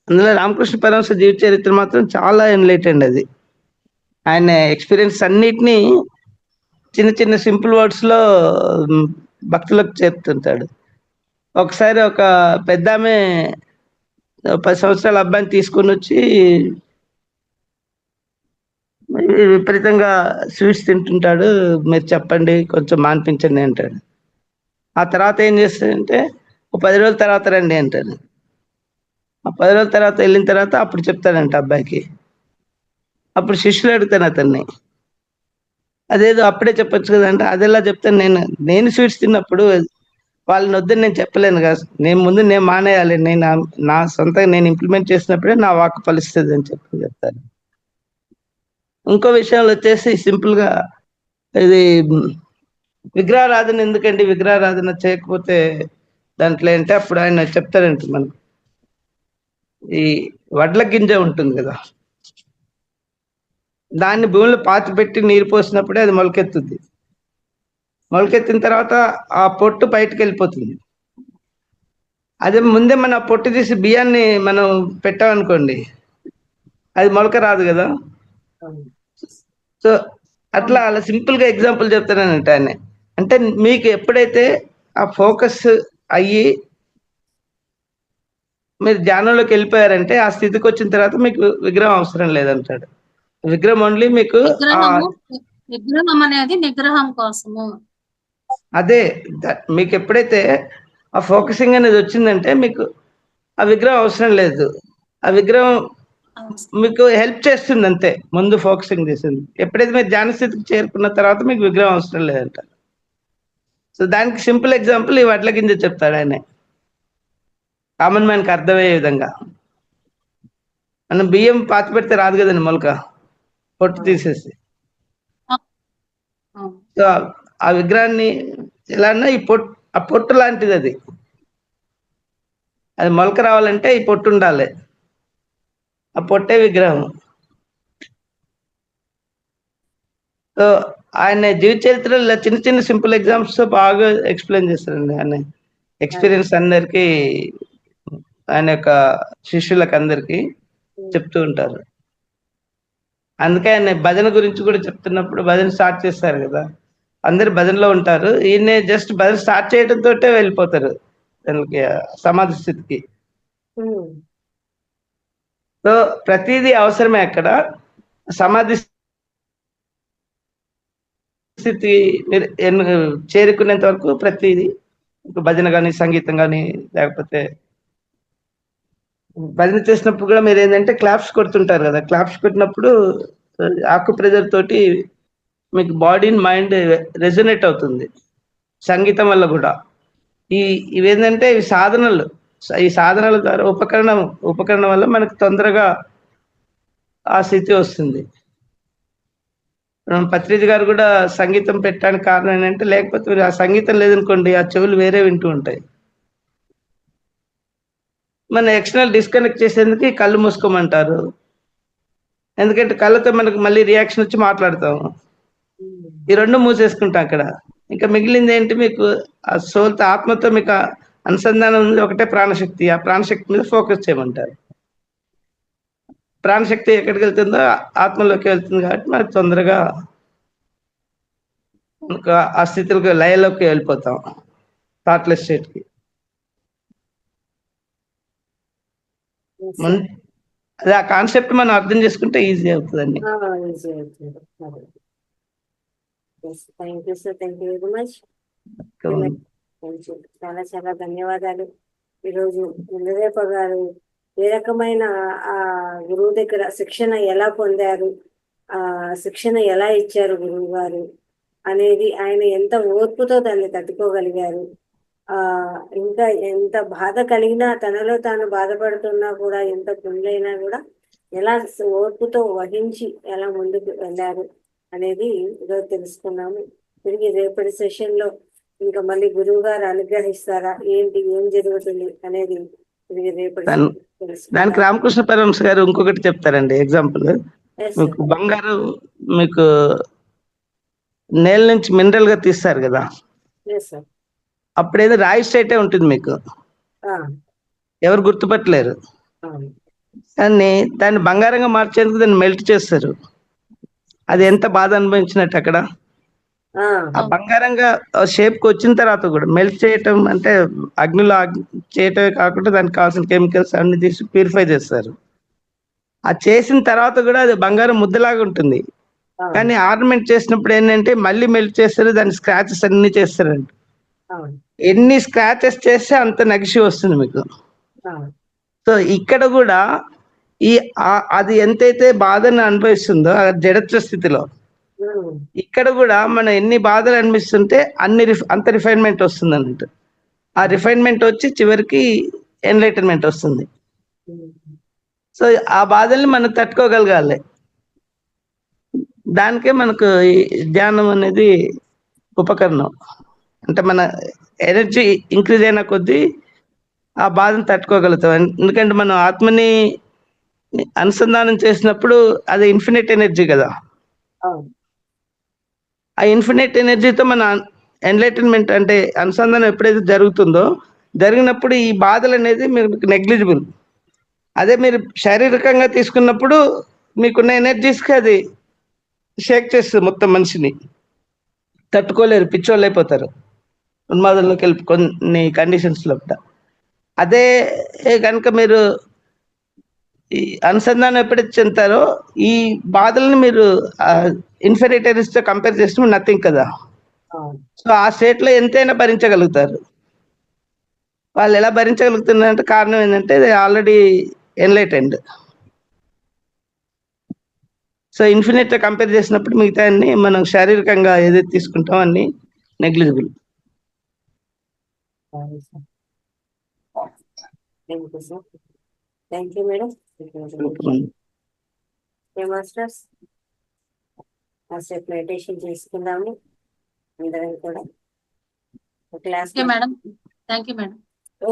అందులో రామకృష్ణ పరమహంస జీవిత చరిత్ర మాత్రం చాలా ఎన్లైటెండ్. అది ఆయన ఎక్స్పీరియన్స్ అన్నిటినీ చిన్న చిన్న సింపుల్ వర్డ్స్ లో భక్తులకు చెప్తుంటాడు. ఒకసారి ఒక పెద్ద ఆమె 10 సంవత్సరాల అబ్బాయిని తీసుకొని వచ్చి విపరీతంగా స్వీట్స్ తింటుంటాడు, మీరు చెప్పండి కొంచెం మాన్పించండి అంటాడు. ఆ తర్వాత ఏం చేస్తాడంటే ఒక 10 రోజుల తర్వాత రండి అంటాడు. ఆ 10 రోజుల తర్వాత వెళ్ళిన తర్వాత అప్పుడు చెప్తాడంట అబ్బాయికి. అప్పుడు శిష్యులు అడుగుతాను అతన్ని, అదేదో అప్పుడే చెప్పొచ్చు కదా అంటే, అదెలా చెప్తాను, నేను స్వీట్స్ తిన్నప్పుడు వాళ్ళని వద్దని నేను చెప్పలేను కదా, నేను మానేయాలి, నా సొంతంగా నేను ఇంప్లిమెంట్ చేసినప్పుడే నా వాక్ ఫలిస్తుంది అని చెప్తాను. ఇంకో విషయంలో వచ్చేసి సింపుల్ గా ఇది విగ్రహారాధన ఎందుకండి, విగ్రహారాధన చేయకపోతే దాంట్లో ఏంటి, అప్పుడు ఆయన చెప్తారంట మనకు, ఈ వడ్ల గింజ ఉంటుంది కదా, దాన్ని భూమిలో పాతి పెట్టి నీరు పోసినప్పుడే అది మొలకెత్తుద్ది. మొలకెత్తిన తర్వాత ఆ పొట్టు బయటకు వెళ్ళిపోతుంది. అదే ముందే మనం ఆ పొట్టు తీసి బియ్యాన్ని మనం పెట్టామనుకోండి, అది మొలక రాదు కదా. అవును. సో అలా సింపుల్ గా ఎగ్జాంపుల్ చెప్తానంట ఆయన. అంటే మీకు ఎప్పుడైతే ఆ ఫోకస్ అయ్యి మీరు ధ్యానంలోకి వెళ్ళిపోయారంటే ఆ స్థితికి వచ్చిన తర్వాత మీకు విగ్రహం అవసరం లేదంటాడు. విగ్రహం ఓన్లీ మీకు ఆ విగ్రహం అనేది నిగ్రహం కోసము. అదే మీకు ఎప్పుడైతే ఆ ఫోకసింగ్ అనేది వచ్చిందంటే మీకు ఆ విగ్రహం అవసరం లేదు. ఆ విగ్రహం మీకు హెల్ప్ చేస్తుంది అంతే, ముందు ఫోకసింగ్ చేసింది. ఎప్పుడైతే మీరు ధ్యాన స్థితికి చేరుకున్న తర్వాత మీకు విగ్రహం అవసరం లేదంట. సో దానికి సింపుల్ ఎగ్జాంపుల్ ఈ వడ్ల గింజ చెప్తాడు ఆయన, కామన్ మ్యాన్కి అర్థమయ్యే విధంగా. మనం బియ్యం పాతి పెడితే రాదు కదండి మొలక, పొట్టు తీసేసి. సో ఆ విగ్రహాన్ని ఎలా అన్నా ఆ పొట్టు లాంటిది అది. అది మొలక రావాలంటే ఈ పొట్టు ఉండాలి, ఆ పొట్టే విగ్రహం. సో ఆయన జీవిత చరిత్రలో చిన్న చిన్న సింపుల్ ఎగ్జాంపుల్స్ బాగా ఎక్స్ప్లెయిన్ చేస్తారండి. ఆయన ఎక్స్పీరియన్స్ అందరికి ఆయన యొక్క శిష్యులకు అందరికి చెప్తూ ఉంటారు. అందుకే ఆయన భజన గురించి కూడా చెప్తున్నప్పుడు భజన స్టార్ట్ చేస్తారు కదా, అందరు భజనలో ఉంటారు, ఈయన జస్ట్ భజన స్టార్ట్ చేయడంతో వెళ్ళిపోతారు దానికి సమాధి స్థితికి. సో ప్రతిదీ అవసరమే అక్కడ. సమాధి స్థితి చేరుకునేంత వరకు ప్రతిదీ భజన కానీ, సంగీతం కానీ, లేకపోతే భజన చేసినప్పుడు కూడా మీరు ఏంటంటే క్లాప్స్ కొడుతుంటారు కదా, క్లాప్స్ కొట్టినప్పుడు ఆకు ప్రెజర్ తోటి మీకు బాడీ మైండ్ రెజొనేట్ అవుతుంది సంగీతం వల్ల కూడా. ఇవేంటంటే ఇవి సాధనలు, ఈ సాధనల ద్వారా ఉపకరణం వల్ల మనకు తొందరగా ఆ స్థితి వస్తుంది. పత్రిజీ గారు కూడా సంగీతం పెట్టడానికి కారణం ఏంటంటే, లేకపోతే ఆ సంగీతం లేదనుకోండి ఆ చెవులు వేరే వింటూ ఉంటాయి. మన ఎక్స్టర్నల్ డిస్కనెక్ట్ చేసేందుకు కళ్ళు మూసుకోమంటారు, ఎందుకంటే కళ్ళతో మనకు మళ్ళీ రియాక్షన్ వచ్చి మాట్లాడతాము. ఈ రెండు మూసేసుకుంటాం అక్కడ. ఇంకా మిగిలింది ఏంటి, మీకు ఆ సోల్తో ఆత్మతో మీకు అనుసంధానం ఉంది ఒకటే ప్రాణశక్తి. ఆ ప్రాణశక్తి మీద ఫోకస్ చేయమంటారు. ప్రాణశక్తి ఎక్కడికి వెళ్తుందో ఆత్మలోకి వెళ్తుంది కాబట్టి మనకు తొందరగా మనకు ఆ స్థితిలోకి లయలోకి వెళ్ళిపోతాం, థాట్లెస్ స్టేట్కి. అదే ఆ కాన్సెప్ట్ మనం అర్థం చేసుకుంటే ఈజీ అవుతుందండి. Thank you sir, thank you very much. చాలా చాలా ధన్యవాదాలు. ఈరోజు మురళీధర్ గారు ఏ రకమైన ఆ గురువు దగ్గర శిక్షణ ఎలా పొందారు, ఆ శిక్షణ ఎలా ఇచ్చారు గురువు గారు అనేది, ఆయన ఎంత ఓర్పుతో దాన్ని తట్టుకోగలిగారు, ఇంకా ఎంత బాధ కలిగినా, తనలో తాను బాధపడుతున్నా కూడా, ఎంత గుండెైనా కూడా ఎలా ఓర్పుతో వహించి ఎలా ముందుకు వెళ్ళారు అనేది ఈరోజు తెలుసుకున్నాము. తిరిగి రేపటి సెషన్ లో ఇంకా మళ్ళీ గురువు గారు అనుగ్రహిస్తారా, ఏంటి, ఏం జరుగుతుంది అనేది తిరిగి రేపటి దానికి రామకృష్ణ పరమహంస గారు ఇంకొకటి చెప్తారండి. ఎగ్జాంపుల్, మీకు బంగారు మీకు నేల నుంచి మినరల్ గా తీస్తారు కదా, అప్పుడేదో రాయి స్టేటే ఉంటుంది, మీకు ఎవరు గుర్తుపట్టలేరు. కానీ దాన్ని బంగారంగా మార్చేందుకు దాన్ని మెల్ట్ చేస్తారు. అది ఎంత బాధ అనుభవించినట్టు అక్కడ. ఆ బంగారంగా షేప్కి వచ్చిన తర్వాత కూడా మెల్ట్ చేయటం అంటే అగ్నిలో చేయటమే కాకుండా దానికి కావాల్సిన కెమికల్స్ అన్ని తీసి ప్యూరిఫై చేస్తారు. అది చేసిన తర్వాత కూడా అది బంగారం ముద్దలాగా ఉంటుంది. కానీ ఆర్నమెంట్ చేసినప్పుడు ఏంటంటే మళ్ళీ మెల్ట్ చేస్తారు, దాని స్క్రాచెస్ అన్ని చేస్తారండి. ఎన్ని స్క్రాచెస్ చేస్తే అంత నగిషి వస్తుంది మీకు. సో ఇక్కడ కూడా అది ఎంతైతే బాధను అనుభవిస్తుందో జడత్వ స్థితిలో, ఇక్కడ కూడా మనం ఎన్ని బాధలు అనిపిస్తుంటే అంత రిఫైన్మెంట్ వస్తుంది అన్నట్టు. ఆ రిఫైన్మెంట్ వచ్చి చివరికి ఎన్లైటన్మెంట్ వస్తుంది. సో ఆ బాధల్ని మనం తట్టుకోగలగాలి. దానికే మనకు ఈ ధ్యానం అనేది ఉపకరణం. అంటే మన ఎనర్జీ ఇంక్రీజ్ అయిన కొద్దీ ఆ బాధను తట్టుకోగలుగుతాం. ఎందుకంటే మనం ఆత్మని అనుసంధానం చేసినప్పుడు అది ఇన్ఫినిట్ ఎనర్జీ కదా. ఆ ఇన్ఫినిట్ ఎనర్జీతో మన ఎన్లైటన్మెంట్ అంటే అనుసంధానం ఎప్పుడైతే జరుగుతుందో, జరిగినప్పుడు ఈ బాధలు అనేది మీకు నెగ్లిజిబుల్. అదే మీరు శారీరకంగా తీసుకున్నప్పుడు మీకున్న ఎనర్జీస్కి అది షేక్ చేస్తుంది మొత్తం మనిషిని. తట్టుకోలేరు, పిచ్చోళ్ళు అయిపోతారు ఉన్మాదంలోకి వెళ్ళి కొన్ని కండిషన్స్లో కూడా. అదే కనుక మీరు ఈ అనుసంధానం ఎప్పుడైతే చెందుతారో ఈ బాధల్ని మీరు ఇన్ఫినిట్ ఎనర్జీతో కంపేర్ చేసినప్పుడు నథింగ్ కదా. సో ఆ స్టేట్లో ఎంతైనా భరించగలుగుతారు. వాళ్ళు ఎలా భరించగలుగుతున్నారంటే కారణం ఏంటంటే ఆల్రెడీ ఎన్లైటెండ్. సో ఇన్ఫినిట్ తో కంపేర్ చేసినప్పుడు మిగతా అన్ని మనం శారీరకంగా ఏదైతే తీసుకుంటామో అన్ని negligible. Thank you madam. Masters కాసేపు మెడిటేషన్ చేసుకుందాము అందరం కూడా. Class madam. Thank you madam. Oh